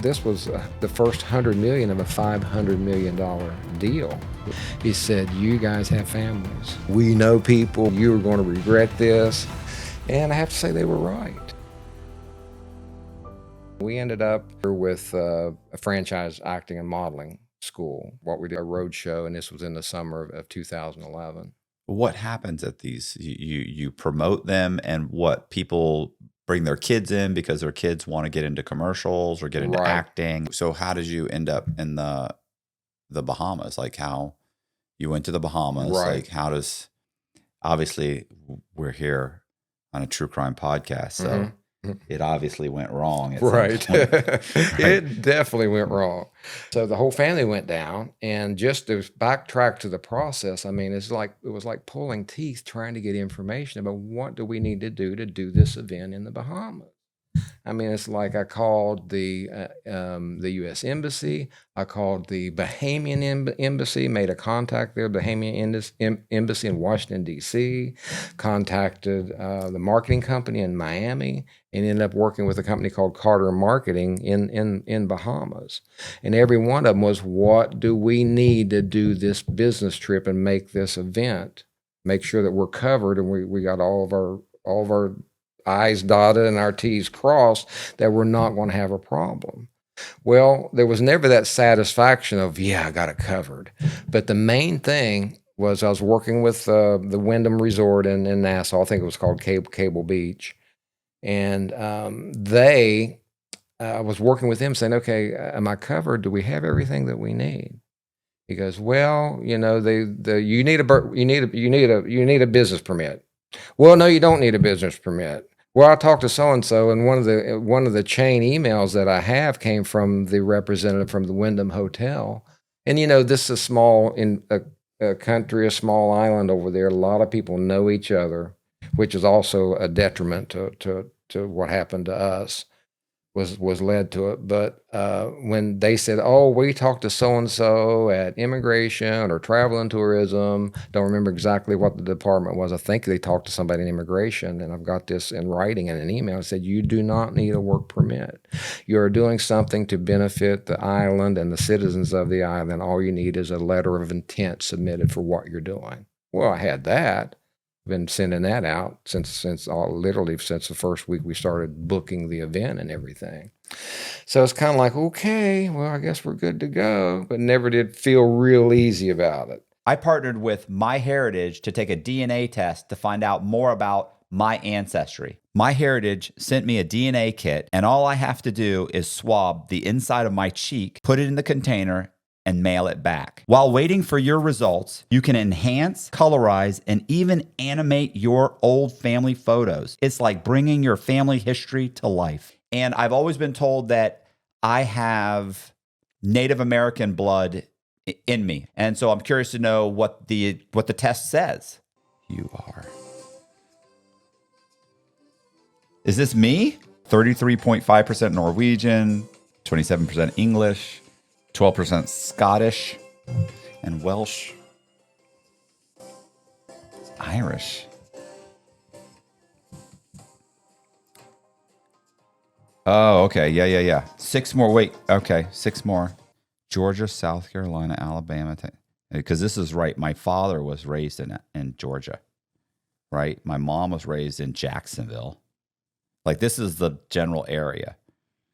this was the first $100 million of a $500 million deal. He said, you guys have families. We know people. You are going to regret this. And I have to say they were right. We ended up with a franchise acting and modeling school. What we did, a road show, and this was in the summer of 2011. What happens at these? You promote them, and what, people bring their kids in because their kids want to get into commercials or get into acting. So how did you end up in the Bahamas? Like, how you went to the Bahamas? Like, how does, obviously we're here on a true crime podcast, so it obviously went wrong. It definitely went wrong. So the whole family went down, and just to backtrack to the process, I mean, it was like pulling teeth trying to get information about what do we need to do this event in the Bahamas. I mean, it's like I called the U.S. Embassy. I called the Bahamian Embassy, made a contact there, Bahamian Embassy in Washington, D.C., contacted the marketing company in Miami, and ended up working with a company called Carter Marketing in Bahamas. And every one of them was, what do we need to do this business trip and make this event, make sure that we're covered and we got all of our I's dotted and our T's crossed, that we're not going to have a problem. Well, there was never that satisfaction of, yeah, I got it covered. But the main thing was I was working with the Wyndham Resort in Nassau. I think it was called Cable Beach. And I was working with them saying, okay, am I covered? Do we have everything that we need? He goes, well, you know, you need a business permit. Well, no, you don't need a business permit. Well, I talked to so-and-so, and one of the chain emails that I have came from the representative from the Wyndham Hotel. And, you know, this is a country, a small island over there. A lot of people know each other, which is also a detriment to what happened to us, was led to it. But when they said, oh, we talked to so-and-so at immigration or travel and tourism, don't remember exactly what the department was. I think they talked to somebody in immigration, and I've got this in writing in an email. It said, you do not need a work permit. You're doing something to benefit the island and the citizens of the island. All you need is a letter of intent submitted for what you're doing. Well, I had that. Been sending that out literally since the first week we started booking the event and everything. So it's kind of like, okay, well, I guess we're good to go, but never did feel real easy about it. I partnered with MyHeritage to take a DNA test to find out more about my ancestry. MyHeritage sent me a DNA kit, and all I have to do is swab the inside of my cheek, put it in the container, and mail it back. While waiting for your results, you can enhance, colorize, and even animate your old family photos. It's like bringing your family history to life. And I've always been told that I have Native American blood in me. And so I'm curious to know what the test says. You are. Is this me? 33.5% Norwegian, 27% English, 12% Scottish, and Welsh. Irish. Oh, okay. Yeah. 6 more. Wait. Okay. 6 more. Georgia, South Carolina, Alabama. Because this is right. My father was raised in Georgia, right? My mom was raised in Jacksonville. Like, this is the general area.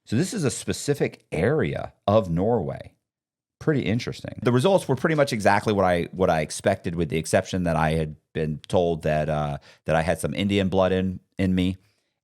So this is a specific area of Norway. Pretty interesting. The results were pretty much exactly what I expected, with the exception that I had been told that I had some Indian blood in me.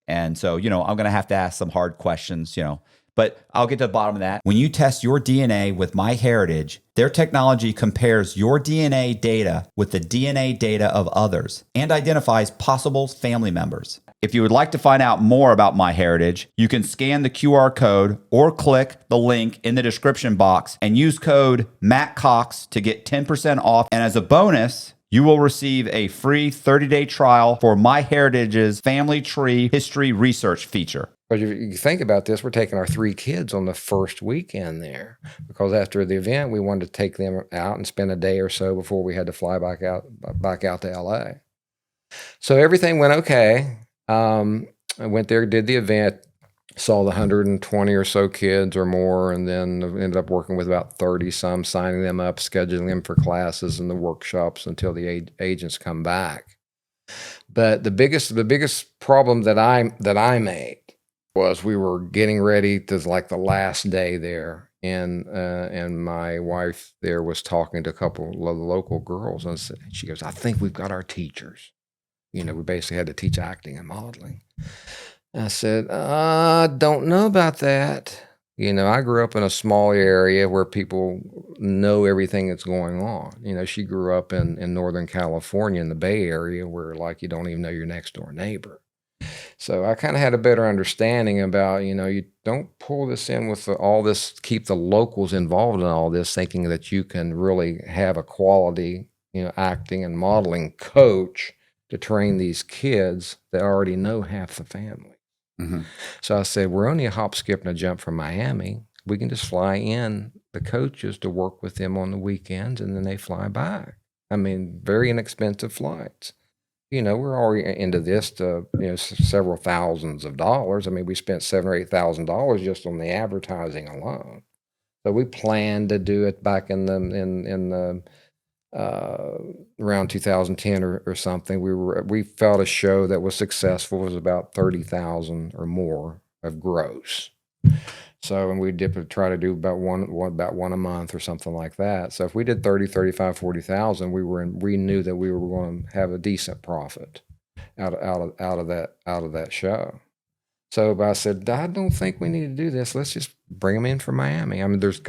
And so, you know, I'm going to have to ask some hard questions, you know, but I'll get to the bottom of that. When you test your DNA with MyHeritage, their technology compares your DNA data with the DNA data of others and identifies possible family members. If you would like to find out more about MyHeritage, you can scan the QR code or click the link in the description box and use code MattCox to get 10% off. And as a bonus, you will receive a free 30-day trial for MyHeritage's Family Tree History Research feature. But if you think about this, we're taking our 3 kids on the first weekend there, because after the event, we wanted to take them out and spend a day or so before we had to fly back out to LA. So everything went okay. I went there, did the event. saw the 120 or so kids or more, and then ended up working with about 30 some, signing them up, scheduling them for classes and the workshops until the agents come back. But the biggest problem that I made was we were getting ready to, like, the last day there, and my wife there was talking to a couple of local girls, and she goes, "I think we've got our teachers." We basically had to teach acting and modeling. I said, "I don't know about that." I grew up in a small area where people know everything that's going on. She grew up in Northern California in the Bay Area where, like, you don't even know your next door neighbor. So I kind of had a better understanding about, you don't pull this in with all this, keep the locals involved in all this, thinking that you can really have a quality, acting and modeling coach to train these kids that already know half the family. Mm-hmm. So I said, we're only a hop, skip, and a jump from Miami. We can just fly in the coaches to work with them on the weekends, and then they fly back. I mean, very inexpensive flights. We're already into this to, several thousands of dollars. I mean, we spent $7,000 or $8,000 just on the advertising alone. So we planned to do it back in the around 2010 or something. We felt a show that was successful was about 30,000 or more of gross. So, and we did try to do about one a month or something like that. So if we did 30, 35, 40,000, we knew that we were going to have a decent profit out of that show. So I said, I don't think we need to do this. Let's just bring them in from Miami. I mean, there's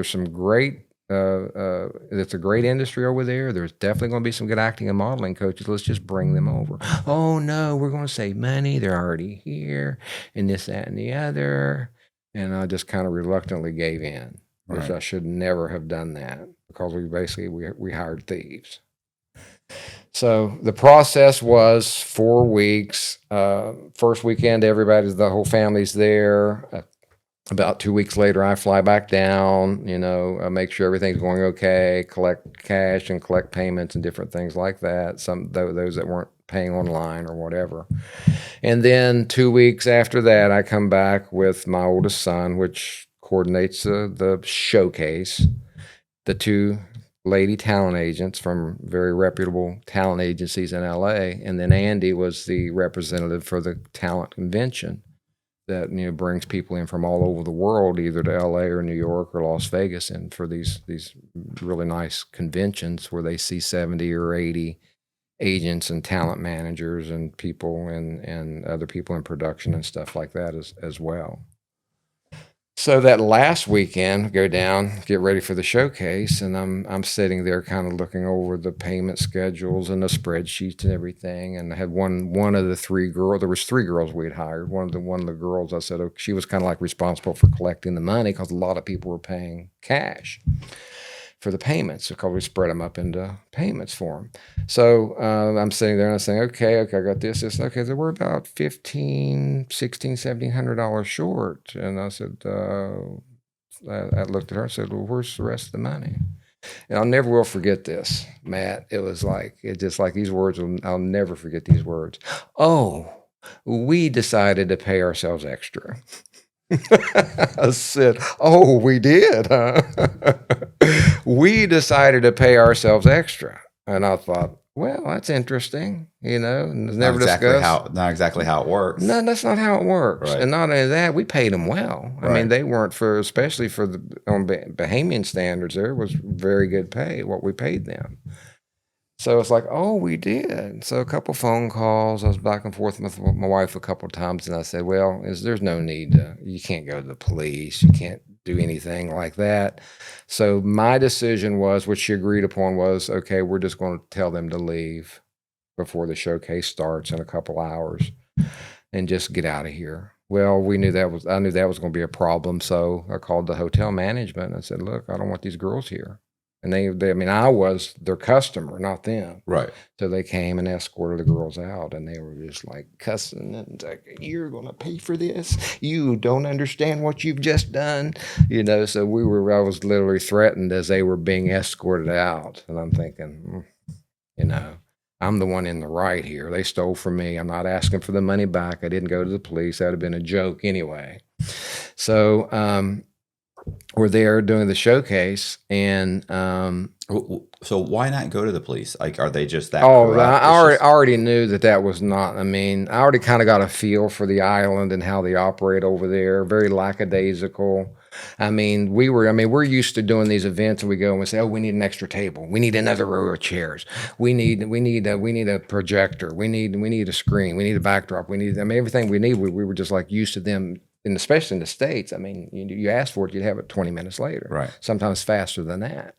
some great, it's a great industry over there. There's definitely going to be some good acting and modeling coaches. Let's just bring them over. Oh no, we're going to save money. They're already here, and this, that, and the other. And I just kind of reluctantly gave in, which I should never have done that, because we hired thieves. So the process was 4 weeks. First weekend, the whole family's there. About 2 weeks later, I fly back down, make sure everything's going okay, collect cash and collect payments and different things like that. Those that weren't paying online or whatever. And then 2 weeks after that, I come back with my oldest son, which coordinates the showcase, the 2 lady talent agents from very reputable talent agencies in LA. And then Andy was the representative for the talent convention that, brings people in from all over the world, either to LA or New York or Las Vegas, and for these really nice conventions where they see 70 or 80 agents and talent managers and people and other people in production and stuff like that as well. So that last weekend, go down, get ready for the showcase, and I'm sitting there kind of looking over the payment schedules and the spreadsheets and everything. And I had one of the 3 girls. There was 3 girls we'd hired. One of the girls, I said, she was kind of like responsible for collecting the money, because a lot of people were paying cash for the payments, because we spread them up into payments for them. So I'm sitting there and I'm saying, okay, I got this. Okay, so we're about $1,500, $1,600, $1,700 short. And I said, I looked at her and said, well, where's the rest of the money? And I'll never will forget this, Matt. It's just like these words, I'll never forget these words. Oh, we decided to pay ourselves extra. I said, oh, we did, huh? We decided to pay ourselves extra. And I thought, well, that's interesting. Never discussed. Not exactly how it works. No, that's not how it works. Right. And not only that, we paid them well. I mean, they weren't especially on Bahamian standards, there was very good pay, what we paid them. So it's like, oh, we did. So a couple phone calls. I was back and forth with my wife a couple of times, and I said, well, there's no need you can't go to the police. You can't do anything like that. So my decision was, which she agreed upon, was, okay, we're just going to tell them to leave before the showcase starts in a couple hours and just get out of here. Well, I knew that was going to be a problem. So I called the hotel management and I said, look, I don't want these girls here. And I was their customer, not them. Right. So they came and escorted the girls out, and they were just like cussing and like, you're going to pay for this? You don't understand what you've just done. So I was literally threatened as they were being escorted out. And I'm thinking, I'm the one in the right here. They stole from me. I'm not asking for the money back. I didn't go to the police. That would have been a joke anyway. So we're there doing the showcase, and So why not go to the police? Like, are they just that oh, corrupt? I already knew that was not. I mean, I already kind of got a feel for the island and how they operate over there. Very lackadaisical. I mean, we're used to doing these events, and we go and we say, "Oh, we need an extra table. We need another row of chairs. We need a projector. We need a screen. We need a backdrop. I mean, everything we need. We were just like used to them, and especially in the States. I mean, you asked for it, you'd have it 20 minutes later. Right. Sometimes faster than that.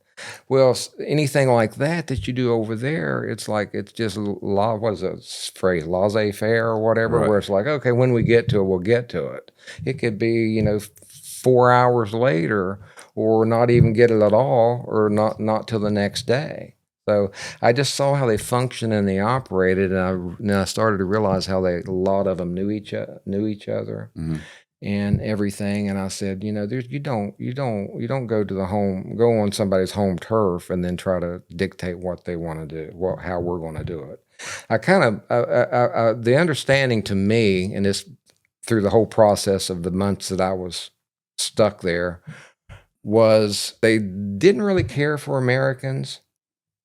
Well, anything like that you do over there, it's like it's just what is the phrase, laissez-faire or whatever, Right. where it's like, okay, when we get to it, we'll get to it. It could be 4 hours later, or not even get it at all, or not till the next day. So I just saw how they functioned and they operated, and I started to realize how a lot of them knew each other. Mm-hmm. And everything. And I said, you don't go on somebody's home turf and then try to dictate what they want to do, how we're going to do it. I kind of, the understanding to me, and this through the whole process of the months that I was stuck there, was they didn't really care for Americans.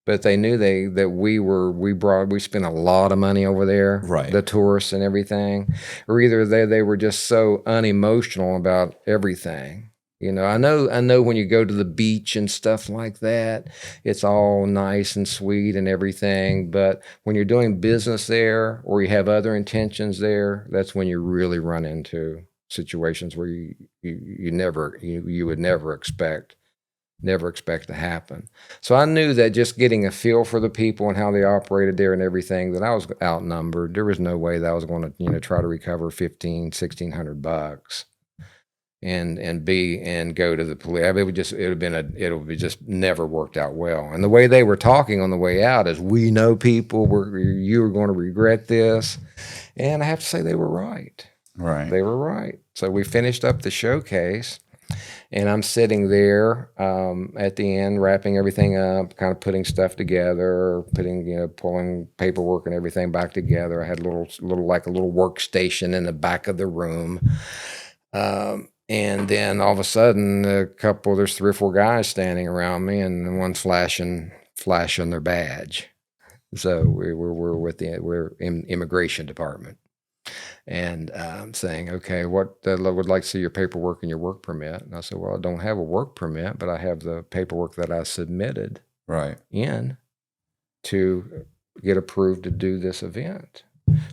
But they knew that we spent a lot of money over there, Right. the tourists and everything, or either they were just so unemotional about everything. I know when you go to the beach and stuff like that, it's all nice and sweet and everything. But when you're doing business there or you have other intentions there, that's when you really run into situations where you would never expect to happen. So I knew that just getting a feel for the people and how they operated there and everything, that I was outnumbered. There was no way that I was going to, try to recover $1,600 and go to the police. I mean, it would be just never worked out well. And the way they were talking on the way out is, we know people, you are going to regret this. And I have to say they were right. Right. They were right. So we finished up the showcase. And I'm sitting there at the end, wrapping everything up, kind of putting stuff together, pulling paperwork and everything back together. I had a little workstation in the back of the room. And then all of a sudden, there's 3 or 4 guys standing around me, and one's flashing their badge. So we're in immigration department. And saying, okay, what I would like to see your paperwork and your work permit. And I said, well, I don't have a work permit, but I have the paperwork that I submitted in to get approved to do this event,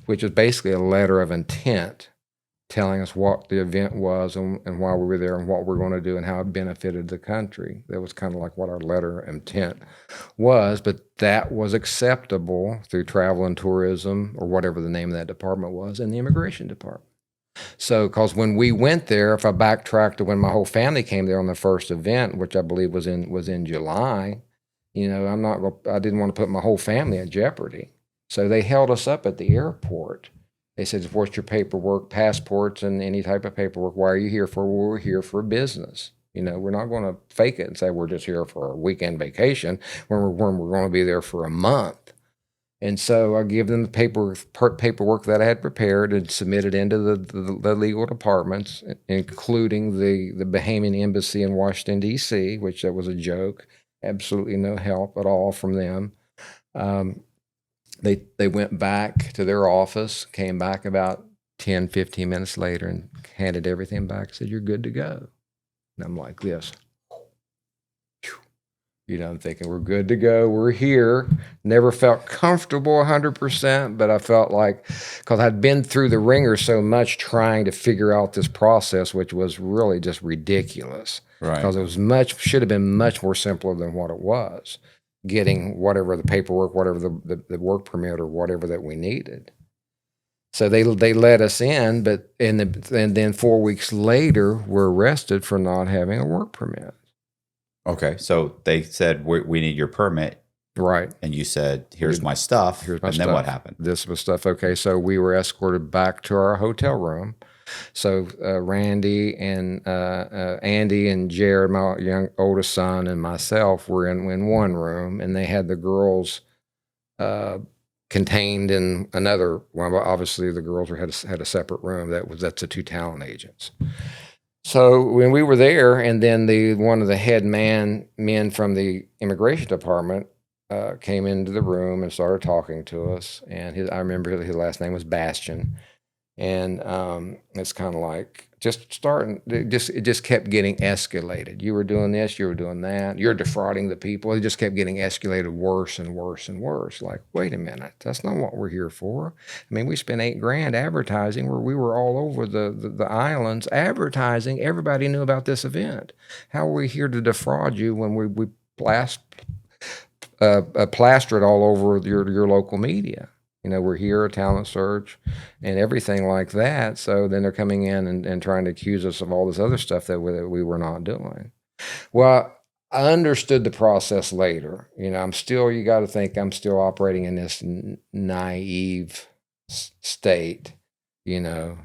which is basically a letter of intent telling us what the event was and why we were there and what we're going to do and how it benefited the country. That was kind of like what our letter of intent was, but that was acceptable through travel and tourism, or whatever the name of that department was, in the immigration department. So, because when we went there, if I backtrack to when my whole family came there on the first event, which I believe was in July, I didn't want to put my whole family in jeopardy. So they held us up at the airport. They said, what's your paperwork, passports, and any type of paperwork? Why are you here for? Well, we're here for business. We're not going to fake it and say we're just here for a weekend vacation when we're going to be there for a month. And so I give them the paperwork that I had prepared and submitted into the legal departments, including the Bahamian embassy in Washington, D.C., which that was a joke. Absolutely no help at all from them. They went back to their office, came back about 10, 15 minutes later and handed everything back, said, you're good to go. And I'm like this. I'm thinking, we're good to go. We're here. Never felt comfortable 100%, but I felt like, because I'd been through the ringer so much trying to figure out this process, which was really just ridiculous. Right. Because it should have been much more simpler than what it was. Getting whatever the paperwork, whatever the work permit, or whatever that we needed. So they let us in, but and then 4 weeks later, we're arrested for not having a work permit. Okay, so they said, we need your permit. Right. And you said, here's my stuff. And then what happened? This was stuff. Okay, so we were escorted back to our hotel room. So Randy and Andy and Jared, my oldest son, and myself were in one room, and they had the girls contained in another. Well, obviously the girls had a separate room. That's the 2 talent agents. So when we were there, and then one of the head men from the immigration department came into the room and started talking to us. And I remember his last name was Bastian. And it's kind of like it just kept getting escalated. You were doing this, you were doing that, you're defrauding the people. It just kept getting escalated worse and worse and worse. Like, wait a minute, that's not what we're here for. I mean, we spent $8,000 advertising where we were all over the islands advertising. Everybody knew about this event. How are we here to defraud you when we plaster it all over your local media? We're here, a talent search and everything like that. So then they're coming in and trying to accuse us of all this other stuff that we were not doing. Well, I understood the process later. You got to think I'm still operating in this naive state,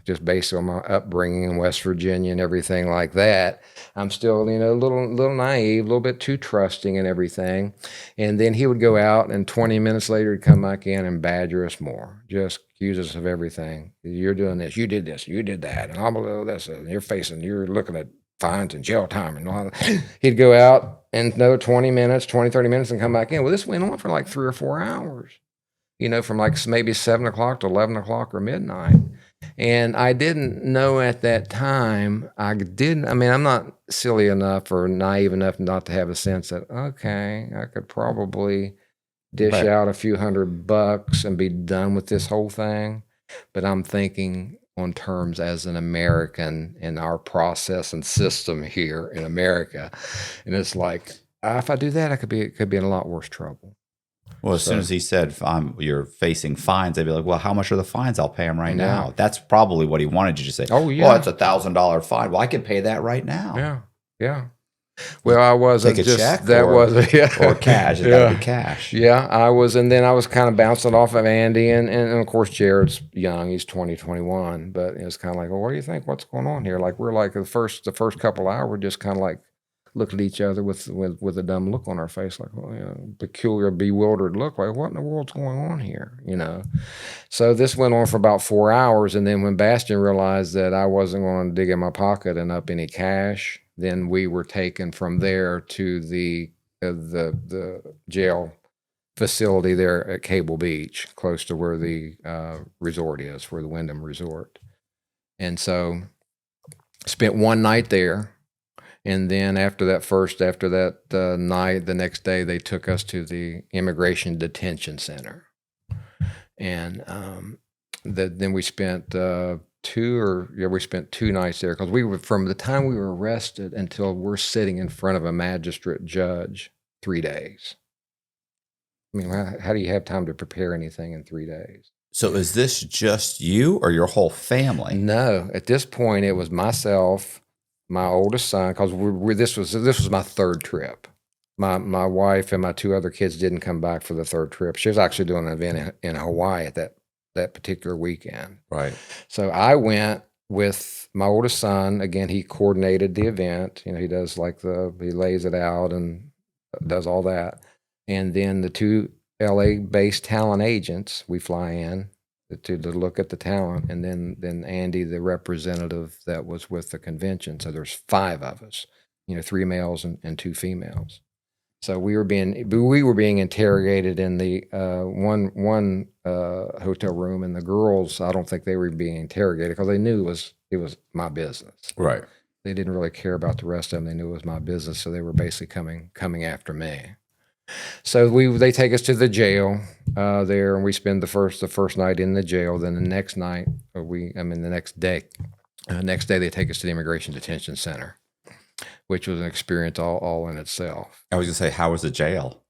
just based on my upbringing in West Virginia and everything like that. I'm still, a little naive, a little bit too trusting and everything. And then he would go out, and 20 minutes later, he'd come back in and badger us more, just accuse us of everything. You're doing this, you did that, and all of this, and you're looking at fines and jail time and all that. He'd go out and another 20 minutes, 20, 30 minutes and come back in. Well, this went on for like 3 or 4 hours, from like maybe 7 o'clock to 11 o'clock or midnight. And I didn't know at that time, I'm not silly enough or naive enough not to have a sense that, okay, I could probably dish out a few $100 and be done with this whole thing. But I'm thinking on terms as an American in our process and system here in America. And it's like, if I do that, I could be in a lot worse trouble. Well, as soon as he said you're facing fines, I'd be like, well, how much are the fines? I'll pay him right now. That's probably what he wanted you to say. Oh, yeah. Well, it's $1,000 fine. Well, I can pay that right now. Yeah. Well, I wasn't Take a just check that or, was or cash. It's got to be cash. Yeah, I was, and then I was kind of bouncing off of Andy, and of course Jared's young, he's 21, but it's kind of like, well, what do you think? What's going on here? Like we're like the first couple hours, we're just kind of like looked at each other with a dumb look on our face, like, peculiar, bewildered look, like, what in the world's going on here, So this went on for about 4 hours, and then when Bastian realized that I wasn't going to dig in my pocket and up any cash, then we were taken from there to the jail facility there at Cable Beach, close to where the resort is, where the Wyndham Resort. And so spent one night there. And then after that night, the next day, they took us to the Immigration Detention Center. And then we spent 2 nights there, because we were, from the time we were arrested until we're sitting in front of a magistrate judge, 3 days. I mean, how do you have time to prepare anything in 3 days? So is this just you or your whole family? No, at this point, it was myself, my oldest son, because this was my 3rd trip. My wife and my 2 other kids didn't come back for the 3rd trip. She was actually doing an event in Hawaii at that particular weekend. Right. So I went with my oldest son. Again, he coordinated the event. He does he lays it out and does all that. And then the 2 LA-based talent agents, we fly in to look at the talent, and then Andy, the representative that was with the convention. So there's 5 of us, 3 males and 2 females. So we were being interrogated in the one hotel room, and the girls, I don't think they were being interrogated because they knew it was my business. Right. They didn't really care about the rest of them. They knew it was my business, so they were basically coming after me. So they take us to the jail there, and we spend the first night in the jail. Then the next night, next day they take us to the Immigration Detention Center, which was an experience all in itself. I was going to say, how was the jail?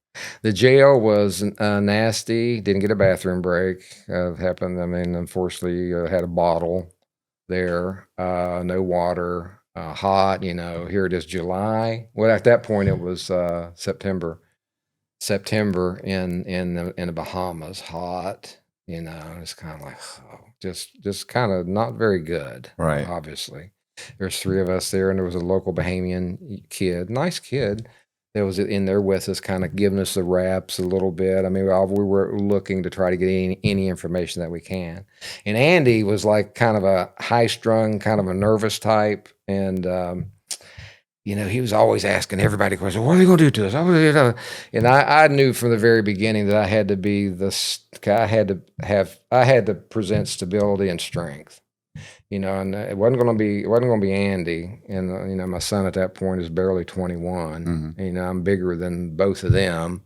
The jail was nasty. Didn't get a bathroom break. Happened. Unfortunately, had a bottle there. No water. Hot. Here it is, July. Well, at that point, it was September in the Bahamas, hot. It's kind of like just kind of not very good. Right. Obviously, there's 3 of us there, and there was a local Bahamian kid, nice kid, that was in there with us, kind of giving us the raps a little bit. I mean, we were looking to try to get any information that we can. And Andy was like kind of a high-strung, kind of a nervous type, and he was always asking everybody questions. What are they going to do to us? And I knew from the very beginning that I had to be I had to present stability and strength. And it wasn't going to be Andy. And my son at that point is barely 21. Mm-hmm. I'm bigger than both of them,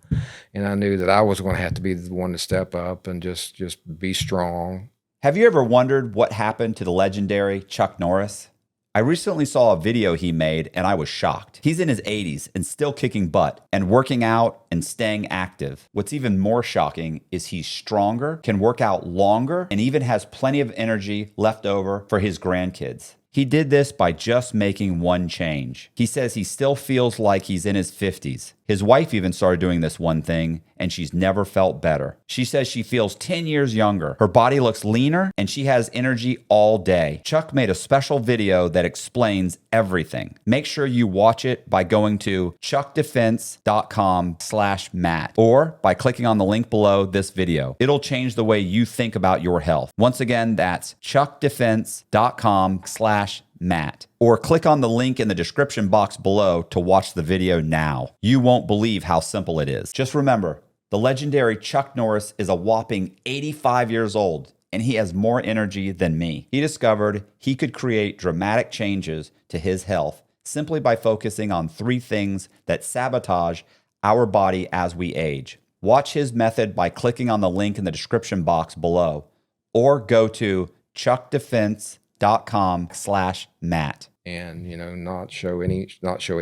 and I knew that I was going to have to be the one to step up and just be strong. Have you ever wondered what happened to the legendary Chuck Norris? I recently saw a video he made and I was shocked. He's in his 80s and still kicking butt and working out and staying active. What's even more shocking is he's stronger, can work out longer, and even has plenty of energy left over for his grandkids. He did this by just making one change. He says he still feels like he's in his 50s. His wife even started doing this one thing, and she's never felt better. She says she feels 10 years younger. Her body looks leaner, and she has energy all day. Chuck made a special video that explains everything. Make sure you watch it by going to chuckdefense.com/Matt or by clicking on the link below this video. It'll change the way you think about your health. Once again, that's chuckdefense.com/Matt. Or click on the link in the description box below to watch the video now. You won't believe how simple it is. Just remember, the legendary Chuck Norris is a whopping 85 years old, and he has more energy than me. He discovered he could create dramatic changes to his health simply by focusing on 3 things that sabotage our body as we age. Watch his method by clicking on the link in the description box below, or go to chuckdefense.com/Matt. And not show any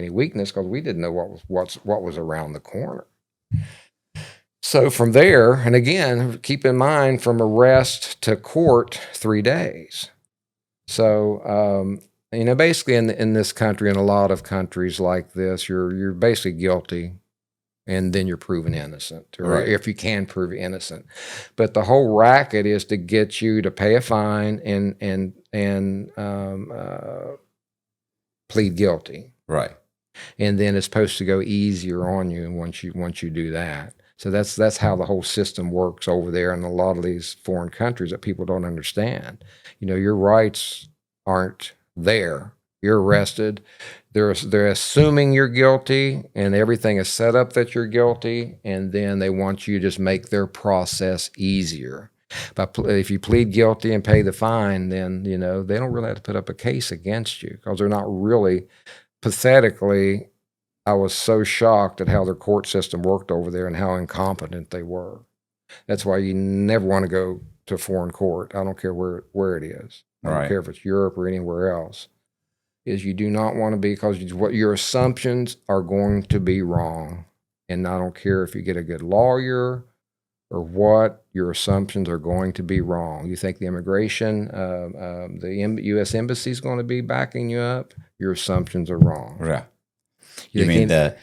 weakness, because we didn't know what was around the corner. So from there, and again, keep in mind, from arrest to court, 3 days. So basically in this country, in a lot of countries like this, you're basically guilty, and then you're proven innocent, or Right. if you can prove innocent. But the whole racket is to get you to pay a fine and plead guilty. Right. And then it's supposed to go easier on you once you do that. So that's how the whole system works over there in a lot of these foreign countries that people don't understand. Your rights aren't there. You're arrested. They're assuming you're guilty, and everything is set up that you're guilty, and then they want you to just make their process easier. But if you plead guilty and pay the fine, then they don't really have to put up a case against you, because they're not really. Pathetically, I was so shocked at how their court system worked over there and how incompetent they were. That's why you never want to go to a foreign court. I don't care where it is. I don't care if it's Europe or anywhere else. You do not want to be, because what your assumptions are going to be wrong. And I don't care if you get a good lawyer or what, your assumptions are going to be wrong. You think the immigration, the U.S. Embassy is going to be backing you up? Your assumptions are wrong. Yeah. You mean that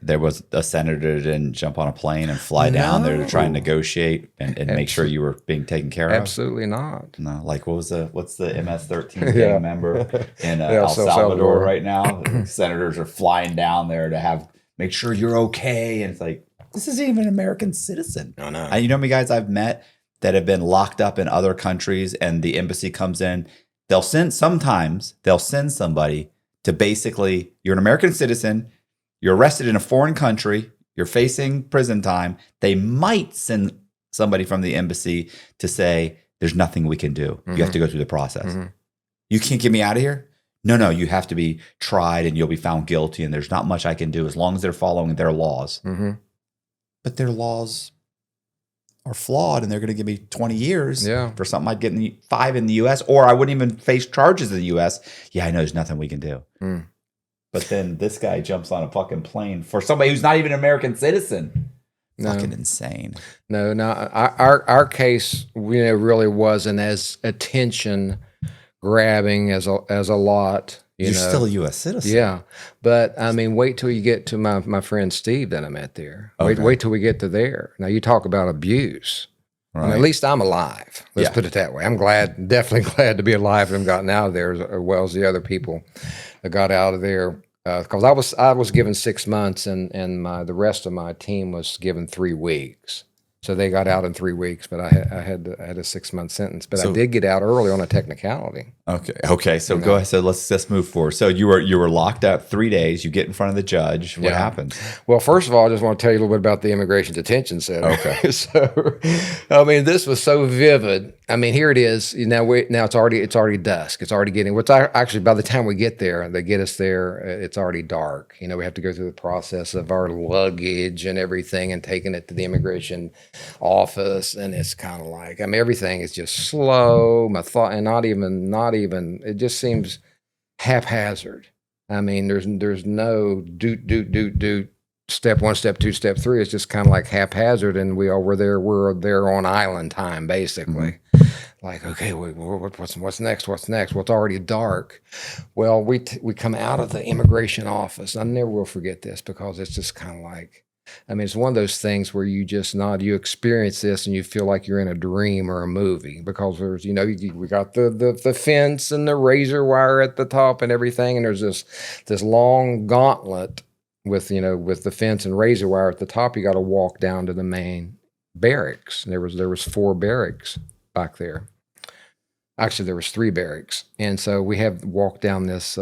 there was a senator that didn't jump on a plane and fly down there to try and negotiate and make sure you were being taken care of? Absolutely not. No, like what's the MS-13 gang member in El Salvador Salvador right now? Senators are flying down there to make sure you're okay, and it's like, this isn't even an American citizen. No. You know how many guys I've met that have been locked up in other countries, and the embassy comes in. They'll send somebody to basically, you're an American citizen, you're arrested in a foreign country, you're facing prison time. They might send somebody from the embassy to say, there's nothing we can do. You have to go through the process. Mm-hmm. You can't get me out of here? No, you have to be tried and you'll be found guilty, and there's not much I can do as long as they're following their laws. Mm-hmm. But their laws are flawed, and they're going to give me 20 years for something I'd get 5 in the U.S., or I wouldn't even face charges in the U.S. Yeah, I know there's nothing we can do. Mm. But then this guy jumps on a fucking plane for somebody who's not even an American citizen. No. Fucking insane. No. Our case, really wasn't as attention grabbing as a lot. You're still a U.S. citizen. Yeah. But I mean, wait till you get to my friend Steve that I met there. Okay. Wait till we get to there. Now you talk about abuse. Right. I mean, at least I'm alive. Let's put it that way. I'm definitely glad to be alive and gotten out of there, as well as the other people that got out of there. because I was given 6 months, and the rest of my team was given 3 weeks. So they got out in 3 weeks, but I had a 6 month sentence. But I So did get out early on a technicality. okay. So go ahead. So let's move forward. So you were locked up 3 days. You get in front of the judge. What happens? Well, first of all, I just want to tell you a little bit about the immigration detention center. Okay. So, I mean, this was so vivid. I mean, here it is. Now it's already dusk. It's already getting. Which actually, by the time we get there, they get us there. It's already dark. You know, we have to go through the process of our luggage and everything, and taking it to the immigration office. And it's kind of like, I mean, everything is just slow, and not even. It just seems haphazard. I mean, there's no do step one, step two, step three. It's just kind of like haphazard, and we're there on island time basically. Like, okay, what's next? What's next? Well, it's already dark. Well, we come out of the immigration office. I never will forget this, because it's just kind of like, I mean, it's one of those things where you just you experience this and you feel like you're in a dream or a movie, because there's, we got the fence and the razor wire at the top and everything. And there's this long gauntlet with the fence and razor wire at the top. You got to walk down to the main barracks. And there was 4 barracks back there. Actually, there was 3 barracks, and so we have walked down this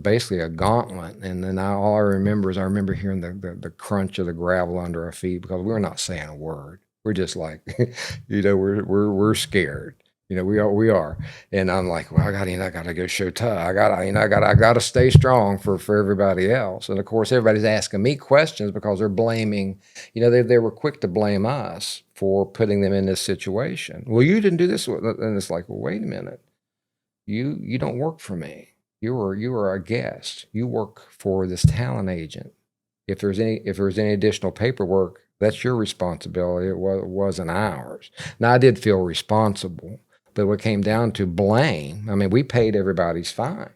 basically a gauntlet. And then all I remember is hearing the crunch of the gravel under our feet, because we were not saying a word. We're just like, we're scared. We are. And I'm like, well, I got to go show tough. I got to stay strong for everybody else. And of course, everybody's asking me questions, because they're blaming. They were quick to blame us for putting them in this situation. Well, you didn't do this, and it's like, well, wait a minute. You don't work for me. You were a guest. You work for this talent agent. If there's any additional paperwork, that's your responsibility. It wasn't ours. Now, I did feel responsible. But what came down to blame, I mean, we paid everybody's fine.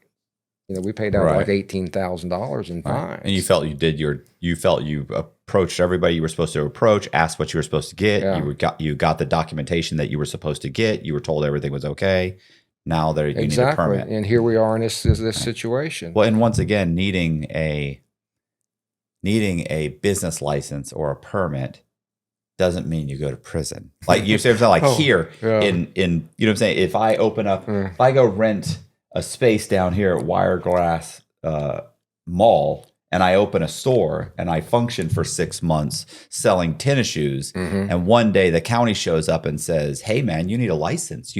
We paid out like $18,000 in fines. And you felt you approached everybody you were supposed to approach, asked what you were supposed to get. Yeah. You got the documentation that you were supposed to get. You were told everything was okay. Now you need a permit. And here we are in this situation. Well, and once again, needing a business license or a permit doesn't mean you go to prison. Like, you say, like here in you know what I'm saying? If I open up, if I go rent a space down here at Wiregrass Mall, and I open a store and I function for 6 months selling tennis shoes, and one day the county shows up and says, "Hey man, you need a license."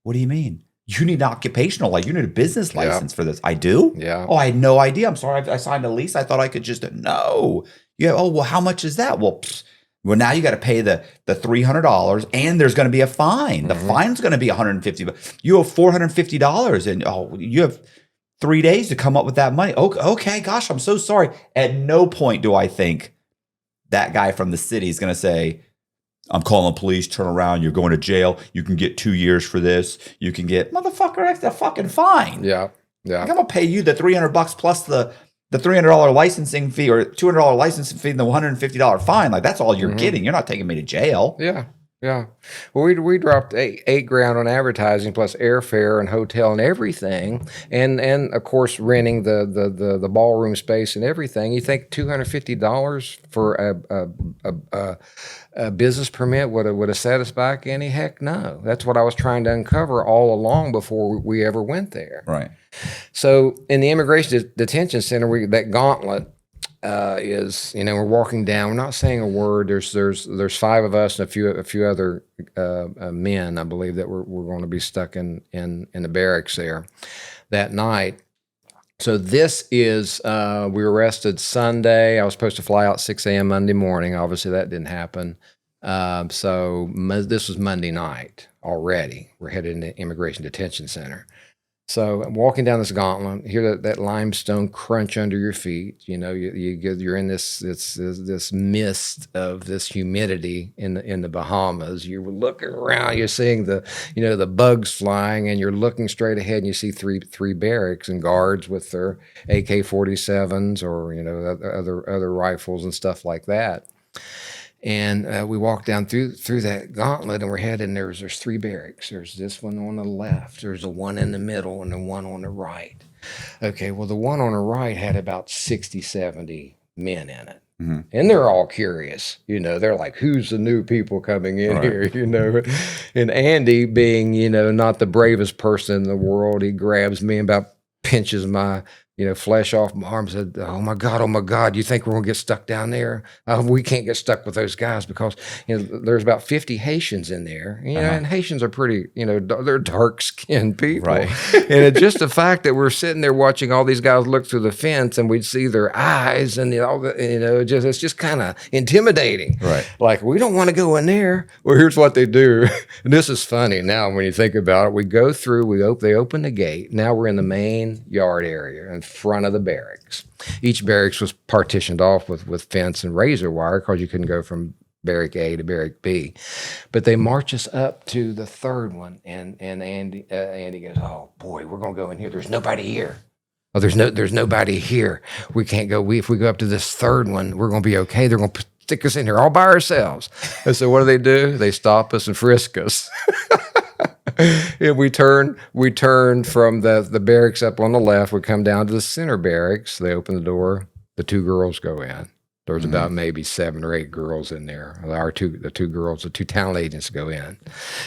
What do you mean? You need an occupational, like you need a business license for this. I do? Yeah. Oh, I had no idea. I'm sorry. I signed a lease. I thought I could just, no. Yeah. Oh, well, how much is that? Well, now you got to pay the $300, and there's going to be a fine. The fine's going to be $150. You owe $450, and you have 3 days to come up with that money. Okay, gosh, I'm so sorry. At no point do I think that guy from the city is going to say, "I'm calling the police, turn around, you're going to jail. You can get 2 years for this. You can get," motherfucker, that's a fucking fine. Yeah. Yeah. Like, I'm going to pay you the $300 plus the $300 licensing fee, or $200 licensing fee, and the $150 fine. Like, that's all you're getting. You're not taking me to jail. Yeah. Yeah. Well, we dropped $8,000 on advertising, plus airfare and hotel and everything, and of course renting the ballroom space and everything. You think $250 for a business permit would have satisfy Kenny? Heck no. That's what I was trying to uncover all along before we ever went there. Right. So in the immigration detention center, that gauntlet is, we're walking down. We're not saying a word. There's 5 of us and a few other men, I believe, that we're going to be stuck in the barracks there that night. So this is, we were arrested Sunday. I was supposed to fly out 6 a.m. Monday morning. Obviously, that didn't happen. So this was Monday night already. We're headed into immigration detention center. So I'm walking down this gauntlet, hear that limestone crunch under your feet. You're in this mist of this humidity in the Bahamas. You're looking around, you're seeing the bugs flying, and you're looking straight ahead, and you see three barracks and guards with their AK-47s or other rifles and stuff like that. And we walked down through that gauntlet, and we're heading. There's 3 barracks. There's this one on the left. There's the one in the middle, and the one on the right. Okay, well, the one on the right had about 60, 70 men in it. Mm-hmm. And they're all curious, they're like, who's the new people coming in Right. here, And Andy, being, not the bravest person in the world, he grabs me and about pinches my, flesh off my arm, said, oh my God, you think we're going to get stuck down there? We can't get stuck with those guys because, there's about 50 Haitians in there, and Haitians are pretty, they're dark skinned people. Right. And it's just the fact that we're sitting there watching all these guys look through the fence and we'd see their eyes and all the, it's just kind of intimidating. Right. Like, we don't want to go in there. Well, here's what they do. And this is funny now when you think about it. We go through, they open the gate. Now we're in the main yard area in front of the barracks. Each barracks was partitioned off with fence and razor wire because you couldn't go from barrack A to barrack B. But they march us up to the third one, and Andy goes, oh boy, we're gonna go in here. There's nobody here. Oh, there's nobody here. We can't go. If we go up to this third one, we're gonna be okay. They're gonna stick us in here all by ourselves. And so what do? They stop us and frisk us. And we turn from the barracks up on the left. We come down to the center barracks. They open the door. The two girls go in. There's about maybe 7 or 8 girls in there. The two talent agents go in.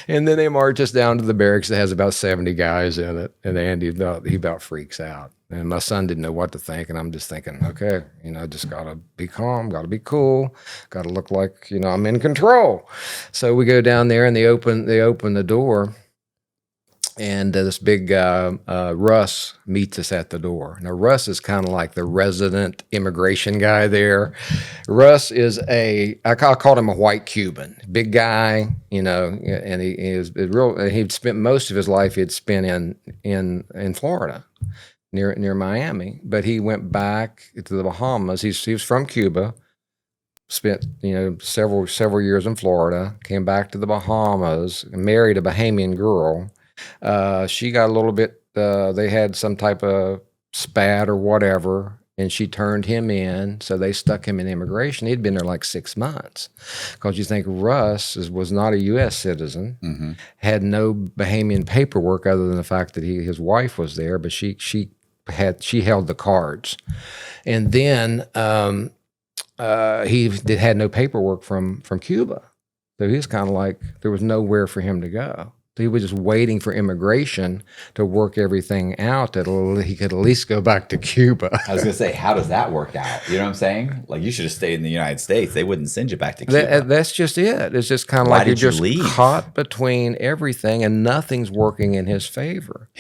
And then they march us down to the barracks that has about 70 guys in it. And Andy, he about freaks out. And my son didn't know what to think. And I'm just thinking, okay, just got to be calm, got to be cool, got to look like, I'm in control. So we go down there and they open the door. And this big guy, Russ, meets us at the door. Now, Russ is kind of like the resident immigration guy there. Russ is I called him a white Cuban, big guy, and he'd spent most of his life he'd spent in Florida, near Miami. But he went back to the Bahamas. He was from Cuba, spent several years in Florida, came back to the Bahamas, married a Bahamian girl. She got a little bit, they had some type of spat or whatever, and she turned him in. So they stuck him in immigration. He'd been there like 6 months because you think Russ was not a U.S. citizen, had no Bahamian paperwork other than the fact that his wife was there, but she held the cards. And then he had no paperwork from Cuba. So he was kind of like, there was nowhere for him to go. He was just waiting for immigration to work everything out that he could at least go back to Cuba. I was going to say, how does that work out? You know what I'm saying? Like, you should have stayed in the United States. They wouldn't send you back to Cuba. That's just it. It's just kind of like you're just caught between everything and nothing's working in his favor.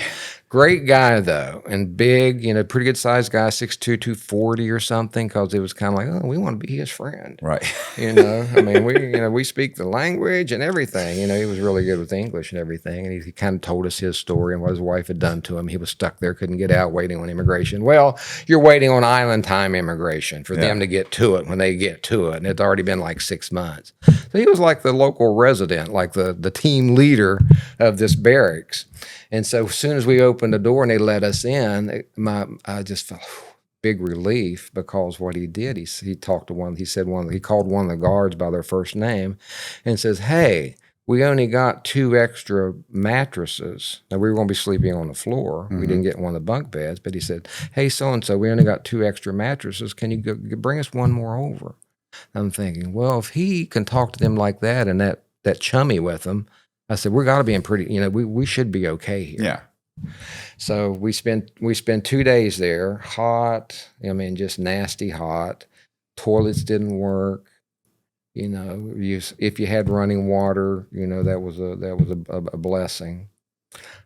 Great guy, though, and big, pretty good sized guy, 6'2", 240 or something, because it was kind of like, oh, we want to be his friend. Right. I mean, we speak the language and everything. He was really good with English and everything. And he kind of told us his story and what his wife had done to him. He was stuck there, couldn't get out, waiting on immigration. Well, you're waiting on island time immigration for them to get to it when they get to it. And it's already been like 6 months. So he was like the local resident, like the team leader of this barracks. And so as soon as we opened the door and they let us in, I just felt big relief because what he did, he talked to he called one of the guards by their first name and says, hey, we only got 2 extra mattresses. Now, we were going to be sleeping on the floor. We didn't get one of the bunk beds, but he said, hey, so-and-so, we only got 2 extra mattresses. Can you go bring us one more over? I'm thinking, well, if he can talk to them like that and that chummy with them, I said, we got to be in pretty, we should be okay here. Yeah. So we spent 2 days there, hot, just nasty hot. Toilets didn't work. If you had running water, that was a blessing.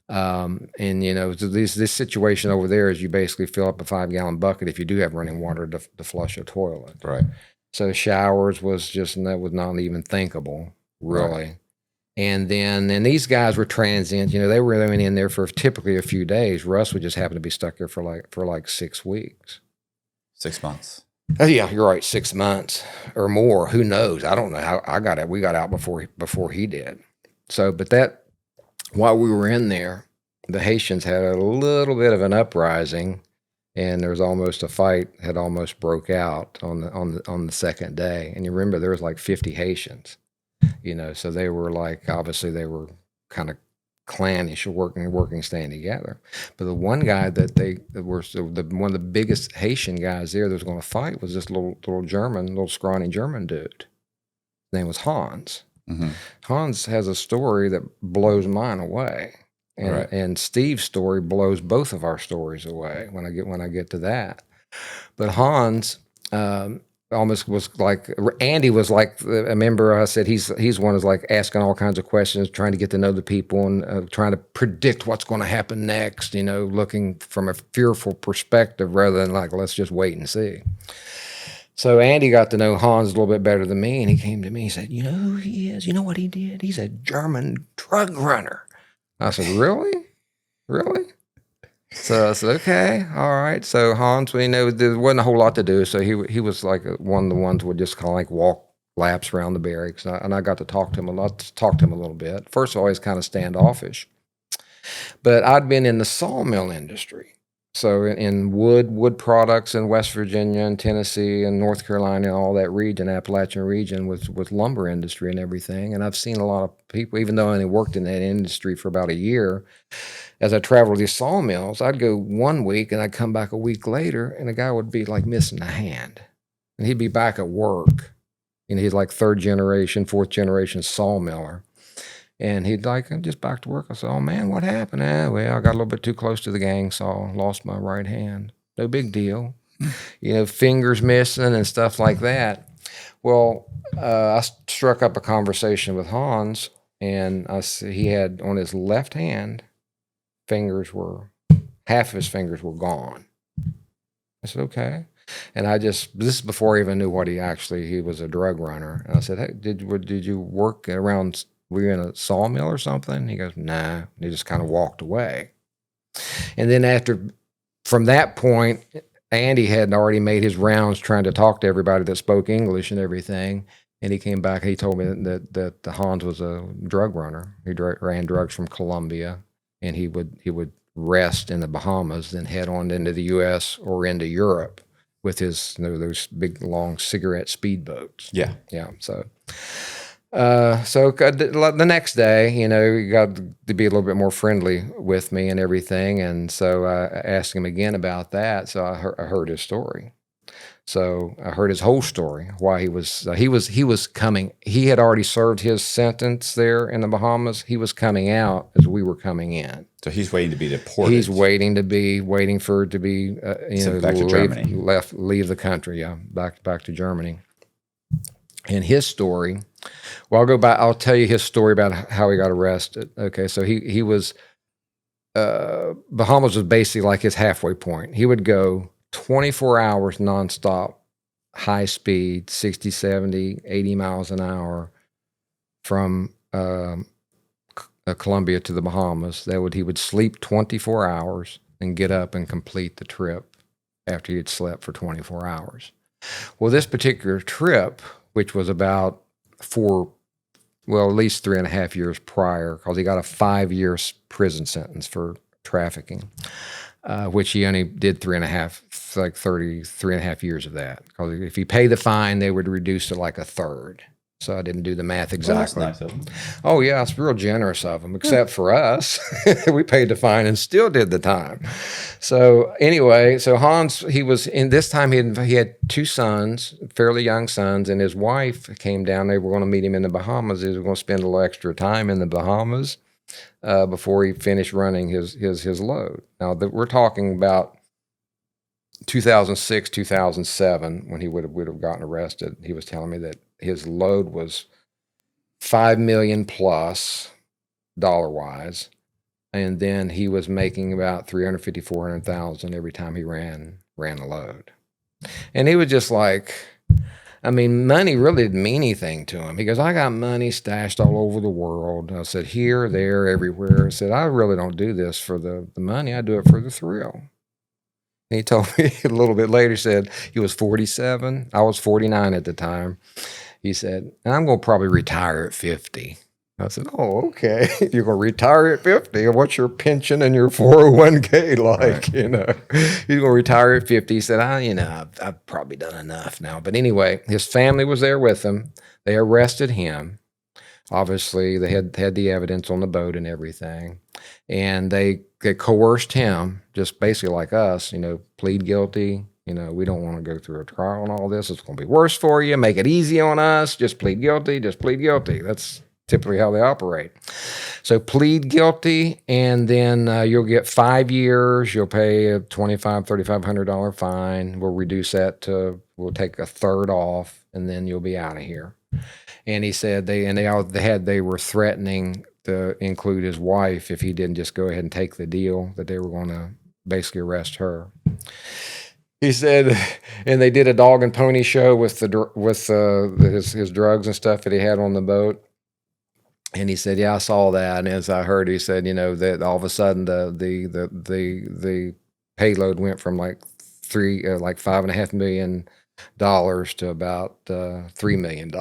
This situation over there is you basically fill up a 5-gallon bucket if you do have running water to flush a toilet. Right. So showers that was not even thinkable, really. Right. And these guys were transient. They were only in there for typically a few days. Russ would just happen to be stuck there for like 6 weeks. 6 months. Oh, yeah, you're right. 6 months or more. Who knows? I don't know how we got out before he did. So, but while we were in there, the Haitians had a little bit of an uprising, and there was almost a fight had almost broke out on the second day. And you remember there was like 50 Haitians. So they were like, obviously they were kind of clannish or working staying together. But the one guy one of the biggest Haitian guys there that was going to fight was this little scrawny German dude. His name was Hans. Mm-hmm. Hans has a story that blows mine away. And Steve's story blows both of our stories away when I get to that. But Hans almost was like Andy was like a member. I said he's one is like asking all kinds of questions, trying to get to know the people and trying to predict what's going to happen next. Looking from a fearful perspective rather than like let's just wait and see. So Andy got to know Hans a little bit better than me, and he came to me. He said, "You know who he is? You know what he did? He's a German drug runner." I said, "Really? Really?" So I said, "Okay, all right." So Hans, there wasn't a whole lot to do. So he was like one of the ones who would just kind of like walk laps around the barracks, and I got to talk to him a little bit. First of all, he's kind of standoffish, but I'd been in the sawmill industry. So in wood products in West Virginia and Tennessee and North Carolina and all that region, Appalachian region with lumber industry and everything. And I've seen a lot of people, even though I only worked in that industry for about a year, as I traveled to these sawmills, I'd go 1 week and I'd come back a week later and the guy would be like missing a hand. And he'd be back at work. He's like fourth generation sawmiller. And he'd like, "I'm just back to work." I said, "Oh man, what happened?" Well, I got a little bit too close to the gang saw, lost my right hand. No big deal. Fingers missing and stuff like that. Well, I struck up a conversation with Hans, and he had on his left hand, half of his fingers were gone. I said, "Okay." And this is before I even knew he was a drug runner. And I said, "Hey, did you work around, were you in a sawmill or something?" He goes, "Nah." He just kind of walked away. And then from that point, Andy had already made his rounds trying to talk to everybody that spoke English and everything. And he came back and he told me that Hans was a drug runner. He ran drugs from Colombia, and he would rest in the Bahamas, then head on into the U.S. or into Europe with his those big long cigarette speedboats. Yeah. So the next day, he got to be a little bit more friendly with me and everything, and so I asked him again about that. So I heard his story. So I heard his whole story. Why he was coming. He had already served his sentence there in the Bahamas. He was coming out as we were coming in. So he's waiting to be deported. He's waiting for it to be back to Germany. Leave the country. Yeah, back to Germany. And his story. Well, I'll go back. I'll tell you his story about how he got arrested. Okay, so he was Bahamas was basically like his halfway point. He would go 24 hours nonstop, high speed, 60, 70, 80 miles an hour from Colombia to the Bahamas. He would sleep 24 hours and get up and complete the trip after he had slept for 24 hours. Well, this particular trip, which was about at least 3.5 years prior, because he got a 5-year prison sentence for trafficking, which he only did 3.5 years of that. Because if he paid the fine, they would reduce it like a third. So I didn't do the math exactly. Well, that's nice of him. Oh yeah, it's real generous of them. Except for us, we paid the fine and still did the time. So anyway, Hans, he was in this time. He had 2 sons, fairly young sons, and his wife came down. They were going to meet him in the Bahamas. He was going to spend a little extra time in the Bahamas before he finished running his load. Now we're talking about 2006, 2007 when he would have gotten arrested. He was telling me that his load was $5 million plus dollar-wise, and then he was making about $350,000, $400,000 every time he ran a load. And he was just like, money really didn't mean anything to him. He goes, "I got money stashed all over the world." I said, "Here, there, everywhere." I said, "I really don't do this for the money. I do it for the thrill." And he told me a little bit later, he said he was 47. I was 49 at the time. He said, "I'm going to probably retire at 50. I said, "Oh, okay. You're going to retire at 50. What's your pension and your 401k like?" Right. He's going to retire at 50. He said, I've probably done enough now. But anyway, his family was there with him. They arrested him. Obviously, they had the evidence on the boat and everything, and they coerced him, just basically like us, plead guilty. We don't want to go through a trial and all this. It's going to be worse for you. Make it easy on us. Just plead guilty. Just plead guilty. That's typically how they operate. So plead guilty, and then you'll get 5 years. You'll pay a $3,500 fine. We'll reduce that we'll take a third off, and then you'll be out of here. And he said they were threatening to include his wife if he didn't just go ahead and take the deal, that they were going to basically arrest her. He said, and they did a dog and pony show with his drugs and stuff that he had on the boat. And he said, "Yeah, I saw that." And as I heard, he said, that all of a sudden the payload went from like $5.5 million to about $3 million.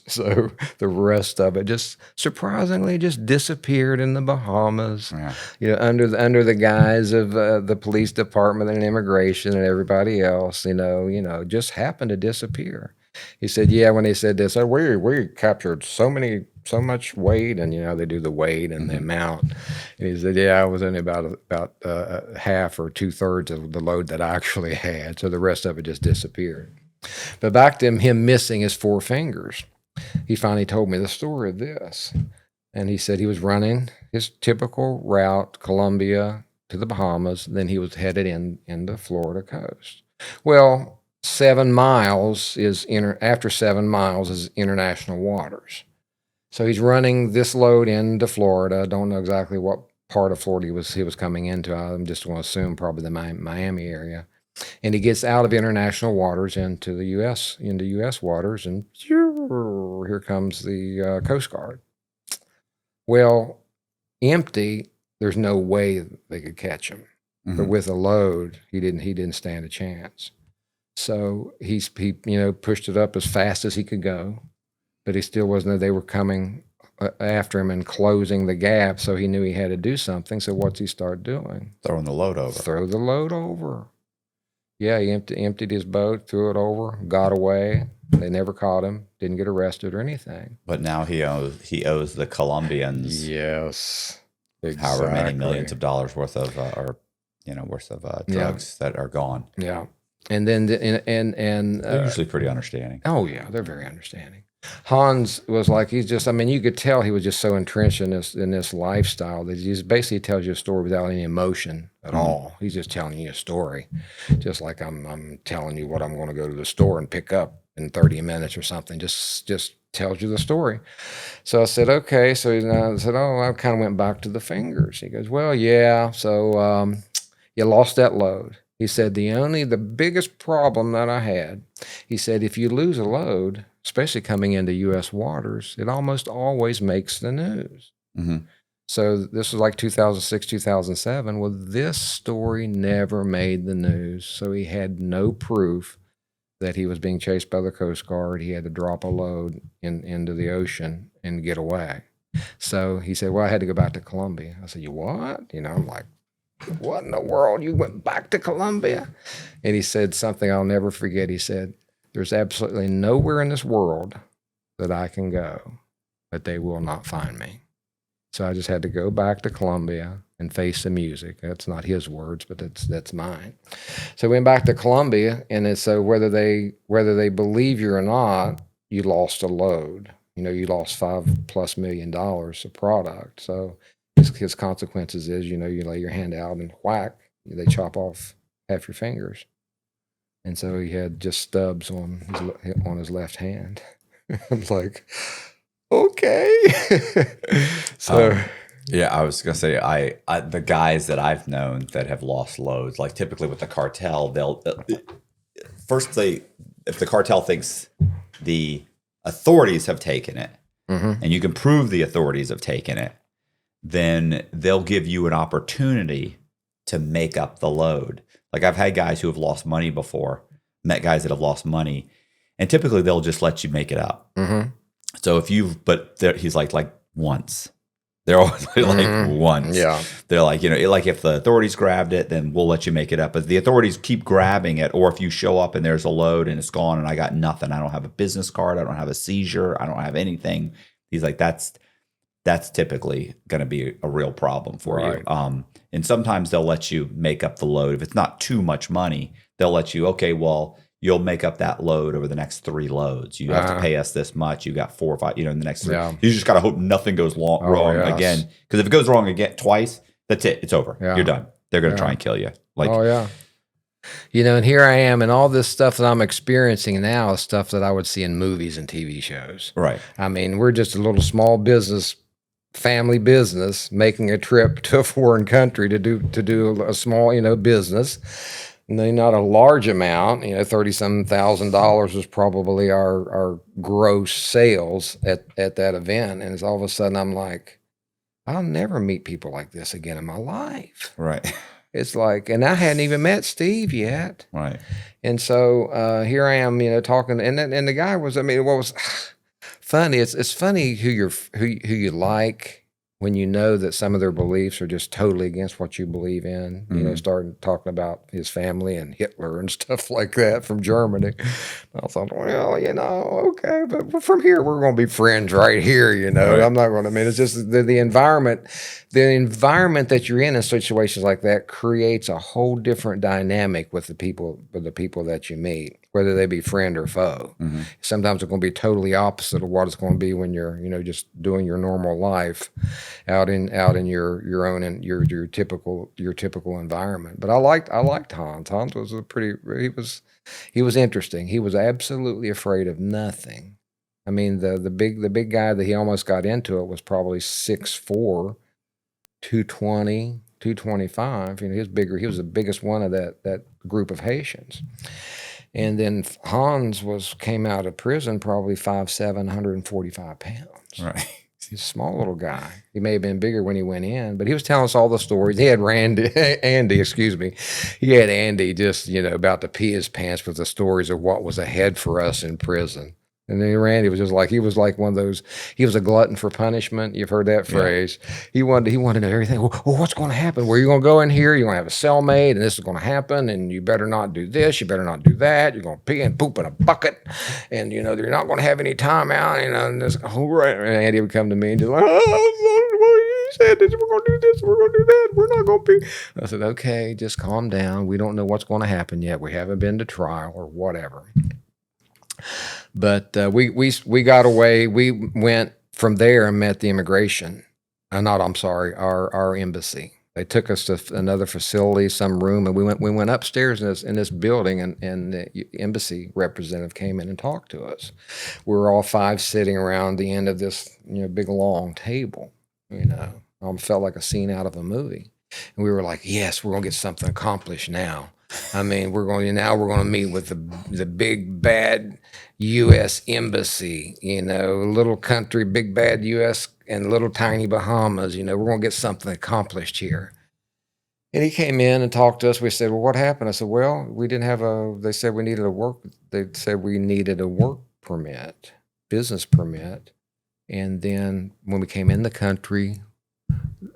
So the rest of it just surprisingly just disappeared in the Bahamas. Yeah. Under the guise of the police department and immigration and everybody else. Just happened to disappear. He said, "Yeah." When he said this, we captured so much weight, and they do the weight and the amount. And he said, "Yeah, I was only about half or 2/3 of the load that I actually had, so the rest of it just disappeared." But back to him missing his 4 fingers, he finally told me the story of this, and he said he was running his typical route, Colombia to the Bahamas, then he was headed in the Florida coast. Well, 7 miles after 7 miles is international waters. So he's running this load into Florida. Don't know exactly what part of Florida he was coming into. I'm just going to assume probably the Miami area. And he gets out of international waters into U.S. waters, and here comes the Coast Guard. Well, empty, there's no way they could catch him. But with a load, he didn't stand a chance. So he pushed it up as fast as he could go, but he still wasn't. They were coming after him and closing the gap, so he knew he had to do something. So what's he start doing? Throwing the load over. Throw the load over. Yeah, he emptied his boat, threw it over, got away. They never caught him, didn't get arrested or anything. But now he owes the Colombians, yes, however many millions of dollars worth of drugs that are gone. Yeah. And then they're usually pretty understanding. Oh yeah, they're very understanding. Hans was like, you could tell he was just so entrenched in this lifestyle that he just basically tells you a story without any emotion at all. He's just telling you a story, just like I'm telling you what I'm going to go to the store and pick up in 30 minutes or something. Just tells you the story. So I said, okay. So I said, I kind of went back to the fingers. He goes, well, yeah. So you lost that load. He said, the biggest problem that I had, he said, if you lose a load, especially coming into U.S. waters, it almost always makes the news. So this was like 2006, 2007. Well, this story never made the news. So he had no proof that he was being chased by the Coast Guard. He had to drop a load into the ocean and get away. So he said, well, I had to go back to Colombia. I said, you what? I'm like, what in the world? You went back to Colombia? And he said something I'll never forget. He said, there's absolutely nowhere in this world that I can go, but they will not find me. So I just had to go back to Colombia and face the music. That's not his words, but that's mine. So I went back to Colombia, and so whether they believe you or not, you lost a load. You lost $5+ million of product. So his consequences is, you lay your hand out and whack, they chop off half your fingers. And so he had just stubs on his left hand. I'm like, okay. So yeah, I was gonna say, I the guys that I've known that have lost loads, like typically with the cartel, they'll if the cartel thinks the authorities have taken it, and you can prove the authorities have taken it, then they'll give you an opportunity to make up the load. Like I've had guys who have lost money before, met guys that have lost money, and typically they'll just let you make it up. So he's like once. They're always like once. Yeah. They're like, like if the authorities grabbed it, then we'll let you make it up. But the authorities keep grabbing it, or if you show up and there's a load and it's gone and I got nothing, I don't have a business card, I don't have a seizure, I don't have anything, He's like, that's typically going to be a real problem for Right. you. And sometimes they'll let you make up the load. If it's not too much money, they'll let you, okay, well, you'll make up that load over the next 3 loads. You have to pay us this much. You got 4 or 5, in the next 3. Yeah. You just got to hope nothing goes wrong yes. again. Because if it goes wrong again twice, that's it. It's over. Yeah. You're done. They're going to try and kill you. Like, oh yeah. And here I am, and all this stuff that I'm experiencing now is stuff that I would see in movies and TV shows. right. I mean, we're just a little small business, family business, making a trip to a foreign country to do a small, business. Not a large amount, $30-some thousand was probably our gross sales at that event. And it's all of a sudden I'm like, I'll never meet people like this again in my life. Right. It's like, and I hadn't even met Steve yet. Right. And so here I am, talking, and the guy was, what was funny? It's funny who you like when you know that some of their beliefs are just totally against what you believe in. Starting talking about his family and Hitler and stuff like that from Germany. I thought, well, okay, but from here we're going to be friends right here. Right. I'm not going to. It's just the environment. The environment that you're in situations like that creates a whole different dynamic with the people that you meet, whether they be friend or foe. Mm-hmm. Sometimes it's going to be totally opposite of what it's going to be when you're, just doing your normal life out in your own and your typical environment. But I liked Hans. Hans was he was interesting. He was absolutely afraid of nothing. The big guy that he almost got into it was probably 6'4", 220, 225. He was bigger. He was the biggest one of that group of Haitians. And then Hans came out of prison probably 5'7", 145 pounds. Right. He's a small little guy. He may have been bigger when he went in, but he was telling us all the stories. He had Andy, excuse me. He had Andy just, about to pee his pants with the stories of what was ahead for us in prison. And then Randy was just like, he was like one of those, he was a glutton for punishment. You've heard that phrase. He wanted to know everything. Well, what's going to happen? Where are you going to go in here? You're going to have a cellmate, and this is going to happen, and you better not do this. You better not do that. You're going to pee and poop in a bucket, and, you're not going to have any time out, and this, right. And Andy would come to me and just like, you said this, we're going to do this, we're going to do that, we're not going to pee. I said, okay, just calm down. We don't know what's going to happen yet. We haven't been to trial or whatever. But we got away. We went from there and met the immigration. Our embassy. They took us to another facility, some room, and we went upstairs in this building, and the embassy representative came in and talked to us. We were all 5 sitting around the end of this big long table. Felt like a scene out of a movie, and we were like, yes, we're gonna get something accomplished now. We're going to meet with the big bad U.S. embassy, little country, big bad U.S. and little tiny Bahamas. We're going to get something accomplished here. And he came in and talked to us. We said, well, what happened? I said, well, we didn't have they said we needed a work permit, business permit. And then when we came in the country,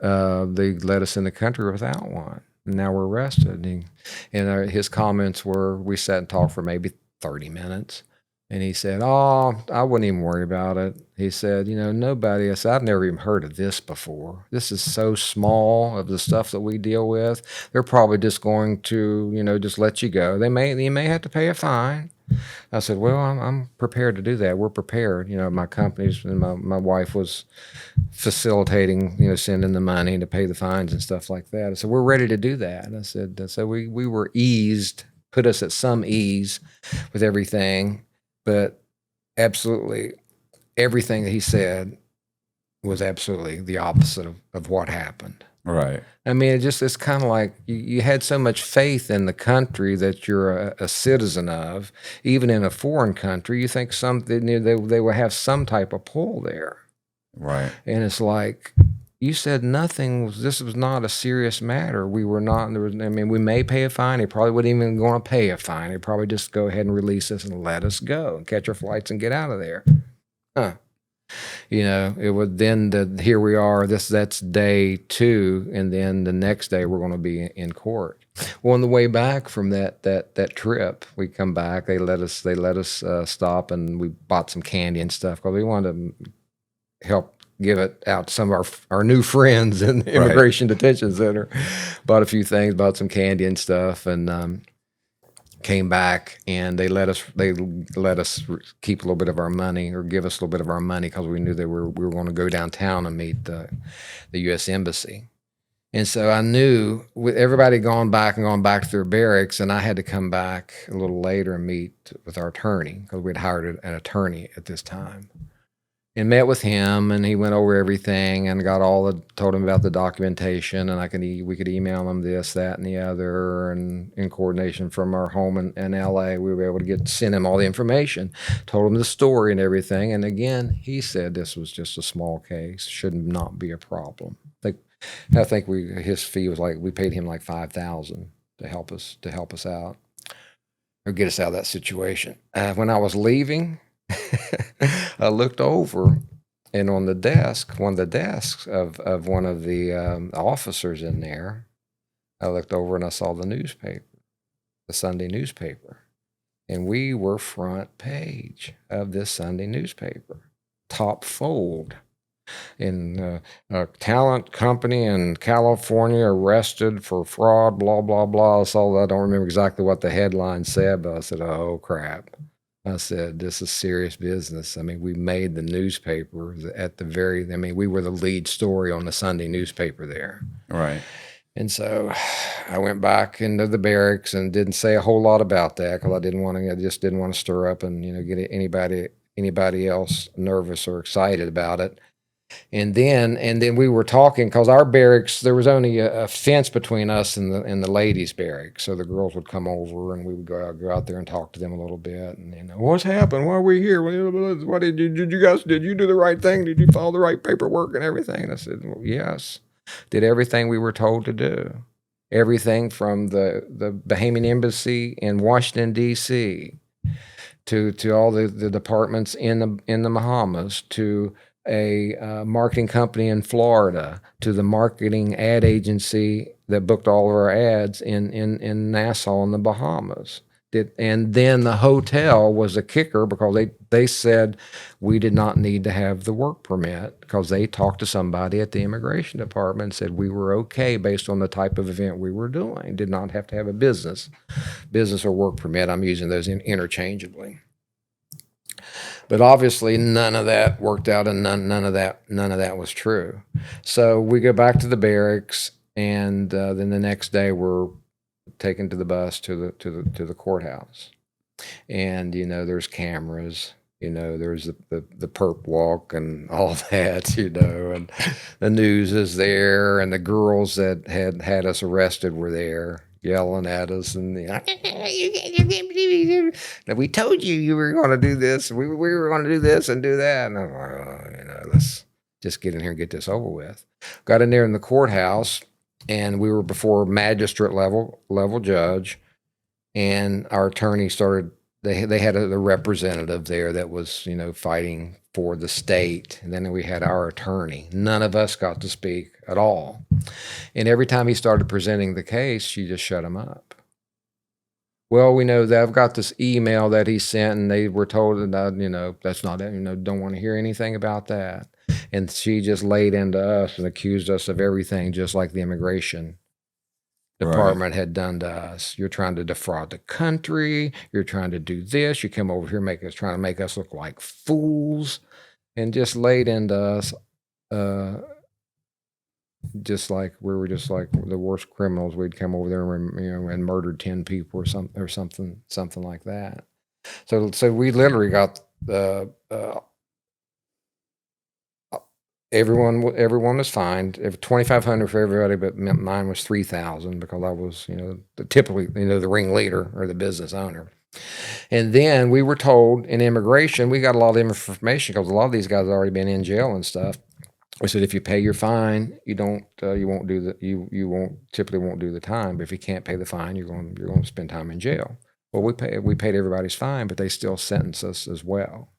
they let us in the country without one. Now we're arrested. And his comments were, we sat and talked for maybe 30 minutes. And he said, oh, I wouldn't even worry about it. He said, nobody, I said, I've never even heard of this before. This is so small of the stuff that we deal with. They're probably just going to, just let you go. You may have to pay a fine. I said, well, I'm prepared to do that. We're prepared. My companies and my wife was facilitating, sending the money to pay the fines and stuff like that. I said, we're ready to do that. And I said, so we were eased, put us at some ease with everything, but absolutely everything that he said was absolutely the opposite of what happened. Right. It's kind of like you had so much faith in the country that you're a citizen of, even in a foreign country. You think they will have some type of pull there. Right. And it's like, you said this was not a serious matter. We were not, we may pay a fine. He probably wouldn't even going to pay a fine. He'd probably just go ahead and release us and let us go and catch our flights and get out of there. Huh. It would then here we are. That's day 2, and then the next day we're going to be in court. Well, on the way back from that trip, we come back. They let us stop, and we bought some candy and stuff because we wanted to help give it out to some of our new friends in the immigration detention center. Bought a few things, bought some candy and stuff, and came back, and they let us keep a little bit of our money, or give us a little bit of our money, because we knew that we were going to go downtown and meet the U.S. Embassy. And so I knew, with everybody gone back to their barracks, and I had to come back a little later and meet with our attorney, because we'd hired an attorney at this time, and met with him, and he went over everything and told him about the documentation, and we could email him this, that, and the other, and in coordination from our home in LA, we were able to send him all the information, told him the story and everything. And again, he said this was just a small case, should not be a problem. I think his fee was we paid him like $5,000 to help us out, or get us out of that situation. When I was leaving, I looked over, and on the desk, one of the desks of one of the officers in there, I looked over and I saw the newspaper, the Sunday newspaper, and we were front page of this Sunday newspaper, top fold. In a talent company in California arrested for fraud, blah, blah, blah. I saw that. I don't remember exactly what the headline said, but I said, oh, crap. I said, this is serious business. I mean, we made the newspaper we were the lead story on the Sunday newspaper there. Right. And so I went back into the barracks and didn't say a whole lot about that, because I just didn't want to stir up and, get anybody else nervous or excited about it. And then we were talking, because our barracks, there was only a fence between us and the ladies' barracks. So the girls would come over, and we would go out there and talk to them a little bit. And what's happened? Why are we here? What did you do the right thing? Did you follow the right paperwork and everything? And I said, well, yes, did everything we were told to do. Everything from the Bahamian embassy in Washington, D.C., to all the departments in the Bahamas, to a marketing company in Florida, to the marketing ad agency that booked all of our ads in Nassau in the Bahamas. And then the hotel was a kicker, because they said we did not need to have the work permit, because they talked to somebody at the immigration department and said we were okay based on the type of event we were doing. Did not have to have a business or work permit. I'm using those interchangeably. But obviously, none of that worked out, and none of that was true. So we go back to the barracks, and then the next day we're taken to the bus to the courthouse, and there's cameras. There's the perp walk and all that. And the news is there, and the girls that had us arrested were there, yelling at us, and we told you were going to do this. We were going to do this and do that. And I'm like, let's just get in here and get this over with. Got in there in the courthouse, and we were before magistrate level judge, and our attorney started. They had the representative there that was fighting for the state, and then we had our attorney. None of us got to speak at all. And every time he started presenting the case, she just shut him up. Well, we know that I've got this email that he sent, and they were told that, that's not it, don't want to hear anything about that. And she just laid into us and accused us of everything, just like the immigration department had done to us. You're trying to defraud the country. You're trying to do this. You come over here trying to make us look like fools, and just laid into us, just like we were just like the worst criminals. We'd come over there and murdered 10 people or something like that. So we literally got everyone was fined. $2,500 for everybody, but mine was $3,000, because I was typically the ringleader or the business owner. And then we were told in immigration, we got a lot of information, because a lot of these guys had already been in jail and stuff. We said, if you pay your fine, you typically won't do the time. But if you can't pay the fine, you're going to spend time in jail. Well, we paid everybody's fine, but they still sentenced us as well.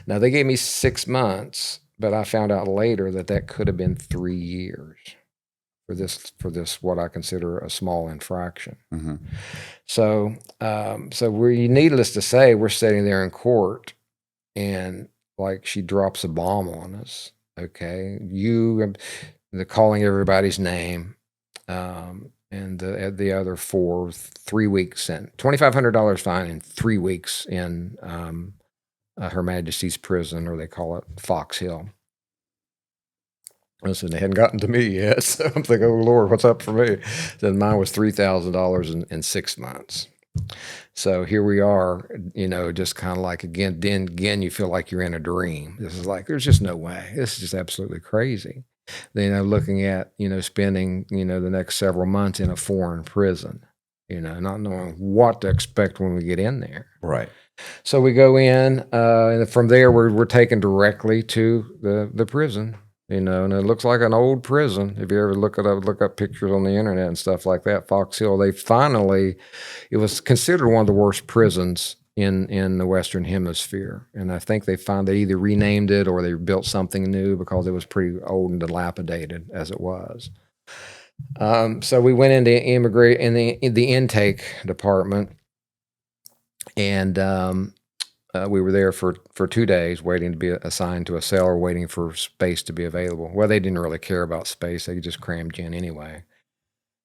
Now, they gave me 6 months, but I found out later that could have been 3 years for this what I consider a small infraction. Mm-hmm. So needless to say, we're sitting there in court, and like she drops a bomb on us, Okay, they're calling everybody's name, and the other four 3 weeks sentence, $2,500 fine and 3 weeks in Her Majesty's prison, or they call it Fox Hill. Listen, they hadn't gotten to me yet, so I'm thinking, oh Lord, what's up for me? Then mine was $3,000 in 6 months. So here we are, just kind of like again, you feel like you're in a dream. This is like, there's just no way. This is just absolutely crazy. Then, looking at, spending, the next several months in a foreign prison, not knowing what to expect when we get in there. Right. So we go in, and from there we're taken directly to the prison. And it looks like an old prison. If you ever look up pictures on the internet and stuff like that, Fox Hill, it was considered one of the worst prisons in the Western Hemisphere. And I think they either renamed it or they built something new because it was pretty old and dilapidated as it was. So we went into the intake department, and we were there for 2 days waiting to be assigned to a cell or waiting for space to be available. Well, they didn't really care about space. They just crammed you in anyway.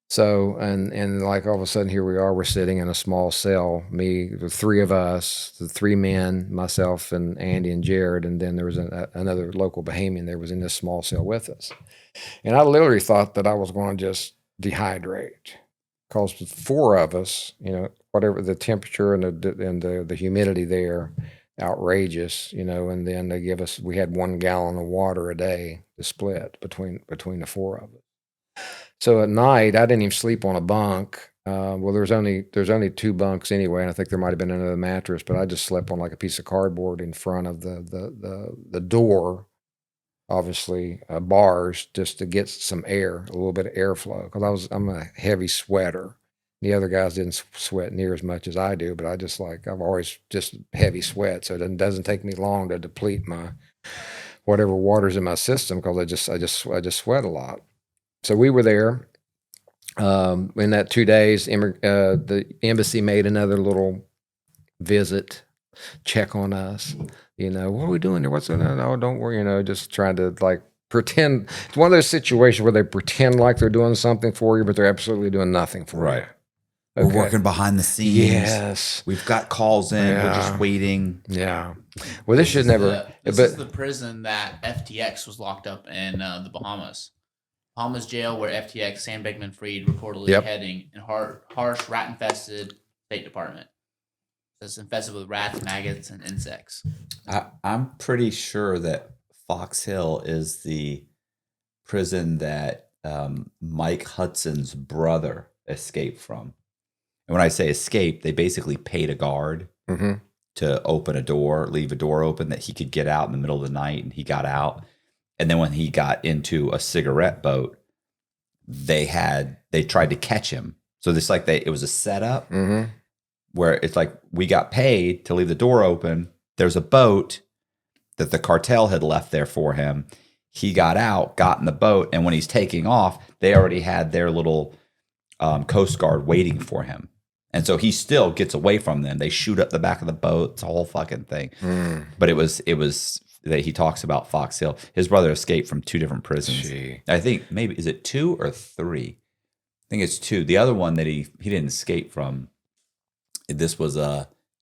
So, and like all of a sudden, here we are, we're sitting in a small cell, the three of us, the three men, myself and Andy and Jared, and then there was another local Bahamian there was in this small cell with us. And I literally thought that I was going to just dehydrate because with four of us, whatever the temperature and the humidity there, outrageous, and then we had 1 gallon of water a day to split between the four of us. So at night, I didn't even sleep on a bunk. Well, there's only 2 bunks anyway, and I think there might have been another mattress, but I just slept on like a piece of cardboard in front of the door, obviously bars, just to get some air, a little bit of airflow, because I'm a heavy sweater. The other guys didn't sweat near as much as I do, but I've always just heavy sweat, so it doesn't take me long to deplete my whatever water's in my system because I just sweat a lot. So we were there. In that 2 days, the embassy made another little visit, check on us. What are we doing there? What's in there? No, don't worry. Just trying to like pretend. It's one of those situations where they pretend like they're doing something for you, but they're absolutely doing nothing for you. Okay. We're working behind the scenes. Yes. We've got calls in. Yeah. We're just waiting. Yeah. Well, this should never. This is the prison that FTX was locked up in the Bahamas. Bahamas jail where FTX, Sam Bankman-Fried, reportedly heading in harsh, rat-infested State Department. It's infested with rats, maggots, and insects. I'm pretty sure that Fox Hill is the prison that Mike Hudson's brother escaped from. And when I say escape, they basically paid a guard to open a door, leave a door open that he could get out in the middle of the night, and he got out. And then when he got into a cigarette boat, they tried to catch him. So it was a setup where it's like, we got paid to leave the door open. There's a boat that the cartel had left there for him. He got out, got in the boat, and when he's taking off, they already had their little Coast Guard waiting for him. And so he still gets away from them. They shoot up the back of the boat. It's a whole fucking thing. But it was that he talks about Fox Hill. His brother escaped from 2 different prisons. Gee. I think maybe, is it 2 or 3? I think it's 2. The other one that he didn't escape from, this was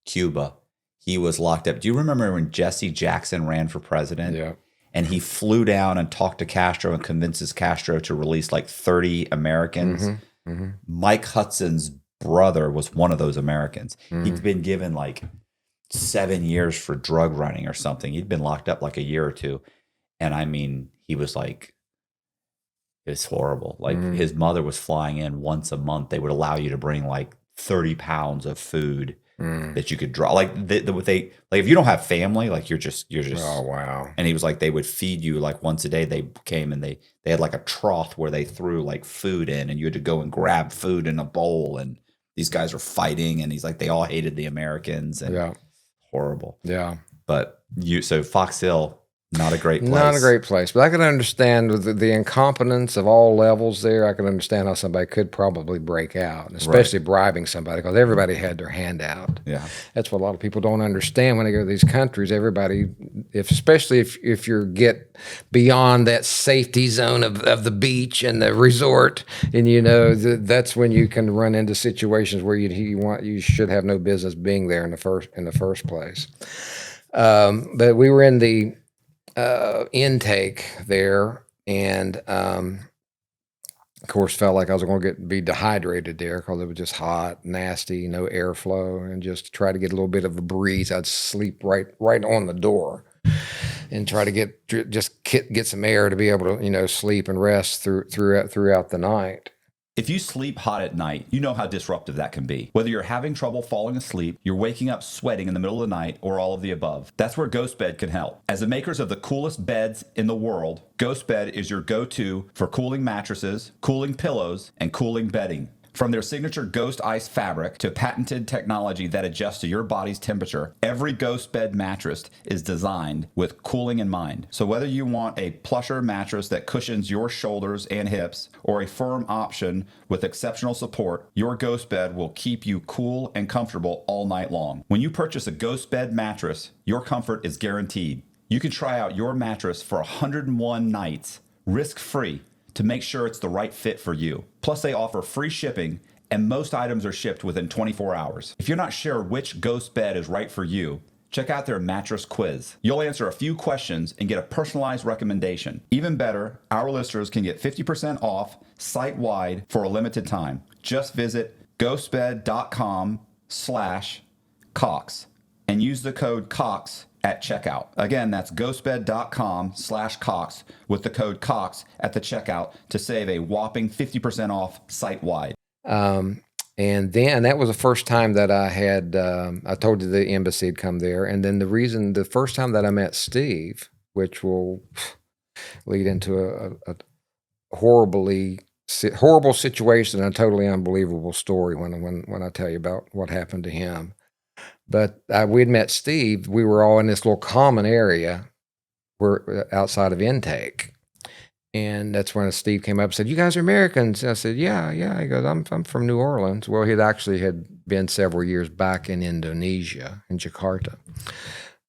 Cuba. He was locked up. Do you remember when Jesse Jackson ran for president? Yeah. And he flew down and talked to Castro and convinces Castro to release like 30 Americans. Mike Hudson's brother was one of those Americans. He'd been given like 7 years for drug running or something. He'd been locked up like a year or 2. And I mean, he was like, it's horrible. Like his mother was flying in once a month. They would allow you to bring like 30 pounds of food that you could draw. Like if you don't have family, like you're just. Oh, wow. And he was like, they would feed you like once a day. They came and they had like a trough where they threw like food in, and you had to go and grab food in a bowl. And these guys were fighting, and he's like, they all hated the Americans. And horrible. Yeah. But so Fox Hill, Not a great place. Not a great place, but I can understand the incompetence of all levels there. I can understand how somebody could probably break out, especially bribing somebody, because everybody had their hand out. Yeah. That's what a lot of people don't understand when they go to these countries. Everybody, especially if you get beyond that safety zone of the beach and the resort, and that's when you can run into situations where you should have no business being there in the first place. But we were in the intake there, and of course felt like I was going to be dehydrated there because it was just hot, nasty, no airflow, and just to try to get a little bit of a breeze, I'd sleep right on the door and try to get some air to be able to sleep and rest throughout the night. If you sleep hot at night, you know how disruptive that can be. Whether you're having trouble falling asleep, you're waking up sweating in the middle of the night, or all of the above. That's where Ghost Bed can help. As the makers of the coolest beds in the world, Ghost Bed is your go-to for cooling mattresses, cooling pillows, and cooling bedding. From their signature Ghost Ice fabric to patented technology that adjusts to your body's temperature, every Ghost Bed mattress is designed with cooling in mind. So whether you want a plusher mattress that cushions your shoulders and hips, or a firm option with exceptional support, your Ghost Bed will keep you cool and comfortable all night long. When you purchase a Ghost Bed mattress, your comfort is guaranteed. You can try out your mattress for 101 nights, risk-free, to make sure it's the right fit for you. Plus, they offer free shipping, and most items are shipped within 24 hours. If you're not sure which Ghost Bed is right for you, check out their mattress quiz. You'll answer a few questions and get a personalized recommendation. Even better, our listeners can get 50% off site-wide for a limited time. Just visit ghostbed.com/Cox and use the code COX at checkout. Again, that's ghostbed.com/Cox with the code COX at the checkout to save a whopping 50% off site-wide. And then that was the first time that I had, I told you the embassy had come there. And then the first time that I met Steve, which will lead into a horrible situation and a totally unbelievable story when I tell you about what happened to him. But we'd met Steve. We were all in this little common area outside of intake. And that's when Steve came up and said, "You guys are Americans?" And I said, Yeah. He goes, I'm from New Orleans. Well, he had been several years back in Indonesia, in Jakarta.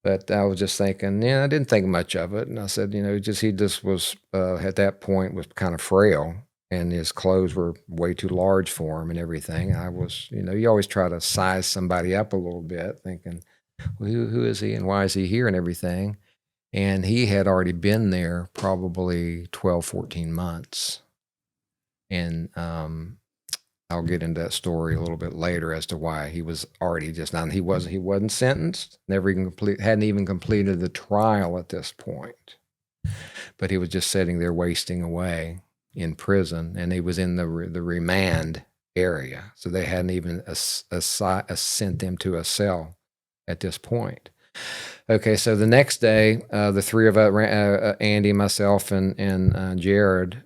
But I was just thinking, I didn't think much of it. And I said, he just was, at that point, was kind of frail. And his clothes were way too large for him and everything. I was, you always try to size somebody up a little bit, thinking, well, who is he and why is he here and everything? And he had already been there probably 12, 14 months. And I'll get into that story a little bit later as to why he was already he wasn't sentenced, hadn't even completed the trial at this point. But he was just sitting there wasting away in prison, and he was in the remand area, so they hadn't even sent him to a cell at this point. Okay, so the next day, the three of us, Andy, myself, and Jared,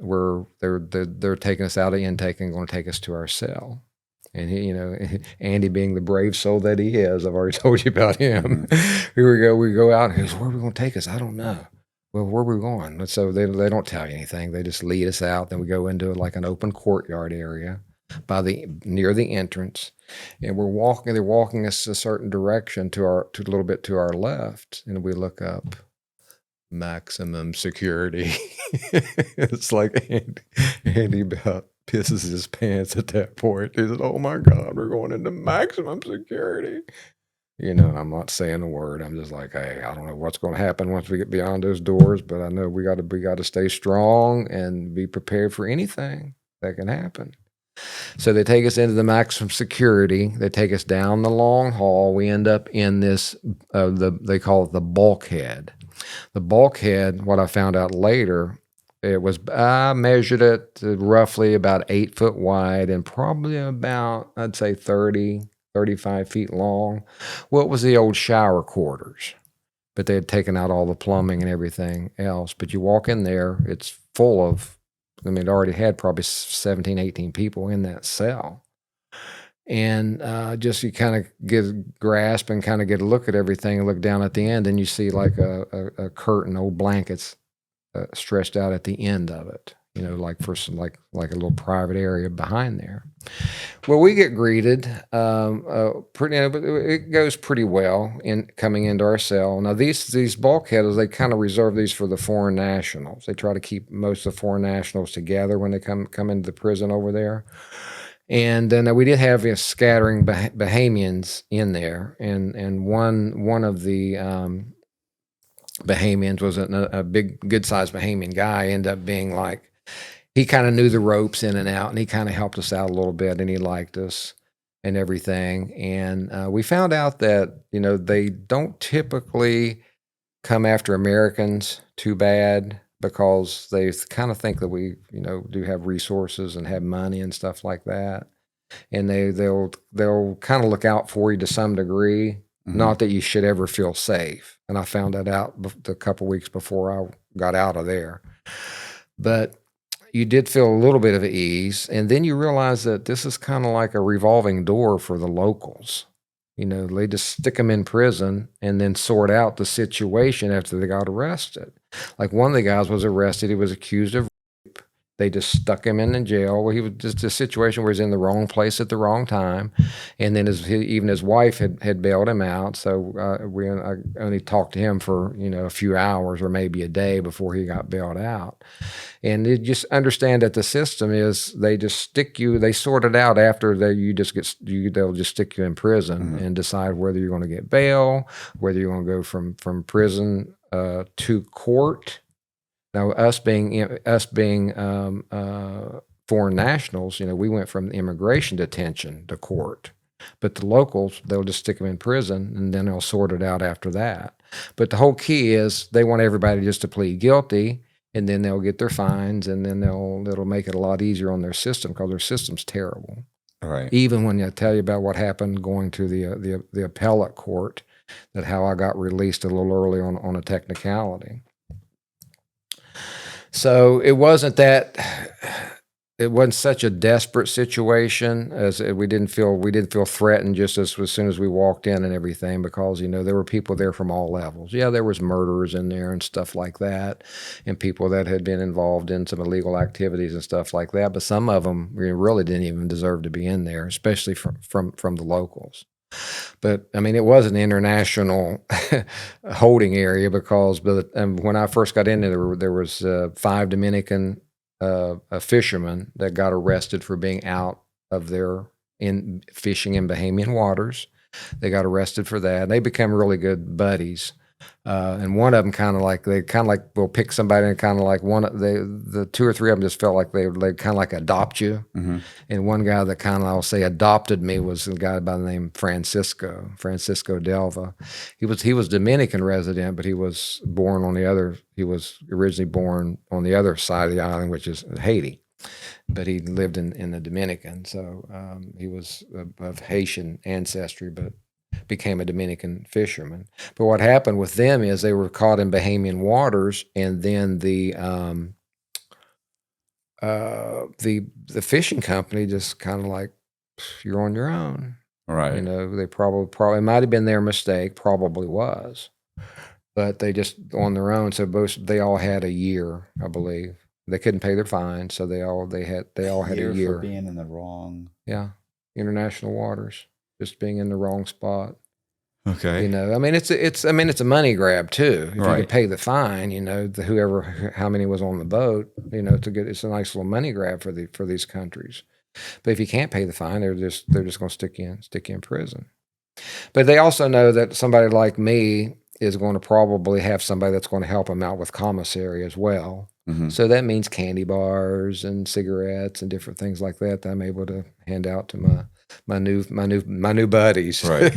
they're taking us out of intake and going to take us to our cell. And he, Andy being the brave soul that he is, I've already told you about him. Here we go. We go out, and he goes, "Where are we going to take us?" I don't know. Well, where are we going? So they don't tell you anything. They just lead us out. Then we go into like an open courtyard area near the entrance, and they're walking us a certain direction to a little bit to our left, and we look up, maximum security. It's like Andy about pisses his pants at that point. He said, "Oh my God, we're going into maximum security." I'm not saying a word. I'm just like, hey, I don't know what's going to happen once we get beyond those doors, but I know we got to stay strong and be prepared for anything that can happen. So they take us into the maximum security. They take us down the long hall. We end up in this, they call it the bulkhead. The bulkhead, what I found out later, I measured it roughly about 8 foot wide and probably about, I'd say 35 feet long. Well, it was the old shower quarters, but they had taken out all the plumbing and everything else. But you walk in there, it's full of, it already had probably 17, 18 people in that cell. And just you kind of get a grasp and kind of get a look at everything and look down at the end, and you see like a curtain, old blankets stretched out at the end of it, like for some like a little private area behind there. Well, we get greeted pretty, but it goes pretty well in coming into our cell. Now these bulkheads, they kind of reserve these for the foreign nationals. They try to keep most of the foreign nationals together when they come into the prison over there. And then we did have a scattering Bahamians in there, and one of the Bahamians was a big, good-sized Bahamian guy. Ended up being like, he kind of knew the ropes in and out, and he kind of helped us out a little bit, and he liked us and everything. And we found out that they don't typically come after Americans too bad, because they kind of think that we, do have resources and have money and stuff like that. And they'll kind of look out for you to some degree. Mm-hmm. Not that you should ever feel safe. And I found that out a couple weeks before I got out of there. But you did feel a little bit of ease. And then you realize that this is kind of like a revolving door for the locals. They just stick them in prison and then sort out the situation after they got arrested. Like one of the guys was arrested. He was accused of rape. They just stuck him in jail. Well, he was just a situation where he's in the wrong place at the wrong time. And then even his wife had bailed him out. So I only talked to him for, a few hours or maybe a day before he got bailed out. And you just understand that the system is they just stick you. They sort it out after they'll just stick you in prison. Mm-hmm. And decide whether you're going to get bail, whether you're going to go from prison to court. Now, us being foreign nationals, we went from immigration detention to court. But the locals, they'll just stick them in prison, and then they'll sort it out after that. But the whole key is they want everybody just to plead guilty. And then they'll get their fines, and then it'll make it a lot easier on their system, because their system's terrible. All right. Even when I tell you about what happened going to the appellate court, that how I got released a little early on a technicality. So it wasn't such a desperate situation, as we didn't feel threatened just as soon as we walked in and everything, because there were people there from all levels. Yeah, there was murderers in there and stuff like that, and people that had been involved in some illegal activities and stuff like that. But some of them really didn't even deserve to be in there, especially from the locals. But I mean, it was an international holding area, because when I first got in there was 5 Dominican fishermen that got arrested for being out of fishing in Bahamian waters. They got arrested for that, and they became really good buddies. And one of them will pick somebody, and kind of like the 2 or 3 of them just felt like they kind of like adopt you. Mm-hmm. And one guy that kind of, I'll say, adopted me was a guy by the name Francisco Delva. He was Dominican resident, but he was originally born on the other side of the island, which is Haiti. But he lived in the Dominican, so he was of Haitian ancestry, but became a Dominican fisherman. But what happened with them is they were caught in Bahamian waters, and then the fishing company just kind of like, you're on your own. Right. They probably it might have been their mistake, probably was, but they just on their own. So they all had a year, I believe. They couldn't pay their fine, so they all had a year for being in the wrong. Yeah, international waters. Just being in the wrong spot. Okay. I mean, it's a money grab too. If right. you can pay the fine, how many was on the boat, it's a nice little money grab for these countries. But if you can't pay the fine, they're just going to stick you in prison. But they also know that somebody like me is going to probably have somebody that's going to help them out with commissary as well. Mm-hmm. So that means candy bars and cigarettes and different things like that I'm able to hand out to my new buddies. Right.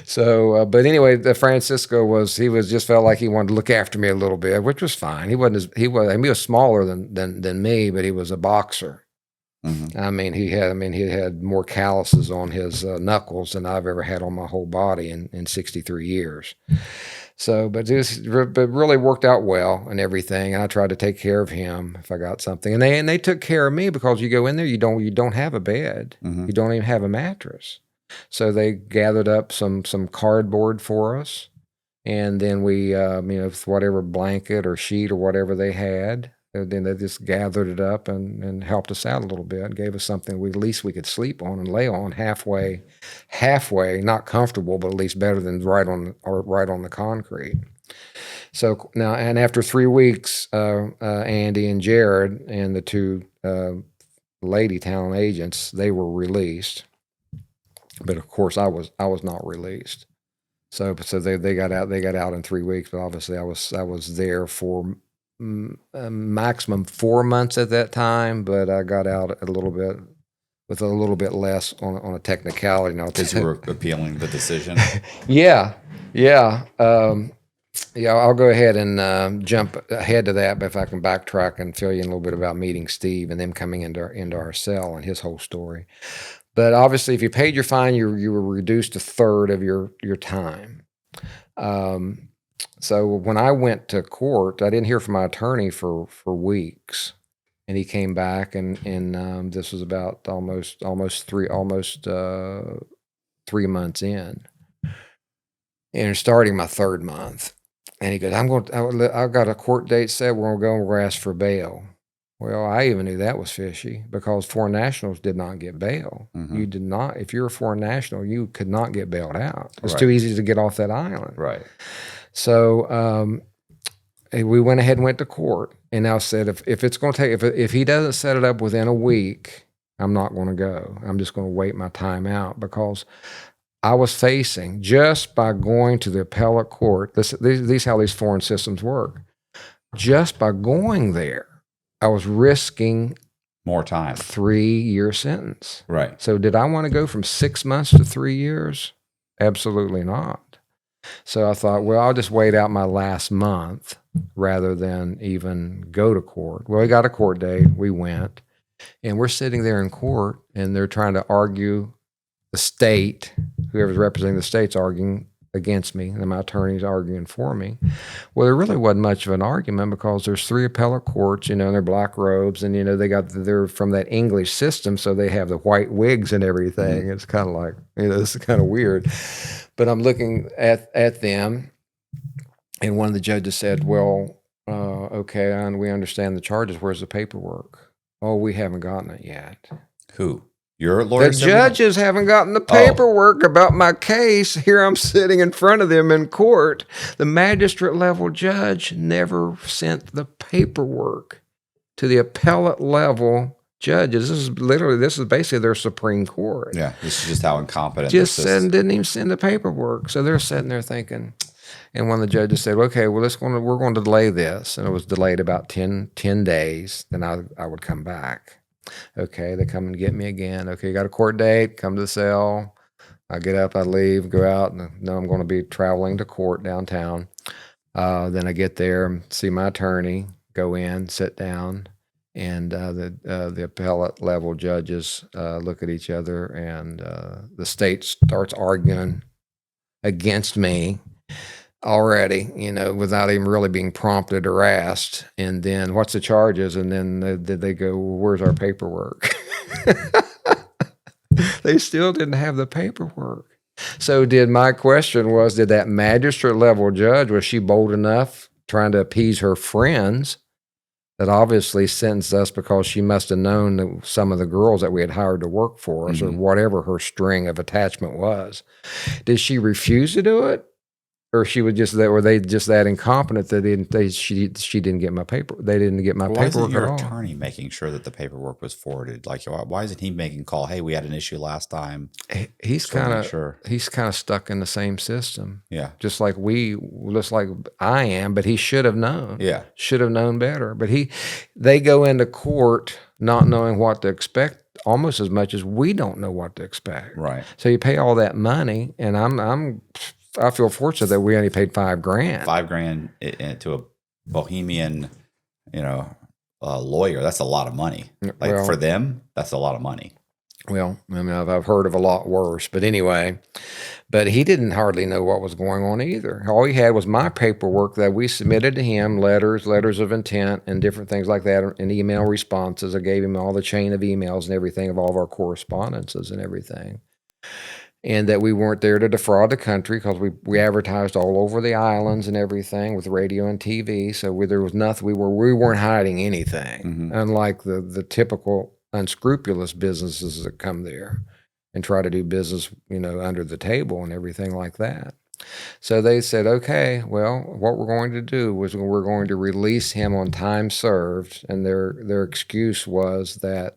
So, but anyway, the Francisco just felt like he wanted to look after me a little bit, which was fine. He was smaller than me, but he was a boxer. Mm-hmm. I mean, he had more calluses on his knuckles than I've ever had on my whole body in 63 years. So, but really worked out well and everything. And I tried to take care of him if I got something, and they took care of me, because you go in there, you don't have a bed, Mm-hmm. you don't even have a mattress. So they gathered up some cardboard for us, and then we, whatever blanket or sheet or whatever they had, and then they just gathered it up and helped us out a little bit, gave us something at least we could sleep on and lay on halfway, not comfortable, but at least better than right on the concrete. So now, and after 3 weeks, Andy and Jared and the two lady talent agents, they were released, but of course I was not released. So they got out. They got out in 3 weeks, but obviously I was there for maximum 4 months at that time. But I got out a little bit with a little bit less on a technicality. Because you were appealing the decision. Yeah. I'll go ahead and jump ahead to that, but if I can backtrack and fill you in a little bit about meeting Steve and them coming into our cell and his whole story. But obviously, if you paid your fine, you were reduced a third of your time. So when I went to court, I didn't hear from my attorney for weeks, and he came back, and this was about almost 3 months in, and starting my 3rd month. And he goes, I've got a court date set. We're going to go and ask for bail. Well, I even knew that was fishy, because foreign nationals did not get bail. Mm-hmm. You did not. If you're a foreign national, you could not get bailed out. It's Right. too easy to get off that island. Right. So we went ahead and went to court, and now said if it's going to take if he doesn't set it up within a week, I'm not going to go. I'm just going to wait my time out, because I was facing, just by going to the appellate court, these how these foreign systems work. Just by going there, I was risking more time, 3-year sentence. Right. So did I want to go from 6 months to 3 years? Absolutely not. So I thought, well, I'll just wait out my last month rather than even go to court. Well, we got a court date. We went, and we're sitting there in court, and they're trying to argue. The state, whoever's representing the state's arguing against me, and my attorney's arguing for me. Well, there really wasn't much of an argument, because there's 3 appellate courts, and they're black robes, and they're from that English system, so they have the white wigs and everything. Mm-hmm. It's kind of like, this is kind of weird. But I'm looking at them, and one of the judges said, well, okay, and we understand the charges. Where's the paperwork? Oh, we haven't gotten it yet. Who? Your lawyer? The judges haven't gotten the paperwork about my case. Here I'm sitting in front of them in court. The magistrate level judge never sent the paperwork to the appellate level judges. This is basically their Supreme Court. Yeah, this is just how incompetent. Didn't even send the paperwork. So they're sitting there thinking. And one of the judges said, okay, well, we're going to delay this. And it was delayed about 10 days. Then I would come back. Okay, they come and get me again. Okay, you got a court date, come to the cell. I get up, I leave, go out, and know I'm going to be traveling to court downtown. Then I get there, see my attorney, go in, sit down, and the appellate level judges look at each other, and the state starts arguing against me already, without even really being prompted or asked. And then, what's the charges? And then they go, well, where's our paperwork? They still didn't have the paperwork. So my question was, did that magistrate level judge, was she bold enough, trying to appease her friends that obviously sentenced us because she must have known that some of the girls that we had hired to work for us, mm-hmm. or whatever her string of attachment was? Did she refuse to do it? Or were they just that incompetent that she didn't get my paper? They didn't get my paperwork at all. Why isn't your attorney making sure that the paperwork was forwarded? Like, why isn't he making a call? Hey, we had an issue last time. He's kind of stuck in the same system. Yeah, just like I am. But he should have known. Yeah, should have known better. But they go into court not knowing what to expect, almost as much as we don't know what to expect. Right. So you pay all that money, and I feel fortunate that we only paid $5,000. $5,000 to a Bahamian, lawyer. That's a lot of money. For them, that's a lot of money. Well, I mean, I've heard of a lot worse, but anyway, but he didn't hardly know what was going on either. All he had was my paperwork that we submitted to him, letters of intent, and different things like that, and email responses. I gave him all the chain of emails and everything of all of our correspondences and everything, and that we weren't there to defraud the country because we advertised all over the islands and everything with radio and TV. So there was nothing. We weren't hiding anything, unlike the typical unscrupulous businesses that come there and try to do business, under the table and everything like that. So they said, okay, well, what we're going to do was we're going to release him on time served, and their excuse was that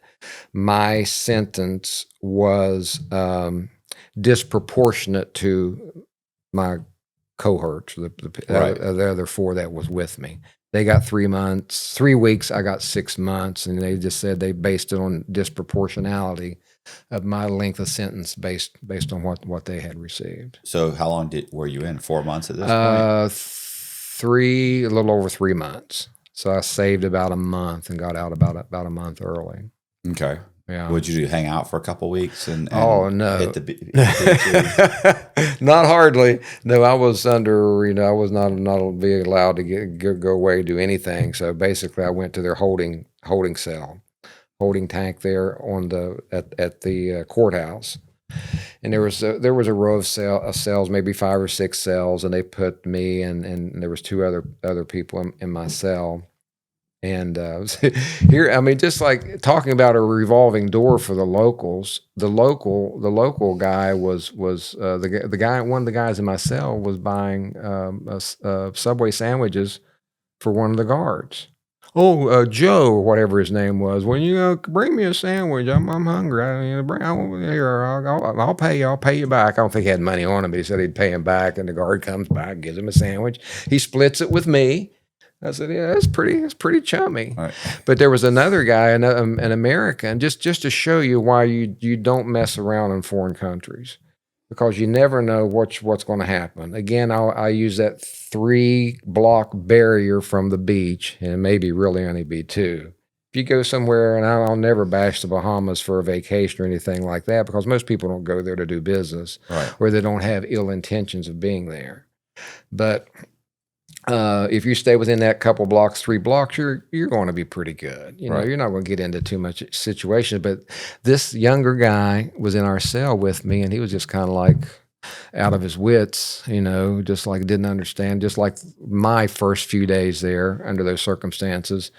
my sentence was disproportionate to my cohorts, the other four that was with me. They got 3 months, 3 weeks. I got 6 months, and they just said they based it on disproportionality of my length of sentence based on what they had received. So how long were you in? 4 months at this point? A little over 3 months. So I saved about a month and got out about a month early. Okay. Yeah. What'd you do? Hang out for a couple weeks and oh no, hit the beaches? Not hardly. No, I was under. I was not be allowed to go away and do anything. So basically, I went to their holding tank there on at the courthouse, and there was a row of cells, maybe 5 or 6 cells, and they put me and there was 2 other people in my cell. And here, I mean, just like talking about a revolving door for the locals. The local guy was the guy. One of the guys in my cell was buying Subway sandwiches for one of the guards. Oh, Joe, whatever his name was. When you bring me a sandwich, I'm hungry. I'll pay you. I'll pay you back. I don't think he had money on him, but he said he'd pay him back. And the guard comes back, gives him a sandwich. He splits it with me. I said, yeah, that's pretty chummy. Right. But there was another guy, an American, just to show you why you don't mess around in foreign countries, because you never know what's going to happen. Again, I use that 3-block barrier from the beach, and maybe really only be 2. If you go somewhere, and I'll never bash the Bahamas for a vacation or anything like that, because most people don't go there to do business, right, or they don't have ill intentions of being there. But if you stay within that couple blocks, 3 blocks, you're going to be pretty good. You're not going to get into too much situation. But this younger guy was in our cell with me, and he was just kind of like out of his wits, just like didn't understand. Just like my first few days there under those circumstances,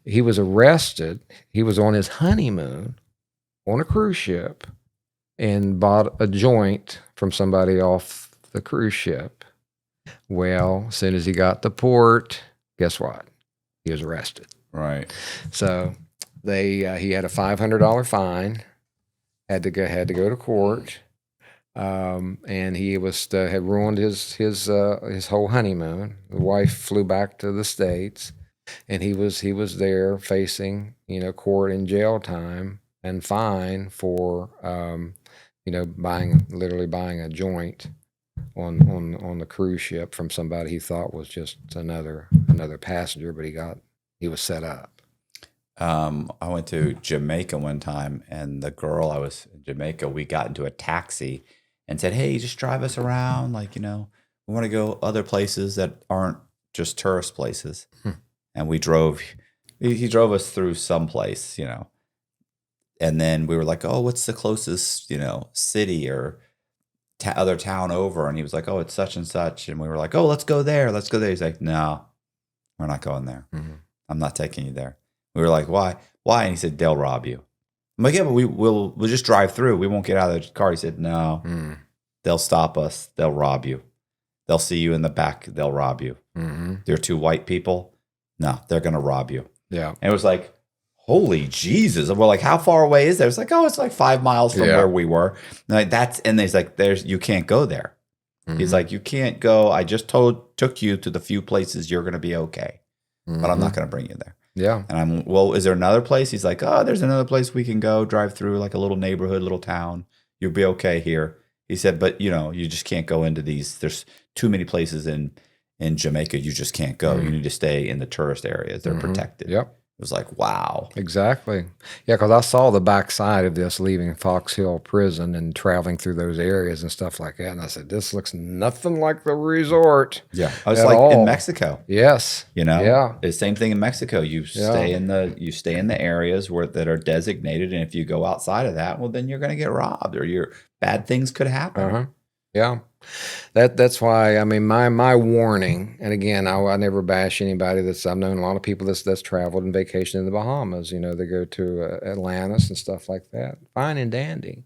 he was arrested. He was on his honeymoon on a cruise ship and bought a joint from somebody off the cruise ship. Well, as soon as he got to port, guess what? He was arrested. Right. So he had a $500 fine. Had to go to court, and he had ruined his whole honeymoon. The wife flew back to the States, and he was there facing court and jail time and fine for buying a joint on the cruise ship from somebody he thought was just another passenger, but he was set up. I went to Jamaica one time, and the girl I was in Jamaica, we got into a taxi and said, "Hey, just drive us around. We want to go other places that aren't just tourist places." And we drove. He drove us through some place, and then we were like, "Oh, what's the closest, city or other town over?" And he was like, "Oh, it's such and such." And we were like, "Oh, let's go there. Let's go there." He's like, "No, we're not going there. I'm not taking you there." We were like, "Why? Why?" And he said, "They'll rob you." I'm like, "Yeah, but we'll just drive through. We won't get out of the car." He said, "No, they'll stop us. They'll rob you. They'll see you in the back. They'll rob you. They're 2 white people. No, they're going to rob you." Yeah. And it was like, holy Jesus. And we're like, "How far away is that?" It's like, "Oh, it's like 5 miles from where we were." And and he's like, you can't go there. He's like, "You can't go. I just took you to the few places you're going to be okay, but I'm not going to bring you there." Yeah. And I'm, "Well, is there another place?" He's like, "Oh, there's another place we can go drive through, like a little neighborhood, little town. You'll be okay here." He said, "But you just can't go into these. There's too many places in Jamaica. You just can't go. You need to stay in the tourist areas. They're protected." Yep. was like, wow. Exactly. Yeah, because I saw the backside of this leaving Fox Hill Prison and traveling through those areas and stuff like that. And I said, this looks nothing like the resort. Yeah. I was at like all. in Mexico. Yes. You know, Yeah. the same thing in Mexico. You stay in the areas that are designated, and if you go outside of that, well, then you're going to get robbed, or your bad things could happen. Yeah. That's why, I mean, my warning, and again, I never bash anybody. I've known a lot of people that's traveled and vacationed in the Bahamas. You know, they go to Atlantis and stuff like that. Fine and dandy,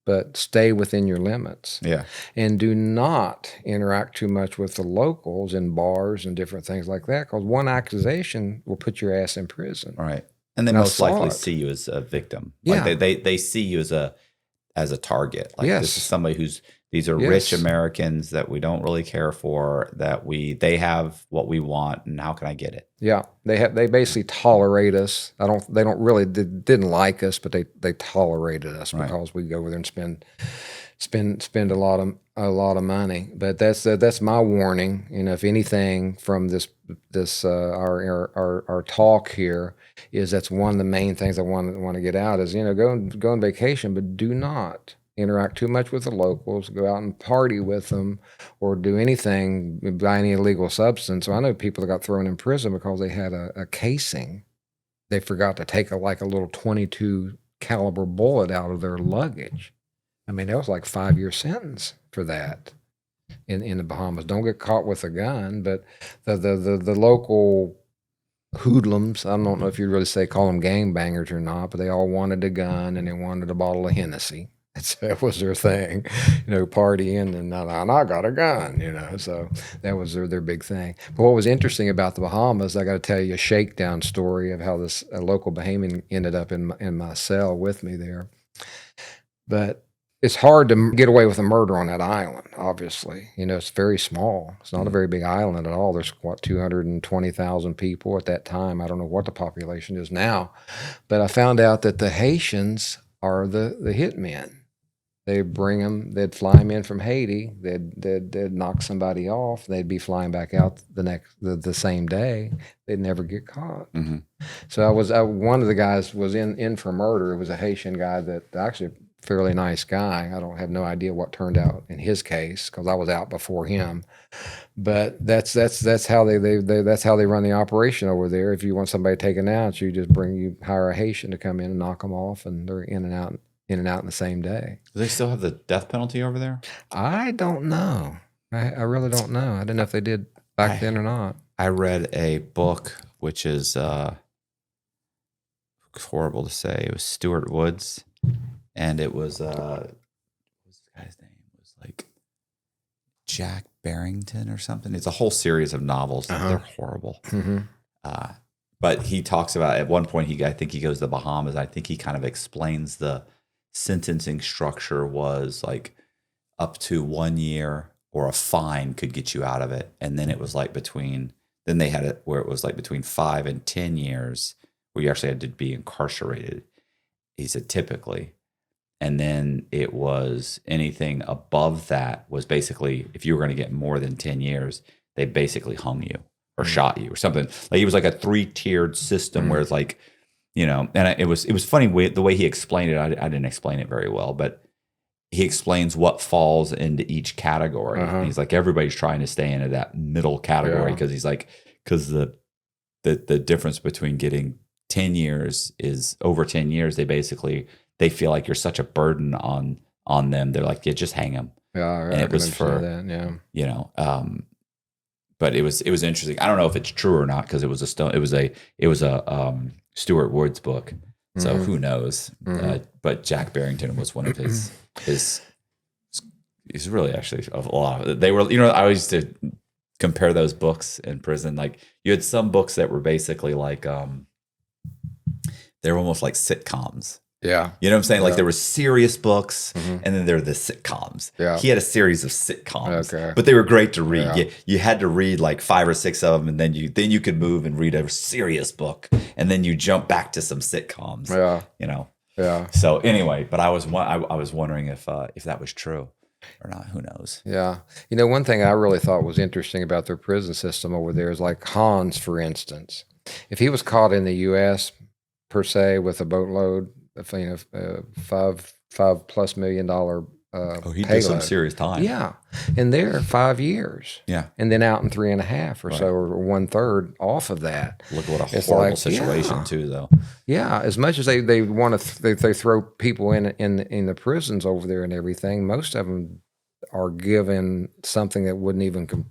but stay within your limits. Yeah. And do not interact too much with the locals in bars and different things like that, because one accusation will put your ass in prison. Right. And they most likely see you as a victim. Like they see you as a target. Like this is somebody these are rich Americans that we don't really care for, they have what we want, and how can I get it? Yeah. They basically tolerate us. They didn't like us, but they tolerated us because we go over there and spend a lot of money. But that's my warning. You know, if anything from this our talk here is, that's one of the main things I want to get out is, you know, go on vacation, but do not interact too much with the locals, go out and party with them, or do anything, buy any illegal substance. So I know people that got thrown in prison because they had a casing. They forgot to take a little 22 caliber bullet out of their luggage. I mean, that was like 5-year sentence for that in the Bahamas. Don't get caught with a gun, but the local hoodlums, I don't know if you'd really call them gangbangers or not, but they all wanted a gun and they wanted a bottle of Hennessy. That was their thing, you know, partying and I got a gun, you know. So that was their big thing. But what was interesting about the Bahamas, I got to tell you a shakedown story of how this local Bahamian ended up in my cell with me there. But it's hard to get away with a murder on that island, obviously. You know, it's very small. It's not a very big island at all. There's, 220,000 people at that time. I don't know what the population is now. But I found out that the Haitians are the hitmen. They they'd fly them in from Haiti. They'd knock somebody off. They'd be flying back out the same day. They'd never get caught. Mm-hmm. So one of the guys was in for murder. It was a Haitian guy that actually fairly nice guy. I don't have no idea what turned out in his case because I was out before him. But that's how that's how they run the operation over there. If you want somebody taken out, you hire a Haitian to come in and knock them off, and they're in and out in the same day. Do they still have the death penalty over there? I don't know. I really don't know. I didn't know if they did back then or not. I read a book, which is horrible to say. It was Stuart Woods, and it was what was the guy's name? It was like Jack Barrington or something. It's a whole series of novels. They're horrible. Mm-hmm. But he talks about, at one point, I think he goes to the Bahamas. I think he kind of explains the sentencing structure was like up to 1 year or a fine could get you out of it. And then it was like then they had it where it was like between 5 and 10 years where you actually had to be incarcerated. He said typically. And then it was anything above that was basically, if you were going to get more than 10 years, they basically hung you or shot you or something. Like it was like a 3-tiered system where it's like, you know, and it was funny the way he explained it. I didn't explain it very well, but he explains what falls into each category. And he's like, everybody's trying to stay into that middle category because he's like, because the difference between getting 10 years is over 10 years, they feel like you're such a burden on them. They're like, yeah, just hang them. Yeah, and it was for that. Yeah, you know, but it was interesting. I don't know if it's true or not because it was a Stuart Woods book. So who knows? But Jack Barrington was one of his. He's really actually a lot. They were, you know, I used to compare those books in prison. Like you had some books that were basically like they were almost like sitcoms. Yeah. You know what I'm saying? Like there were serious books and then there were the sitcoms. Yeah. He had a series of sitcoms, Okay. but they were great to read. Yeah. You had to read like 5 or 6 of them and then you could move and read a serious book and then you jump back to some sitcoms. Yeah. You know? Yeah. So anyway, but I was wondering if that was true or not. Who knows? Yeah. You know, one thing I really thought was interesting about their prison system over there is like Hans, for instance. If he was caught in the U.S. per se with a boatload of $5+ million He did some payload. serious time. Yeah, and there 5 years. Yeah. And then out in 3.5 or Right. so, or 1/3 off of that. Look what a It's horrible like, situation yeah. too, though. Yeah, as much as they want to they throw people in the prisons over there and everything, most of them are given something that wouldn't even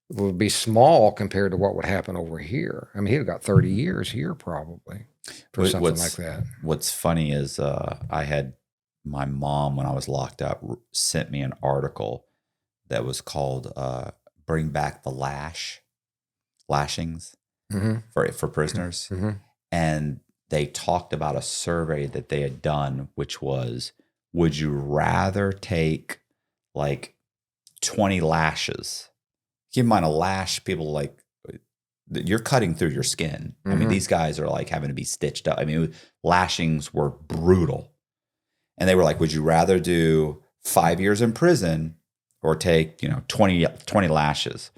would be small compared to what would happen over here. I mean, he'd have got 30 years here probably for something like that. What's funny is I had my mom, when I was locked up, sent me an article that was called "Bring Back the Lashings" for prisoners, and they talked about a survey that they had done, which was, would you rather take like 20 lashes? Keep in mind, a lash, people like, you're cutting through your skin. I mean, these guys are like having to be stitched up. I mean, lashings were brutal. And they were like, would you rather do 5 years in prison or take, 20 lashes?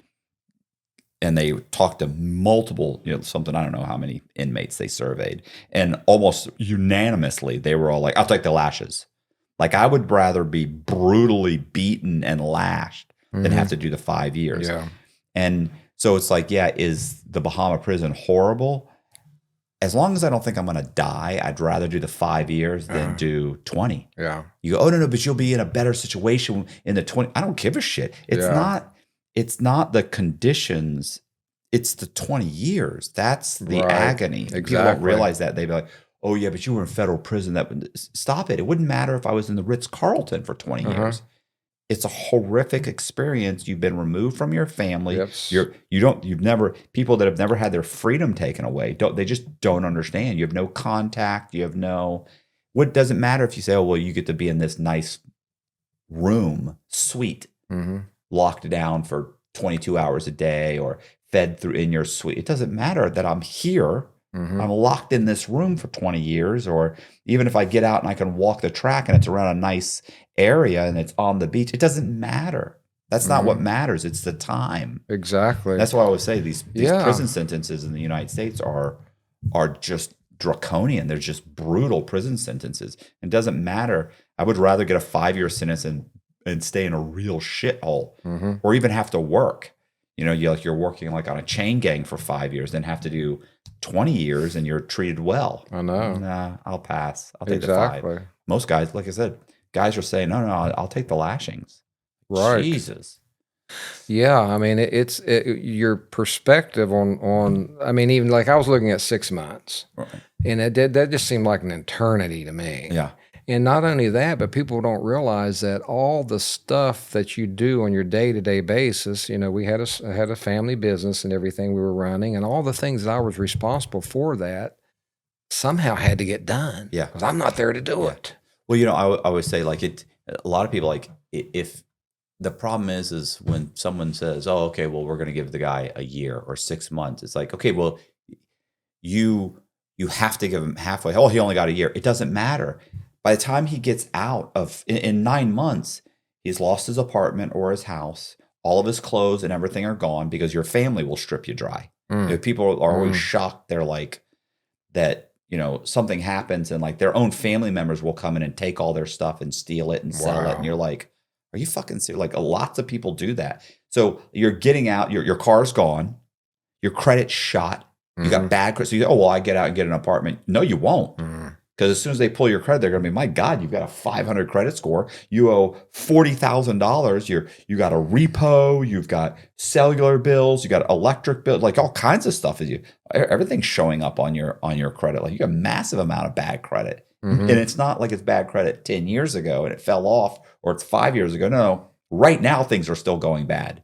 And they talked to multiple, something, I don't know how many inmates they surveyed. And almost unanimously, they were all like, I'll take the lashes. Like, I would rather be brutally beaten and lashed than have to do the 5 years. Yeah. And so it's like, yeah, is the Bahama prison horrible? As long as I don't think I'm going to die, I'd rather do the 5 years than do 20. Yeah. You go, oh, no, but you'll be in a better situation in the 20. I don't give a shit. It's not the conditions. It's the 20 years. That's the agony. Exactly. People don't realize that. They'd be like, oh, yeah, but you were in federal prison. Stop it. It wouldn't matter if I was in the Ritz-Carlton for 20 years. It's a horrific experience. You've been removed from your family. Yep. People that have never had their freedom taken away, they just don't understand. You have no contact. You have what doesn't matter if you say, oh, well, you get to be in this nice room, suite, locked down for 22 hours a day or fed through in your suite. It doesn't matter that I'm here. I'm locked in this room for 20 years, or even if I get out and I can walk the track and it's around a nice area and it's on the beach, it doesn't matter. That's not what matters. It's the time. Exactly. That's why I always say these prison sentences in the United States are just draconian. They're just brutal prison sentences. It doesn't matter. I would rather get a 5-year sentence and stay in a real shithole, or even have to work. You're working like on a chain gang for 5 years, then have to do 20 years and you're treated well. I know. Nah, I'll pass. I'll take the 5. Most guys, like I said, guys are saying, no, I'll take the lashings. Right. Jesus. Yeah. I mean, it's your perspective on, I mean, even like I was looking at 6 months, and that just seemed like an eternity to me. Yeah. And not only that, but people don't realize that all the stuff that you do on your day-to-day basis, we had a family business and everything we were running, and all the things that I was responsible for that somehow had to get done. Yeah. Because I'm not there to do it. Well, I always say, like, a lot of people, like, if the problem is when someone says, oh, okay, well, we're going to give the guy a year or 6 months. It's like, okay, well, you have to give him halfway. Oh, he only got a year. It doesn't matter. By the time he gets out in 9 months, he's lost his apartment or his house. All of his clothes and everything are gone because your family will strip you dry. People are always shocked. They're like that, something happens and like their own family members will come in and take all their stuff and steal it and sell it. And you're like, are you fucking serious? Like, lots of people do that. So you're getting out, your car's gone, your credit's shot. You got bad credit. So you go, oh, well, I get out and get an apartment. No, you won't. Because as soon as they pull your credit, they're going to be, my God, you've got a 500 credit score. You owe $40,000. You got a repo. You've got cellular bills. You got electric bills, like all kinds of stuff. Everything's showing up on your credit. Like, you got a massive amount of bad credit. And it's not like it's bad credit 10 years ago and it fell off, or it's 5 years ago. No, right now things are still going bad.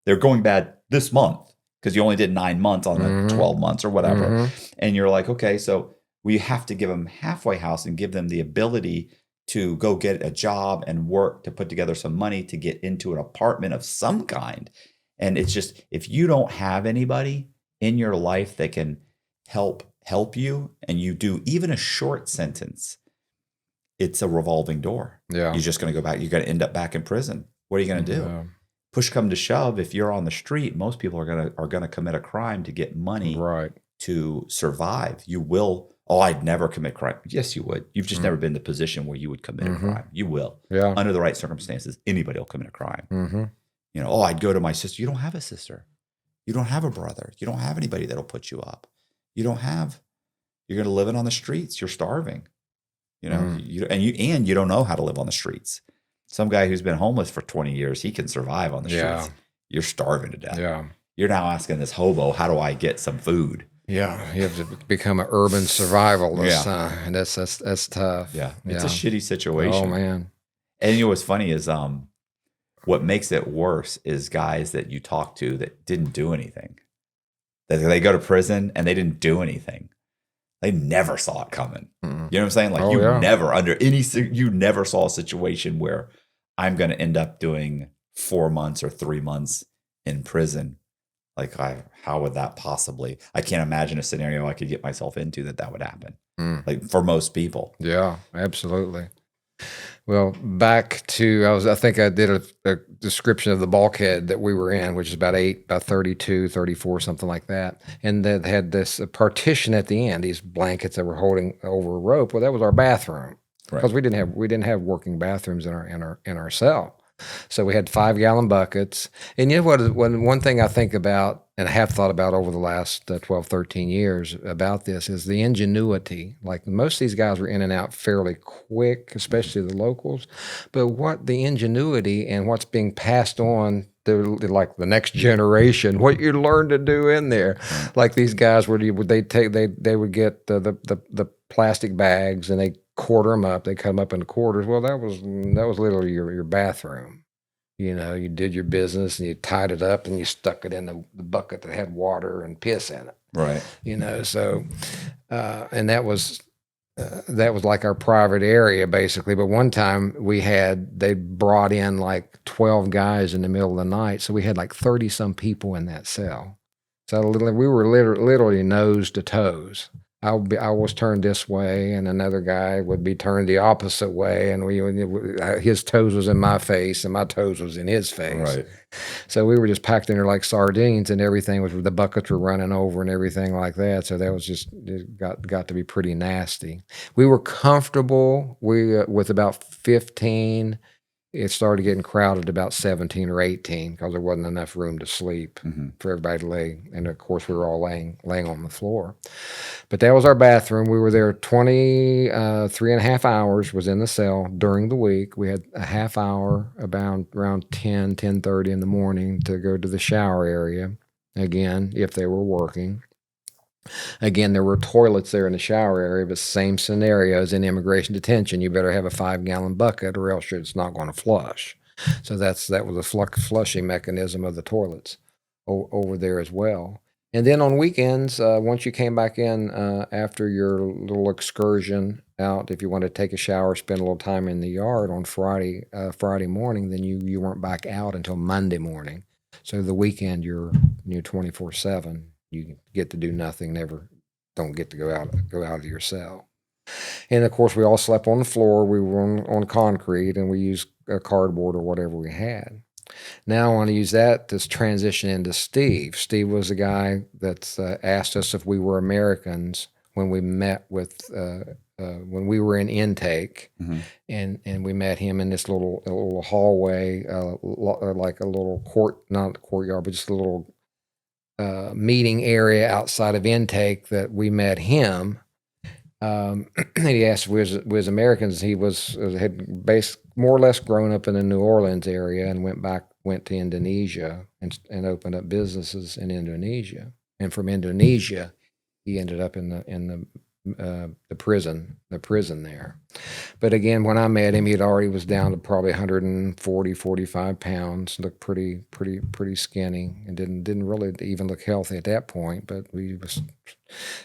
They're going bad this month because you only did 9 months on the 12 months or whatever. And you're like, okay, so we have to give them halfway house and give them the ability to go get a job and work to put together some money to get into an apartment of some kind. And it's just, if you don't have anybody in your life that can help you, and you do even a short sentence, it's a revolving door. Yeah. You're just going to go back. You're going to end up back in prison. What are you going to do? Yeah. Push come to shove, if you're on the street, most people are going to commit a crime to get money Right. to survive. You will. Oh, I'd never commit crime. Yes, you would. You've just never been in the position where you would commit a crime. You will. Yeah. Under the right circumstances, anybody will commit a crime. Mm-hmm. You know, oh, I'd go to my sister. You don't have a sister. You don't have a brother. You don't have anybody that'll put you up. You're going to live on the streets. You're starving. You know, you don't know how to live on the streets. Some guy who's been homeless for 20 years, he can survive on the streets. You're starving to death. Yeah. You're now asking this hobo, how do I get some food? Yeah, you have to become an urban survivalist, and that's tough. Yeah, it's a shitty situation. Oh man! And you know what's funny is, what makes it worse is guys that you talk to that didn't do anything. That they go to prison and they didn't do anything. They never saw it coming. Mm-hmm. You know what I'm saying? Like never you never saw a situation where I'm going to end up doing 4 months or 3 months in prison. Like, how would that possibly? I can't imagine a scenario I could get myself into that would happen. Like for most people. Yeah, absolutely. Well, back to I think I did a description of the bulkhead that we were in, which is about 32, 34, something like that, and that had this partition at the end. These blankets that were holding over a rope. Well, that was our bathroom because we didn't have working bathrooms in our cell. So we had 5-gallon buckets. And you know what? One thing I think about and have thought about over the last 12, 13 years about this is the ingenuity. Like most of these guys were in and out fairly quick, especially the locals. But what the ingenuity and what's being passed on to like the next generation, what you learn to do in there. Like these guys they would get the plastic bags and they quarter them up. They cut them up into quarters. Well, that was literally your bathroom. You know, you did your business and you tied it up and you stuck it in the bucket that had water and piss in it. Right. You know, so and that was like our private area basically. But one time they brought in like 12 guys in the middle of the night, so we had like 30 some people in that cell. So we were literally nose to toes. I was turned this way, and another guy would be turned the opposite way, and his toes was in my face, and my toes was in his face. Right. So we were just packed in there like sardines, and everything the buckets were running over and everything like that. So that was it got to be pretty nasty. We were comfortable. With about 15. It started getting crowded about 17 or 18 because there wasn't enough room to sleep for everybody to lay. And of course, we were all laying on the floor. But that was our bathroom. We were there 3.5 hours was in the cell during the week. We had a half hour around 10:30 in the morning to go to the shower area, again, if they were working. Again, there were toilets there in the shower area, but same scenario as in immigration detention. You better have a 5-gallon bucket or else it's not going to flush. So that was a flushing mechanism of the toilets over there as well. And then on weekends, once you came back in after your little excursion out, if you wanted to take a shower, spend a little time in the yard on Friday morning, then you weren't back out until Monday morning. So the weekend you're 24/7. You get to do nothing, don't get to go out of your cell. And of course, we all slept on the floor. We were on concrete, and we used cardboard or whatever we had. Now I want to use that to transition into Steve. Steve was a guy that's asked us if we were Americans when we met when we were in intake, and we met him in this little hallway, like a little not a courtyard, but just a little meeting area outside of intake that we met him. He asked if we was Americans. He had more or less grown up in the New Orleans area and went to Indonesia and opened up businesses in Indonesia. And from Indonesia, he ended up in the prison there. But again, when I met him, he already was down to probably 140, 45 pounds, looked pretty skinny, and didn't really even look healthy at that point, but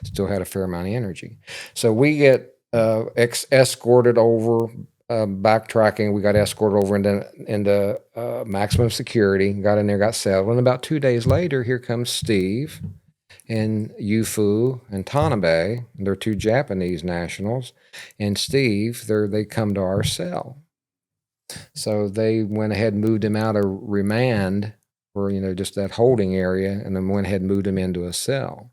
still had a fair amount of energy. So we get escorted over, backtracking, we got escorted over into maximum security, got in there, got settled, and about 2 days later, here comes Steve and Yufu and Tanabe. They're 2 Japanese nationals. And Steve, they come to our cell. So they went ahead and moved him out of remand, or just that holding area, and then went ahead and moved him into a cell.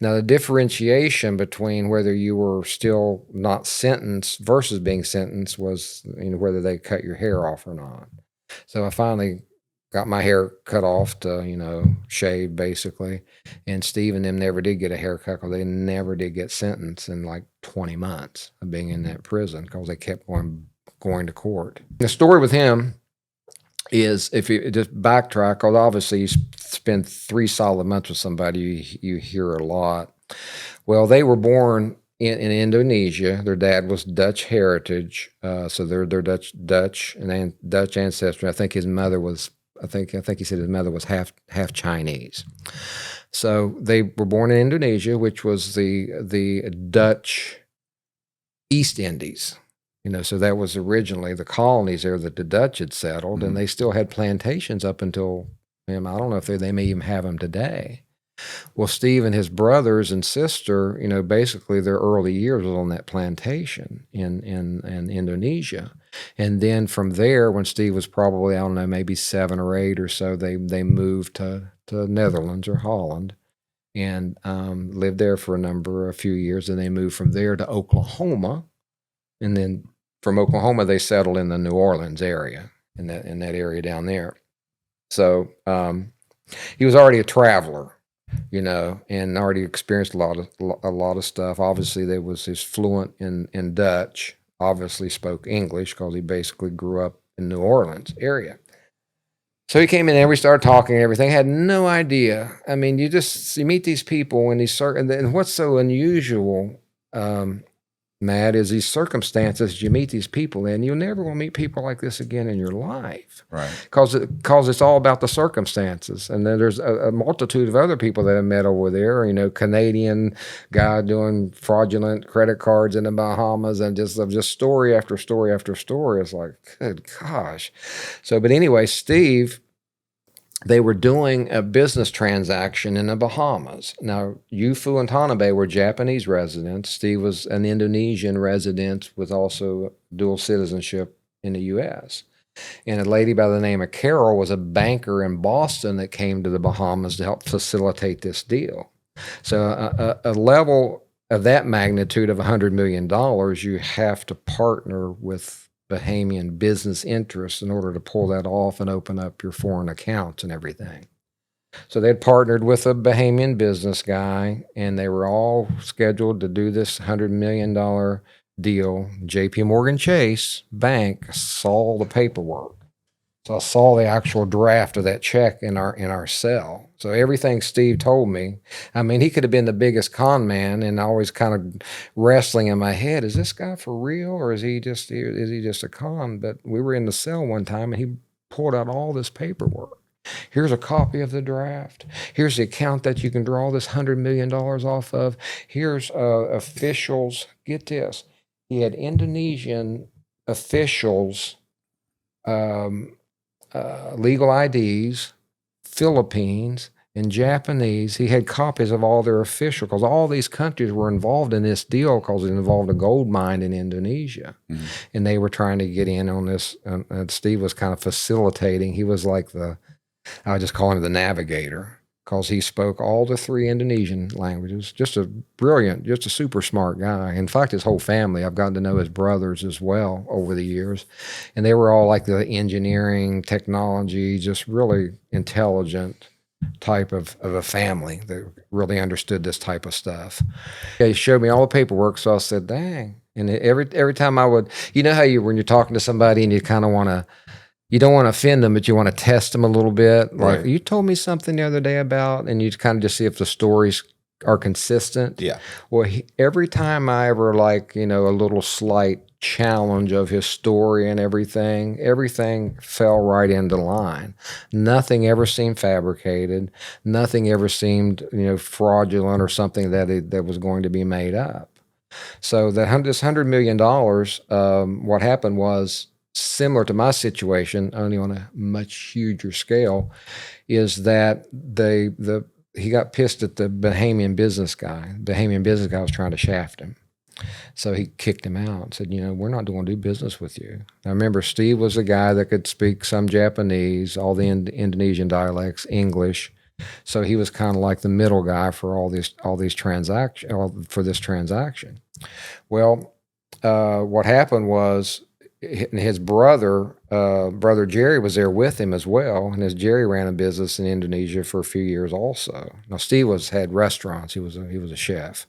Now, the differentiation between whether you were still not sentenced versus being sentenced was, whether they cut your hair off or not. So I finally got my hair cut off to, shave basically. And Steve and them never did get a haircut because they never did get sentenced in like 20 months of being in that prison because they kept going to court. The story with him is, if you just backtrack, because obviously you spend 3 solid months with somebody, you hear a lot. Well, they were born in Indonesia. Their dad was Dutch heritage, so they're Dutch and Dutch ancestry. I think his mother was. I think he said his mother was half Chinese. So they were born in Indonesia, which was the Dutch East Indies. So that was originally the colonies there that the Dutch had settled, and they still had plantations up until, I don't know if they may even have them today. Well, Steve and his brothers and sister, basically their early years was on that plantation in Indonesia. And then from there, when Steve was probably, I don't know, maybe 7 or 8 or so, they moved to Netherlands or Holland and lived there for a few years. And they moved from there to Oklahoma. And then from Oklahoma, they settled in the New Orleans area, in that area down there. So he was already a traveler, and already experienced a lot of stuff. Obviously, he's fluent in Dutch. Obviously, spoke English because he basically grew up in New Orleans area. So he came in there, we started talking and everything. Had no idea. I mean, you meet these people and what's so unusual, Matt, is these circumstances you meet these people in. You'll never want to meet people like this again in your life, right? Because it's all about the circumstances. And then there's a multitude of other people that I met over there. Canadian guy doing fraudulent credit cards in the Bahamas, and just story after story after story. It's like, good gosh. So, but anyway, Steve. They were doing a business transaction in the Bahamas. Now, Yufu and Tanabe were Japanese residents. Steve was an Indonesian resident with also dual citizenship in the U.S. And a lady by the name of Carol was a banker in Boston that came to the Bahamas to help facilitate this deal. So a level of that magnitude of $100 million, you have to partner with Bahamian business interests in order to pull that off and open up your foreign accounts and everything. So they'd partnered with a Bahamian business guy, and they were all scheduled to do this $100 million deal. JP Morgan Chase Bank saw the paperwork. So I saw the actual draft of that check in our cell. So everything Steve told me, he could have been the biggest con man, and always kind of wrestling in my head, is this guy for real, or is he just a con? But we were in the cell one time, and he pulled out all this paperwork. Here's a copy of the draft. Here's the account that you can draw this $100 million off of. Here's officials. Get this. He had Indonesian officials, legal IDs, Philippines, and Japanese. He had copies of all their officials, because all these countries were involved in this deal because it involved a gold mine in Indonesia. Mm-hmm. And they were trying to get in on this. And Steve was kind of facilitating. He was like I just call him the navigator, because he spoke all the 3 Indonesian languages. Just a super smart guy. In fact, his whole family, I've gotten to know his brothers as well over the years. And they were all like the engineering, technology, just really intelligent type of a family that really understood this type of stuff. He showed me all the paperwork, so I said, dang. And every time I would, how when you're talking to somebody and you kind of you don't want to offend them, but you want to test them a little bit. Like, right. You told me something the other day about, and you kind of just see if the stories are consistent. Yeah. Well, every time I ever a little slight challenge of his story and everything fell right into line. Nothing ever seemed fabricated. Nothing ever seemed, fraudulent or something that was going to be made up. So this $100 million, what happened was, similar to my situation, only on a much huger scale, is that he got pissed at the Bahamian business guy. The Bahamian business guy was trying to shaft him. So he kicked him out and said, we're not going to do business with you. I remember Steve was a guy that could speak some Japanese, all the Indonesian dialects, English, So he was kind of like the middle guy for all these transactions, for this transaction. Well, what happened was his brother Jerry was there with him as well, and his Jerry ran a business in Indonesia for a few years also. Now Steve had restaurants; he was a chef.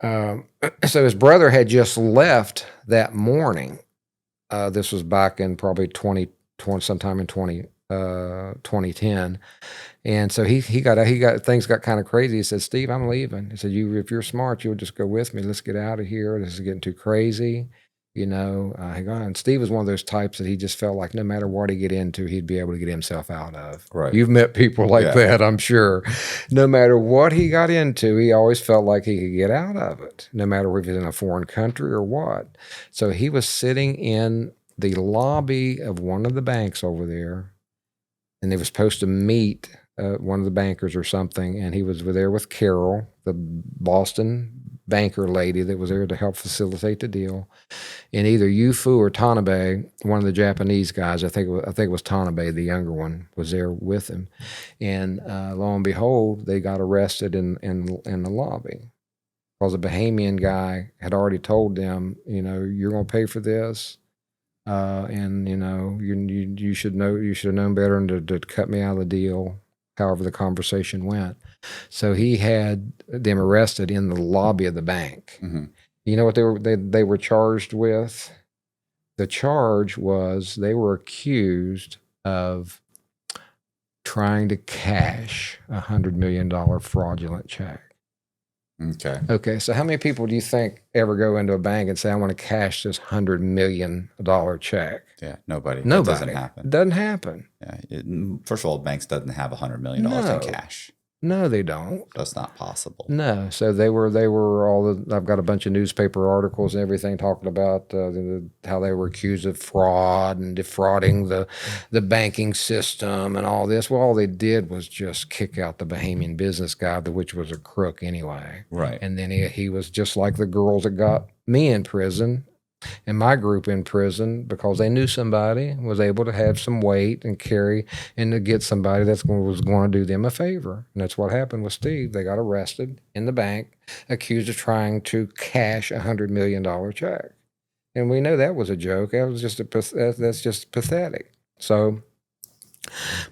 So his brother had just left that morning. This was back in probably 2020, sometime in 2010. And so he got things got kind of crazy. He said, "Steve, I'm leaving." He said, if you're smart, you'll just go with me. Let's get out of here. This is getting too crazy." And Steve was one of those types that he just felt like no matter what he get into, he'd be able to get himself out of. Right. You've met people like that, I'm sure. No matter what he got into, he always felt like he could get out of it, no matter if he's in a foreign country or what. So he was sitting in the lobby of one of the banks over there, and they were supposed to meet one of the bankers or something, and he was there with Carol, the Boston banker lady that was there to help facilitate the deal. And either Yufu or Tanabe, one of the Japanese guys, I think it was Tanabe, the younger one, was there with him. And lo and behold, they got arrested in the lobby because the Bahamian guy had already told them, you're going to pay for this. And you should have known better and to cut me out of the deal, however the conversation went. So he had them arrested in the lobby of the bank. Mm-hmm. You know what they were charged with? The charge was they were accused of trying to cash $100 million fraudulent check. Okay. So how many people do you think ever go into a bank and say, "I want to cash this $100 million check"? Yeah, nobody. Nobody. That doesn't happen. Doesn't happen. Yeah. First of all, banks doesn't have $100 million in cash. No, they don't. That's not possible. No. So they were I've got a bunch of newspaper articles and everything talking about how they were accused of fraud and defrauding the banking system and all this. Well, all they did was just kick out the Bahamian business guy, which was a crook anyway. Right. And then he was just like the girls that got me in prison and my group in prison because they knew somebody was able to have some weight and carry and to get somebody was going to do them a favor. And that's what happened with Steve. They got arrested in the bank, accused of trying to cash $100 million check. And we know that was a joke. That's just pathetic. So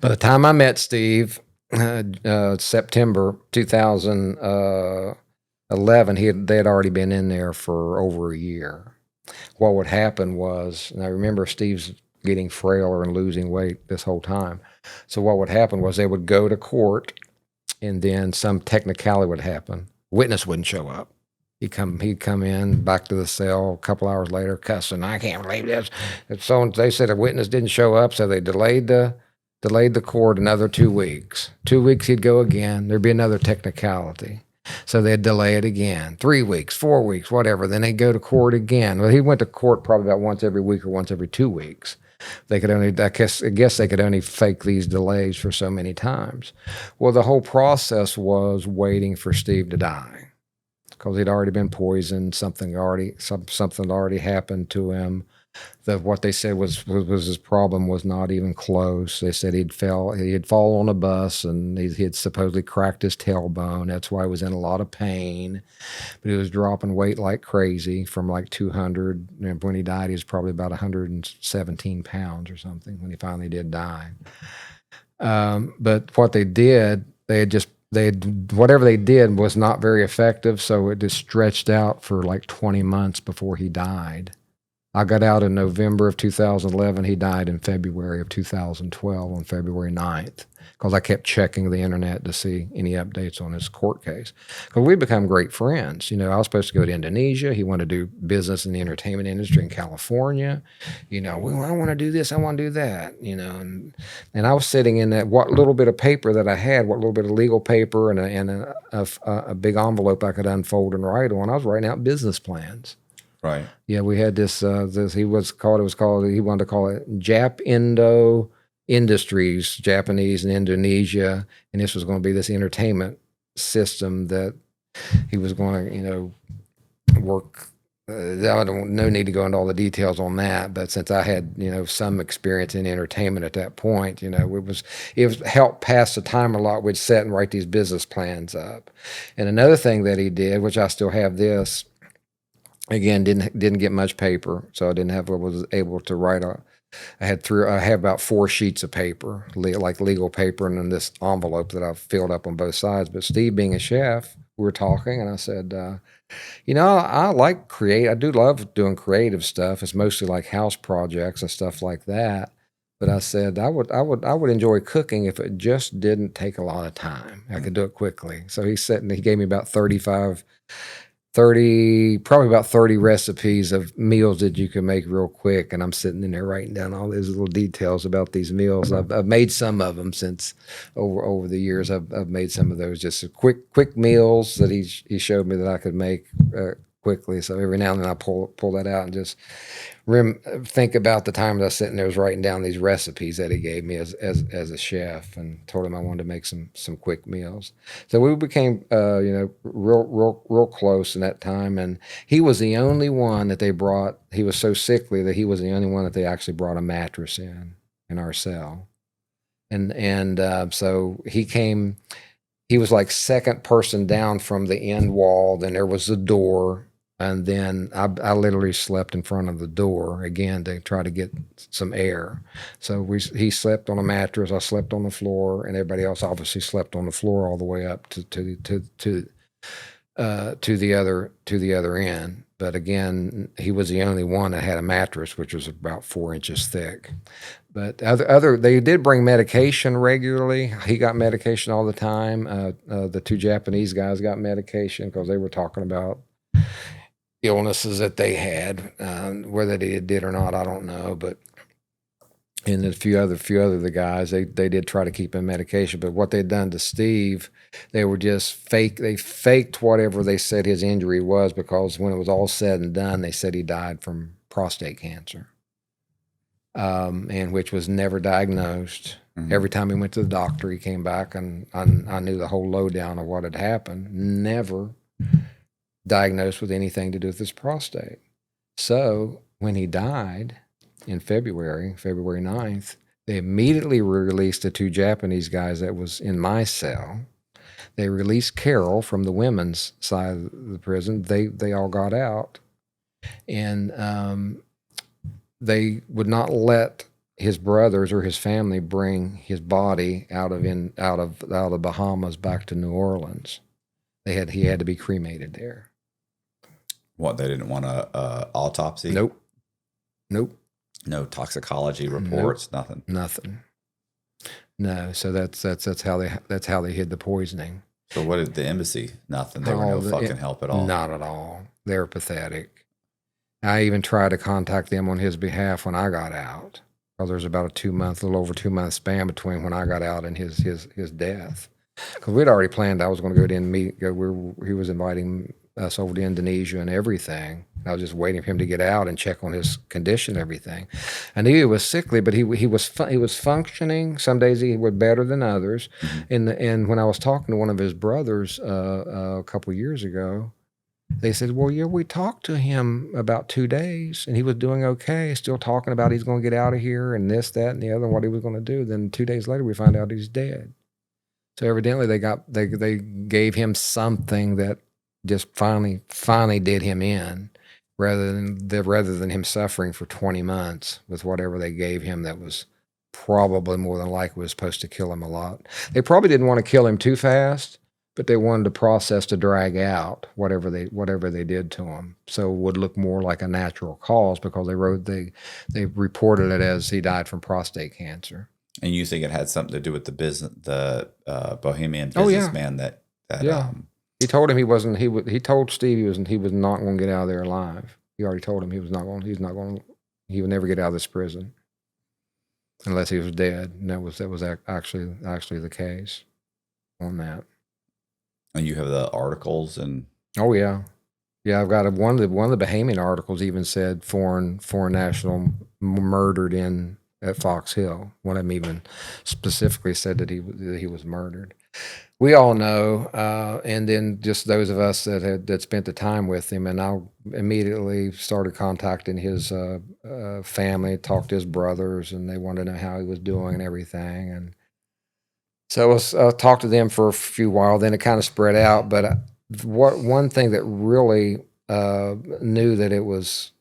by the time I met Steve, September 2011, they had already been in there for over a year. What would happen was, and I remember Steve's getting frailer and losing weight this whole time. So what would happen was they would go to court, and then some technicality would happen. Witness wouldn't show up. He'd come in back to the cell a couple hours later, cussing. "I can't believe this." So they said a witness didn't show up, so they delayed the court another 2 weeks. 2 weeks he'd go again. There'd be another technicality. So they'd delay it again, 3 weeks, 4 weeks, whatever. Then they'd go to court again. Well, he went to court probably about once every week or once every 2 weeks. They could only, I guess they could only fake these delays for so many times. Well, the whole process was waiting for Steve to die because he'd already been poisoned. Something had already happened to him. What they said was his problem was not even close. They said he had fallen on a bus and he had supposedly cracked his tailbone. That's why he was in a lot of pain. But he was dropping weight like crazy from like 200. And when he died, he was probably about 117 pounds or something when he finally did die. But what they did, whatever they did was not very effective. So it just stretched out for like 20 months before he died. I got out in November of 2011. He died in February of 2012 on February 9th because I kept checking the internet to see any updates on his court case. Because we become great friends. I was supposed to go to Indonesia. He wanted to do business in the entertainment industry in California. I want to do this. I want to do that. And I was sitting in that what little bit of paper that I had, what little bit of legal paper and a big envelope I could unfold and write on. I was writing out business plans. Right. Yeah, we had this he wanted to call it Jap Indo Industries, Japanese and Indonesia, and this was going to be this entertainment system that he was going to, work I don't no need to go into all the details on that, but since I had some experience in entertainment at that point, it was helped pass the time a lot. We'd sit and write these business plans up, and another thing that he did, which I still have this, again didn't get much paper, so I was able to write a. I have about 4 sheets of paper, like legal paper, and then this envelope that I've filled up on both sides. But Steve, being a chef, we were talking, and I said. I like create. I do love doing creative stuff. It's mostly like house projects and stuff like that. But I said I would enjoy cooking if it just didn't take a lot of time. I could do it quickly. So he gave me about 30, probably about 30 recipes of meals that you can make real quick. And I'm sitting in there writing down all these little details about these meals. I've made some of them since over the years. I've made some of those just quick meals that he showed me that I could make quickly. So every now and then I pull that out and just think about the time that I was sitting there was writing down these recipes that he gave me as a chef, and told him I wanted to make some quick meals. So we became real close in that time, and he was the only one that they brought. He was so sickly that he was the only one that they actually brought a mattress in our cell, and so he came. He was like second person down from the end wall. Then there was the door. And then I literally slept in front of the door again to try to get some air. So he slept on a mattress. I slept on the floor, and everybody else obviously slept on the floor all the way up to the other end. But again, he was the only one that had a mattress, which was about 4 inches thick. But they did bring medication regularly. He got medication all the time. The 2 Japanese guys got medication because they were talking about illnesses that they had. Whether they did or not, I don't know. But and a few other the guys, they did try to keep him medication. But what they'd done to Steve, they were just fake. They faked whatever they said his injury was, because when it was all said and done, they said he died from prostate cancer, and which was never diagnosed. Mm-hmm. Every time he went to the doctor, he came back, and I knew the whole lowdown of what had happened. Never diagnosed with anything to do with his prostate. So when he died in February 9th, they immediately released the 2 Japanese guys that was in my cell. They released Carol from the women's side of the prison. They all got out, and they would not let his brothers or his family bring his body out of Bahamas back to New Orleans. He had to be cremated there. What, they didn't want a autopsy? Nope. No toxicology reports. Nope. Nothing. No. So that's how they hid the poisoning. So what did the embassy? Nothing. They were no fucking help at all. Not at all. They were pathetic. I even tried to contact them on his behalf when I got out, because there's about a little over 2 month span between when I got out and his death. Because we'd already planned I was going to go in and he was inviting us over to Indonesia and everything. I was just waiting for him to get out and check on his condition and everything. I knew he was sickly, but he was functioning. Some days he was better than others. Mm-hmm. And when I was talking to one of his brothers a couple of years ago, they said, well, yeah, we talked to him about 2 days, and he was doing okay, still talking about he's going to get out of here and this, that, and the other, and what he was going to do. Then 2 days later, we find out he's dead. So evidently they gave him something that just finally did him in, rather than him suffering for 20 months with whatever they gave him that was probably more than likely was supposed to kill him a lot. They probably didn't want to kill him too fast, but they wanted the process to drag out whatever they did to him, so it would look more like a natural cause, because they reported it as he died from prostate cancer. And you think it had something to do with the Bahamian businessman that yeah. He told him he told Steve he was not going to get out of there alive. He already told him he would never get out of this prison unless he was dead. And that was actually the case on that. And you have the articles and oh yeah. Yeah, I've got one of the Bahamian articles even said foreign national murdered at Fox Hill. One of them even specifically said that he was murdered. we all know, and then just those of us that spent the time with him, and I immediately started contacting his family, talked to his brothers, and they wanted to know how he was doing and everything. And so I talked to them for a few while. Then it kind of spread out. But one thing that really knew that it was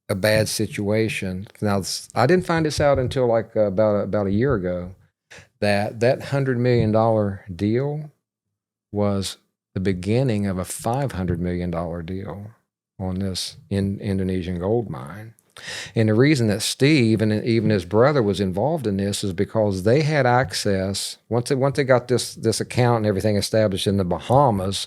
a bad situation. Now I didn't find this out until like about a year ago. That $100 million deal was the beginning of a $500 million deal on this Indonesian gold mine. And the reason that Steve and even his brother was involved in this is because they had access once they got this account and everything established in the Bahamas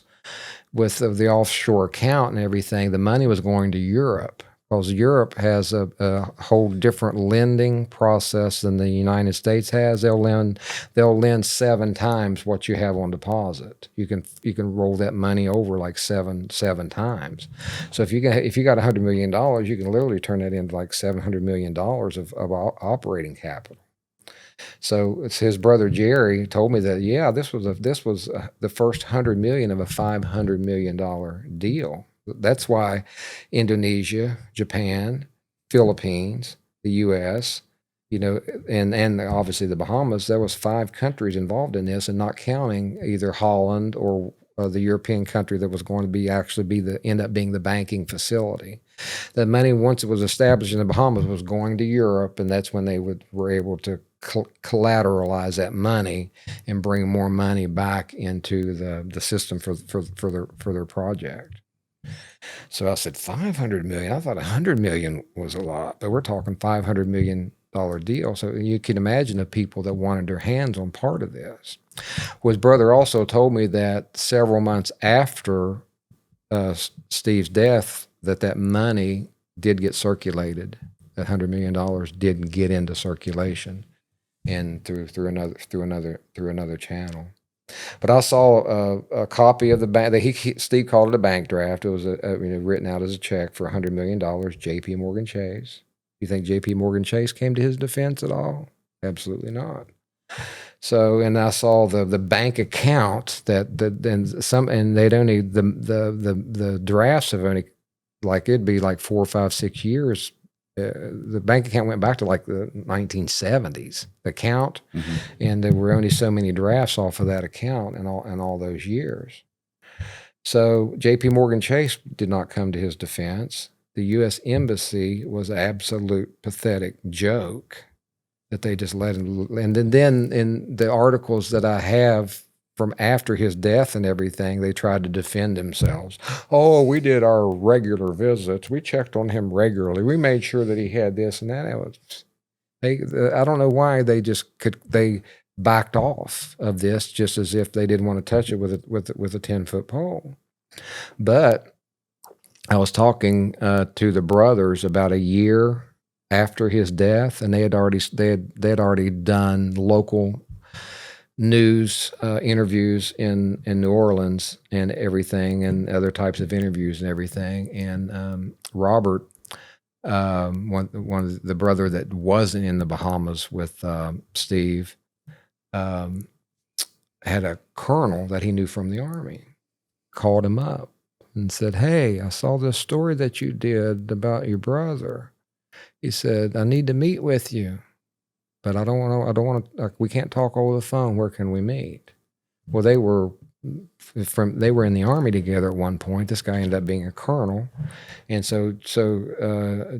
with the offshore account and everything. The money was going to Europe because Europe has a whole different lending process than the United States has. They'll lend 7 times what you have on deposit. You can roll that money over like seven times. So if you got $100 million, you can literally turn that into like $700 million of operating capital. So it's his brother Jerry told me that this was the first $100 million of a $500 million deal. That's why Indonesia, Japan, Philippines, the U.S., and obviously the Bahamas. There was 5 countries involved in this, and not counting either Holland or the European country that was going to end up being the banking facility. The money, once it was established in the Bahamas, was going to Europe, and that's when they were able to collateralize that money and bring more money back into the system for their project. So I said $500 million. I thought $100 million was a lot, but we're talking $500 million deal. So you can imagine the people that wanted their hands on part of this. Well, his brother also told me that several months after Steve's death, that money did get circulated. That $100 million didn't get into circulation, and through another channel. But I saw a copy of the bank. Steve called it a bank draft. It was written out as a check for $100 million. J.P. Morgan Chase. You think J.P. Morgan Chase came to his defense at all? Absolutely not. So, and I saw the bank account and they'd only the drafts have only it'd be like 4, 5, 6 years. The bank account went back to like the 1970s. The account, and there were only so many drafts off of that account and all those years. So J.P. Morgan Chase did not come to his defense. The U.S. Embassy was an absolute pathetic joke that they just let him. And then in the articles that I have from after his death and everything, they tried to defend themselves. Oh, we did our regular visits. We checked on him regularly. We made sure that he had this and that. I don't know why they backed off of this, just as if they didn't want to touch it with a 10-foot pole. But I was talking to the brothers about a year after his death, and they had already done local news interviews in New Orleans and everything, and other types of interviews and everything. And Robert, one of the brother that wasn't in the Bahamas with Steve, had a colonel that he knew from the Army, called him up and said, "Hey, I saw this story that you did about your brother." He said, "I need to meet with you, but I don't want to, we can't talk over the phone. Where can we meet?" Well, they were in the Army together at one point. This guy ended up being a colonel. And so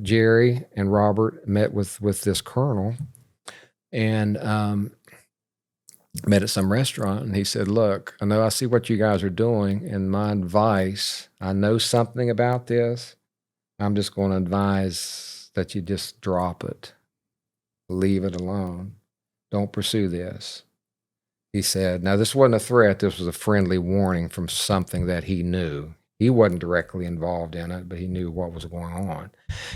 Jerry and Robert met with this colonel and met at some restaurant. And he said, "Look, I see what you guys are doing, and my advice, I know something about this. I'm just going to advise that you just drop it. Leave it alone. Don't pursue this." He said, now this wasn't a threat. This was a friendly warning from something that he knew. He wasn't directly involved in it, but he knew what was going on.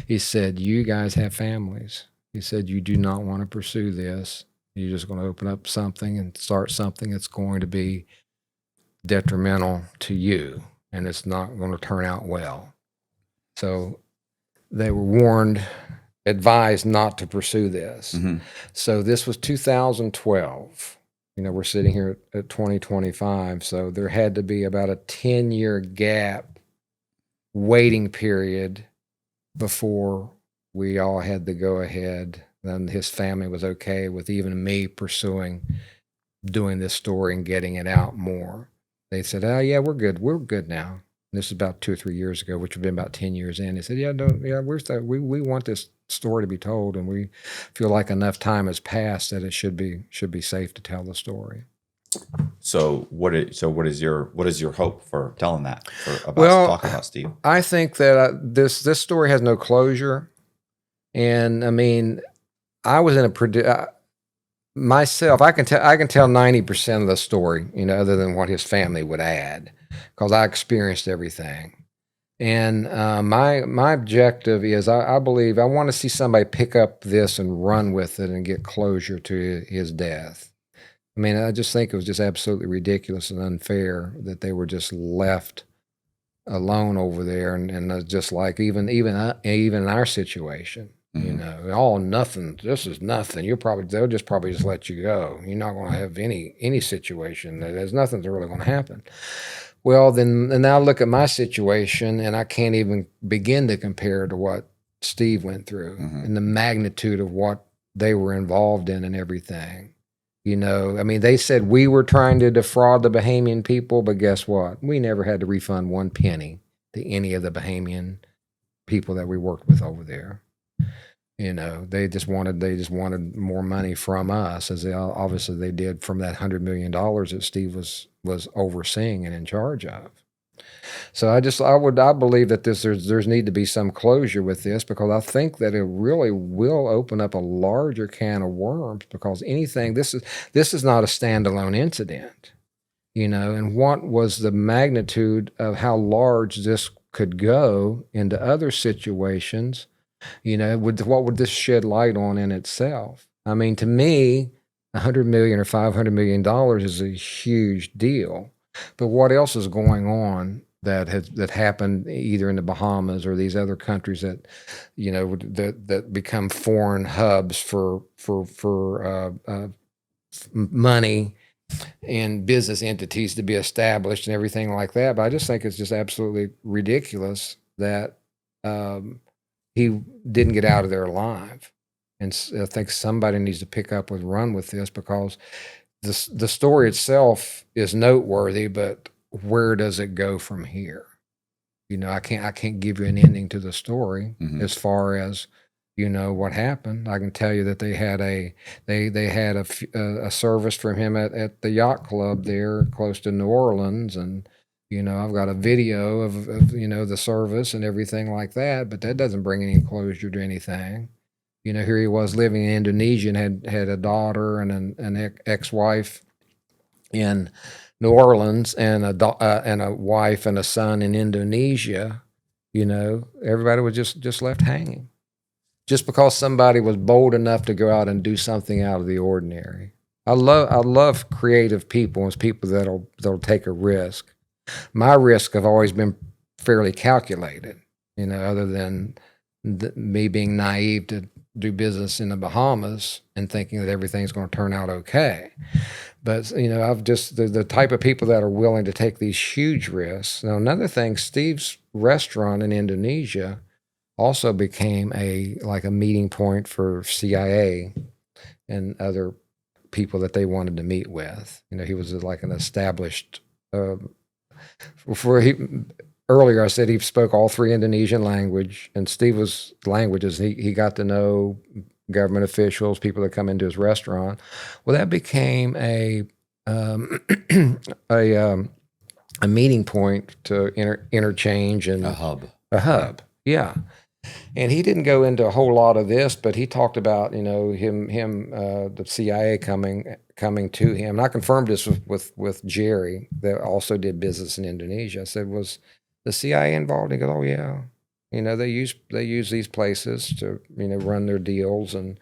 He said, "You guys have families." He said, "You do not want to pursue this. You're just going to open up something and start something that's going to be detrimental to you, and it's not going to turn out well." So they were advised not to pursue this. So this was 2012. We're sitting here at 2025, so there had to be about a 10-year gap waiting period before we all had to go ahead. And his family was okay with even me pursuing doing this story and getting it out more. They said, "Oh yeah, we're good now." And this is about 2 or 3 years ago, which would have been about 10 years in. They said, "Yeah, no, yeah, we want this story to be told, and we feel like enough time has passed that it should be safe to tell the story." So what is your hope for telling that talking about Steve? I think that this story has no closure, and I mean, I was in a myself. I can tell 90% of the story, other than what his family would add, because I experienced everything. And my objective is, I believe I want to see somebody pick up this and run with it and get closure to his death. I mean, I just think it was just absolutely ridiculous and unfair that they were just left alone over there, and just like even in our situation, all nothing. This is nothing. They'll just probably just let you go. You're not going to have any situation. There's nothing that's really going to happen. Well, then, and now look at my situation, and I can't even begin to compare to what Steve went through and the magnitude of what they were involved in and everything. I mean, they said we were trying to defraud the Bahamian people, but guess what? We never had to refund one penny to any of the Bahamian people that we worked with over there. They just wanted more money from us, as obviously they did from that $100 million that Steve was overseeing and in charge of. So I believe that there's need to be some closure with this, because I think that it really will open up a larger can of worms, because this is not a standalone incident, and what was the magnitude of how large this could go into other situations, what would this shed light on in itself? I mean, to me, $100 million or $500 million is a huge deal. But what else is going on that happened either in the Bahamas or these other countries that, that become foreign hubs for money and business entities to be established and everything like that? But I just think it's just absolutely ridiculous that he didn't get out of there alive. And I think somebody needs to pick up and run with this, because the story itself is noteworthy, but where does it go from here? I can't give you an ending to the story as far as what happened. I can tell you that they had a service from him at the yacht club there close to New Orleans, and I've got a video of the service and everything like that, but that doesn't bring any closure to anything. Here he was living in Indonesia and had a daughter and an ex-wife in New Orleans, and a wife and a son in Indonesia. Everybody was just left hanging, just because somebody was bold enough to go out and do something out of the ordinary. I love creative people and people that'll take a risk. My risk have always been fairly calculated, other than me being naive to do business in the Bahamas and thinking that everything's going to turn out okay. But, I've just, the type of people that are willing to take these huge risks. Now, another thing, Steve's restaurant in Indonesia also became a meeting point for CIA and other people that they wanted to meet with. He was like an established, earlier I said he spoke all three Indonesian language, and Steve's languages. He got to know government officials, people that come into his restaurant. Well, that became a meeting point to interchange and a hub. Yeah. And he didn't go into a whole lot of this, but he talked about the CIA coming to him. And I confirmed this with Jerry, that also did business in Indonesia. I said, "Was the CIA involved?" He goes, "Oh yeah, they use these places to run their deals, and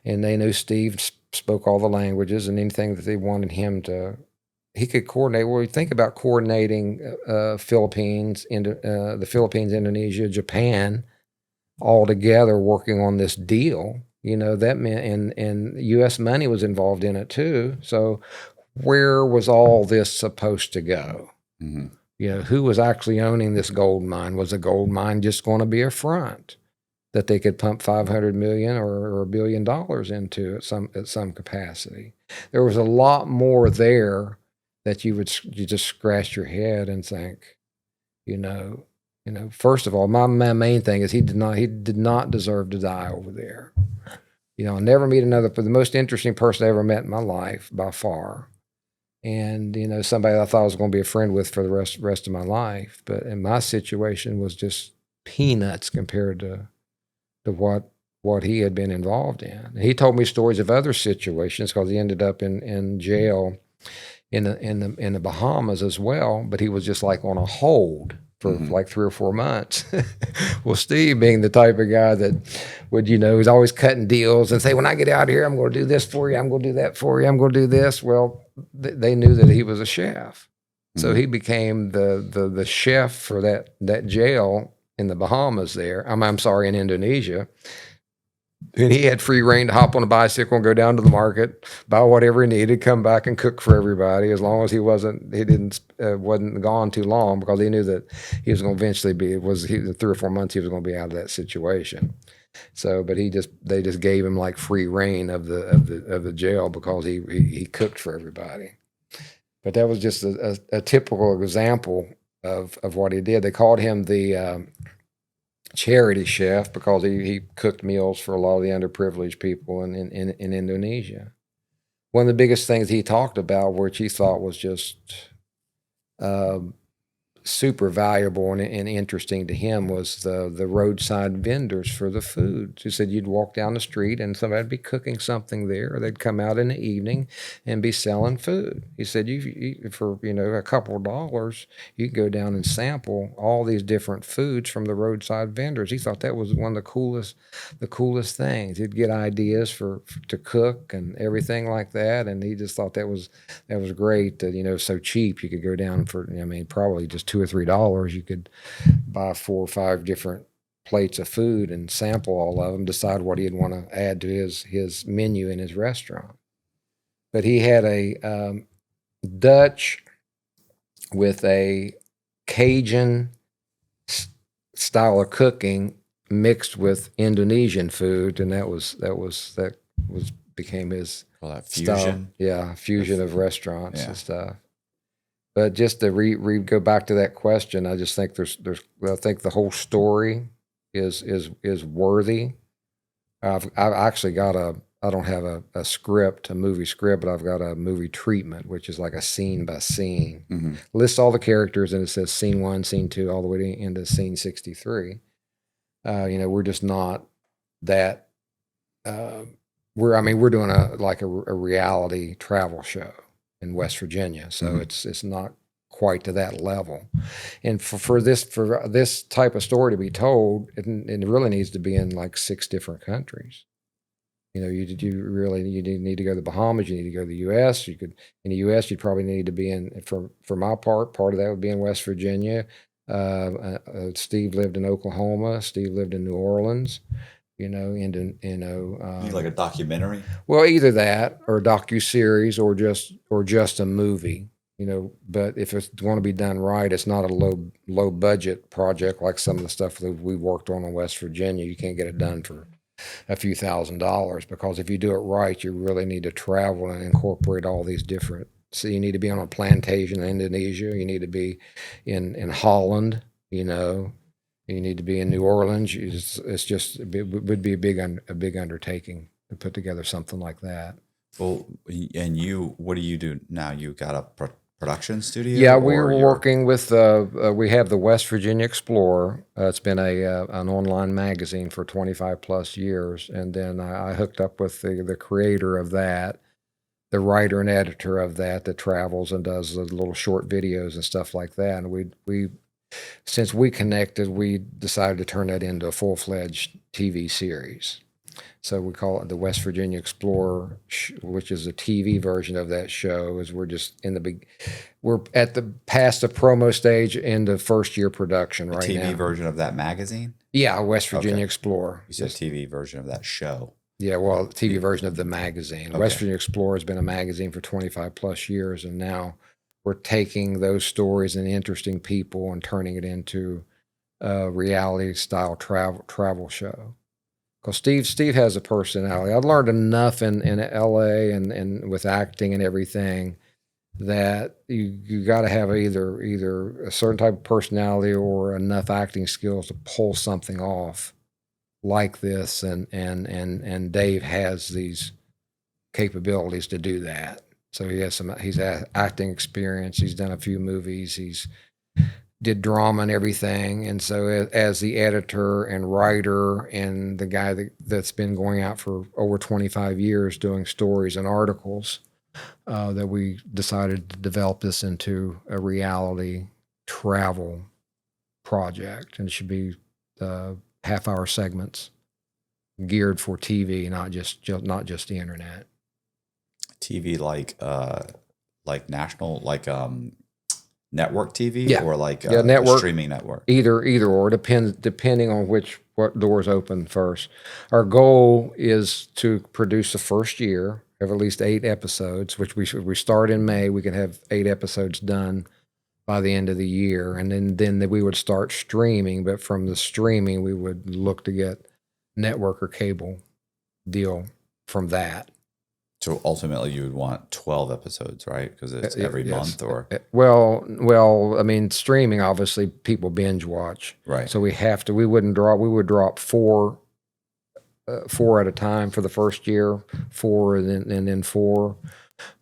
they knew Steve spoke all the languages, and anything that they wanted him to, he could coordinate." Well, we think about coordinating the Philippines, Indonesia, Japan, all together working on this deal. that meant, and U.S. money was involved in it too. So where was all this supposed to go? Mm-hmm. Who was actually owning this gold mine? Was the gold mine just going to be a front that they could pump $500 million or $1 billion into at some capacity? There was a lot more there that you just scratch your head and think, first of all, my main thing is he did not deserve to die over there. I'll never meet the most interesting person I ever met in my life by far. And, somebody I thought I was going to be a friend with for the rest of my life. But in my situation was just peanuts compared to what he had been involved in. And he told me stories of other situations because he ended up in jail in the Bahamas as well. But he was just like on a hold for like 3 or 4 months. Well, Steve, being the type of guy that would, he's always cutting deals and say, when I get out of here, I'm going to do this for you. I'm going to do that for you. I'm going to do this. Well, they knew that he was a chef. So he became the chef for that jail in the Bahamas there. I'm sorry, in Indonesia. And he had free reign to hop on a bicycle and go down to the market, buy whatever he needed, come back and cook for everybody, as long as he wasn't gone too long, because he knew that he was going to eventually in 3 or 4 months he was going to be out of that situation. So, but they just gave him like free reign of the jail because he cooked for everybody. But that was just a typical example of what he did. They called him the charity chef because he cooked meals for a lot of the underprivileged people in Indonesia. One of the biggest things he talked about, which he thought was just super valuable and interesting to him, was the roadside vendors for the food. He said you'd walk down the street and somebody'd be cooking something there, or they'd come out in the evening and be selling food. He said for a couple of dollars, you could go down and sample all these different foods from the roadside vendors. He thought that was one of the coolest things. He'd get ideas to cook and everything like that, and he just thought that was great. That so cheap, you could go down for probably just $2 or $3. You could buy 4 or 5 different plates of food and sample all of them, decide what he'd want to add to his menu in his restaurant. But he had a Dutch with a Cajun style of cooking mixed with Indonesian food, and that became his fusion. Style. Fusion of restaurants and stuff. But just to go back to that question, I just think I think the whole story is worthy. I've actually got I don't have a movie script, but I've got a movie treatment, which is like a scene by scene. Lists all the characters, and it says scene 1, scene 2, all the way into scene 63. We're just not that. We're doing a reality travel show in West Virginia, so it's not quite to that level. And for this type of story to be told, it really needs to be in like 6 different countries. You need to go to the Bahamas. You need to go to the U.S. In the U.S. you'd probably need to be in. For my part of that would be in West Virginia. Steve lived in Oklahoma. Steve lived in New Orleans. Like a documentary. Well, either that or a docuseries or just a movie. But if it's going to be done right, it's not a low budget project like some of the stuff that we worked on in West Virginia. You can't get it done for a few $1,000s, because if you do it right, you really need to travel and incorporate all these different. So you need to be on a plantation in Indonesia. You need to be in Holland. You need to be in New Orleans. It would be a big undertaking to put together something like that. Well, and what do you do now? You got a production studio? Yeah, we were working with. We have the West Virginia Explorer. It's been an online magazine for 25 plus years, and then I hooked up with the creator of that, the writer and editor of that travels and does the little short videos and stuff like that. And we since we connected, we decided to turn that into a full-fledged TV series. So we call it the West Virginia Explorer, which is a TV version of that show. As we're just we're at past the promo stage in the first year production right now. TV version of that magazine? Yeah, West Virginia Explorer. You said TV version of that show. Yeah, well, TV version of the magazine. Okay. West Virginia Explorer has been a magazine for 25 plus years, and now we're taking those stories and interesting people and turning it into a reality style travel show. Because Steve has a personality. I've learned enough in LA and with acting and everything that you got to have either a certain type of personality or enough acting skills to pull something off like this, and Dave has these capabilities to do that. So he's acting experience. He's done a few movies. He's did drama and everything. And so as the editor and writer and the guy that's been going out for over 25 years doing stories and articles, that we decided to develop this into a reality travel project, and it should be half-hour segments geared for TV, not just the internet. TV like national, like network TV, Yeah. or like network, a streaming network. Either or, depending on what doors open first. Our goal is to produce the first year of at least 8 episodes, which we start in May. We can have 8 episodes done by the end of the year, and then we would start streaming. But from the streaming, we would look to get network or cable deal from that. So ultimately, you would want 12 episodes, right? Because it's every month, or well, I mean, streaming, obviously people binge watch, right? So we would drop 4 at a time for the first year, 4 and then 4.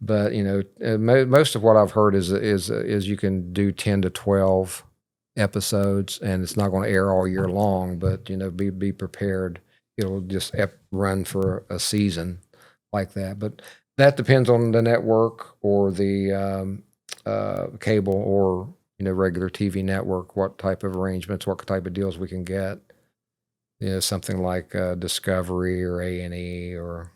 But most of what I've heard is you can do 10 to 12 episodes, and it's not going to air all year long. But be prepared. It'll just run for a season like that. But that depends on the network or the cable or regular TV network, what type of arrangements, what type of deals we can get. Something like Discovery or A&E, or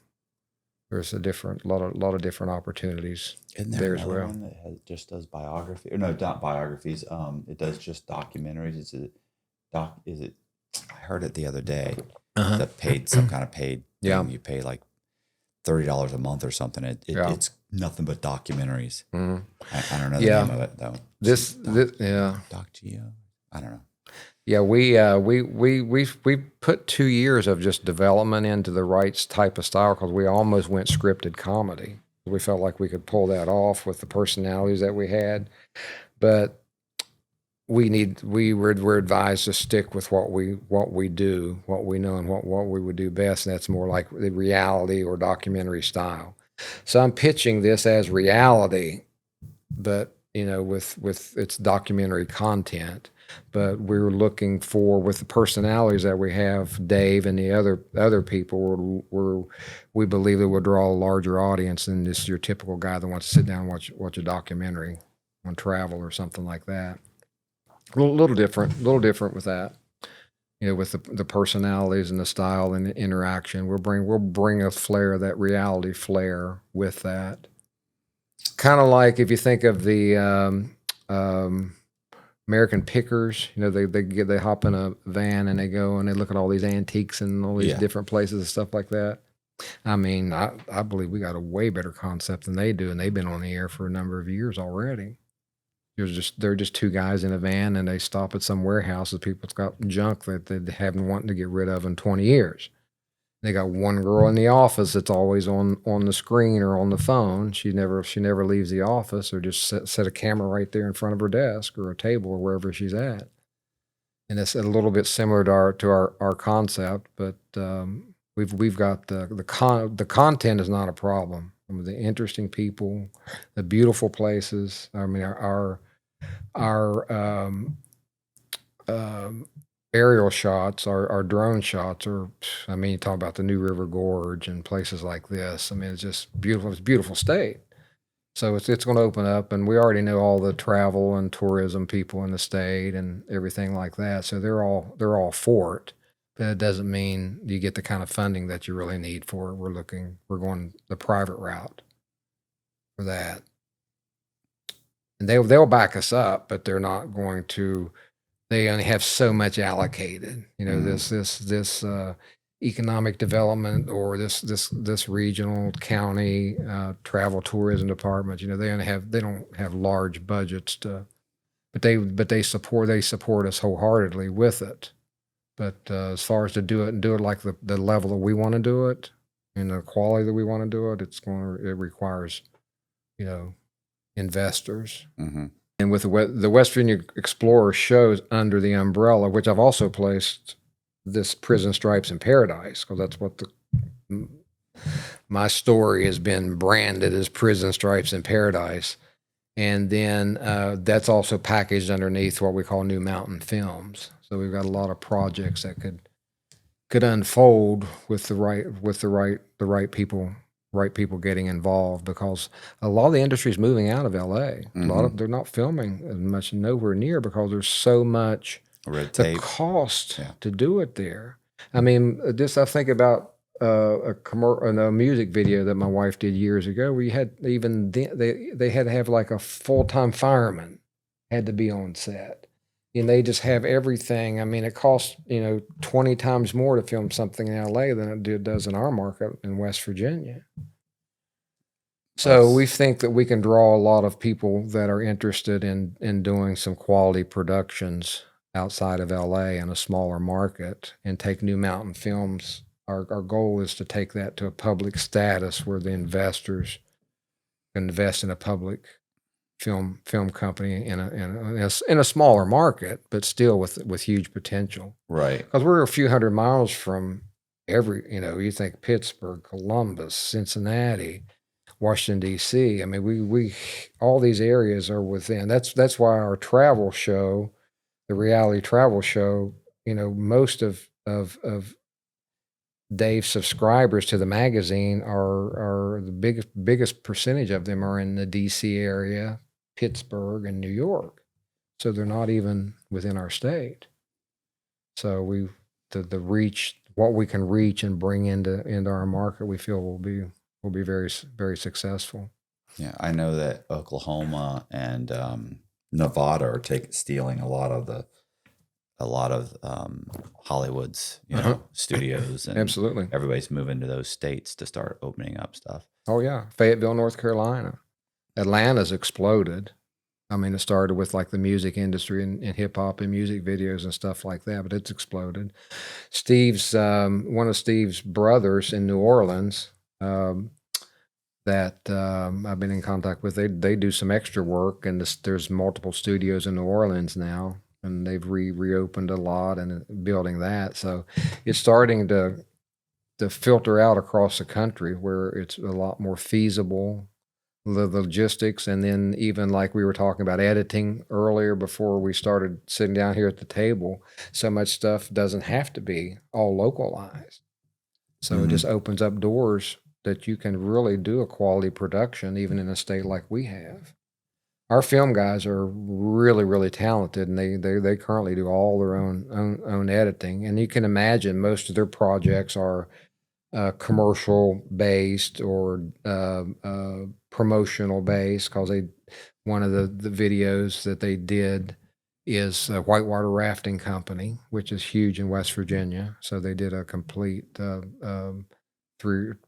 there's a lot of different opportunities. Isn't there as well. One that just does biography, or no, not biographies. It does just documentaries. Is it? I heard it the other day. That paid some kind of paid thing. Yeah. You pay like $30 a month or something. It's nothing but documentaries. Mm-hmm. I don't know the name of it though. Doc Geo. I don't know. Yeah, we put 2 years of just development into the right type of style, because we almost went scripted comedy. We felt like we could pull that off with the personalities that we had, but we're advised to stick with what we do, what we know, and what we would do best, and that's more like the reality or documentary style. So I'm pitching this as reality, but with its documentary content. But we're looking for, with the personalities that we have, Dave and the other people, we believe it will draw a larger audience than just your typical guy that wants to sit down and watch a documentary on travel or something like that. A little different with that. With the personalities and the style and the interaction, we'll bring a flair, that reality flair, with that. Kind of like if you think of the American Pickers, they hop in a van and they go and they look at all these antiques and all these different places and stuff like that. I mean, I believe we got a way better concept than they do, and they've been on the air for a number of years already. They're just 2 guys in a van, and they stop at some warehouse with people's got junk that they haven't wanted to get rid of in 20 years. They got one girl in the office that's always on the screen or on the phone. She never leaves the office, or just set a camera right there in front of her desk or a table or wherever she's at. And it's a little bit similar to our concept, but we've got the content is not a problem. I mean, the interesting people, the beautiful places. I mean, our aerial shots, our drone shots are, I mean, you talk about the New River Gorge and places like this. I mean, it's just beautiful. It's a beautiful state. So it's going to open up, and we already know all the travel and tourism people in the state and everything like that. So they're all for it. But it doesn't mean you get the kind of funding that you really need for it. We're going the private route for that. And they'll back us up, but they're not going to. They only have so much allocated. This economic development or this regional county travel tourism department. They don't have large budgets but they support us wholeheartedly with it. But as far as to do it like the level that we want to do it and the quality that we want to do it, it requires investors. Mm-hmm. And with the West Virginia Explorer shows under the umbrella, which I've also placed this Prison Stripes in Paradise, because that's what my story has been branded as Prison Stripes in Paradise. And then that's also packaged underneath what we call New Mountain Films. So we've got a lot of projects that could unfold with the right people getting involved, because a lot of the industry is moving out of LA. Mm-hmm. They're not filming as much, nowhere near, because there's so much red tape, the cost to do it there. I mean, I think about a music video that my wife did years ago, where you had they had to have like a full-time fireman had to be on set. And they just have everything. I mean, it costs 20 times more to film something in LA than it does in our market in West Virginia. So we think that we can draw a lot of people that are interested in doing some quality productions outside of LA in a smaller market, and take New Mountain Films. Our goal is to take that to a public status where the investors can invest in a public film company in a smaller market, but still with huge potential. Right. Because we're a few hundred miles from you think Pittsburgh, Columbus, Cincinnati, Washington, D.C. I mean, we all these areas are within. That's why our travel show, the reality travel show, most of Dave's subscribers to the magazine are the biggest percentage of them are in the D.C. area, Pittsburgh, and New York. So they're not even within our state. So the reach, what we can reach and bring into our market, we feel will be very, very successful. Yeah, I know that Oklahoma and Nevada are stealing a lot of Hollywood's studios, and absolutely everybody's moving to those states to start opening up stuff. Oh yeah, Fayetteville, North Carolina. Atlanta's exploded. I mean, it started with like the music industry and hip hop and music videos and stuff like that, but it's exploded. One of Steve's brothers in New Orleans, that I've been in contact with, they do some extra work, and there's multiple studios in New Orleans now, and they've reopened a lot and building that. So it's starting to filter out across the country, where it's a lot more feasible, the logistics. And then even like we were talking about editing earlier before we started sitting down here at the table, so much stuff doesn't have to be all localized. So it just opens up doors that you can really do a quality production even in a state like we have. Our film guys are really, really talented, and they currently do all their own editing. And you can imagine most of their projects are commercial based or promotional based, because one of the videos that they did is a whitewater rafting company, which is huge in West Virginia. So they did a complete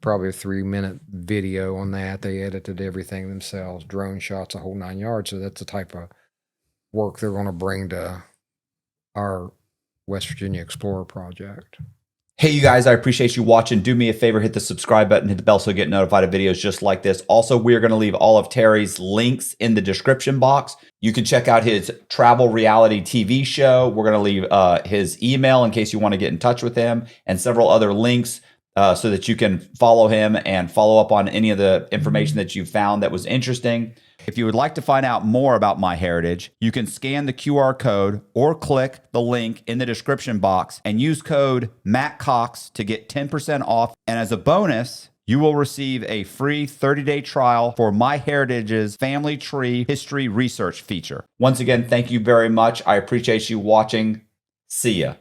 probably a 3-minute video on that. They edited everything themselves, drone shots, a whole 9 yards. So that's the type of work they're going to bring to our West Virginia Explorer project. Hey, you guys, I appreciate you watching. Do me a favor, hit the subscribe button, hit the bell so you get notified of videos just like this. Also, we're going to leave all of Terry's links in the description box. You can check out his travel reality TV show. We're going to leave his email in case you want to get in touch with him, and several other links so that you can follow him and follow up on any of the information that you found that was interesting. If you would like to find out more about MyHeritage, you can scan the QR code or click the link in the description box and use code MattCox to get 10% off. And as a bonus, you will receive a free 30-day trial for MyHeritage's Family Tree History Research feature. Once again, thank you very much. I appreciate you watching. See ya.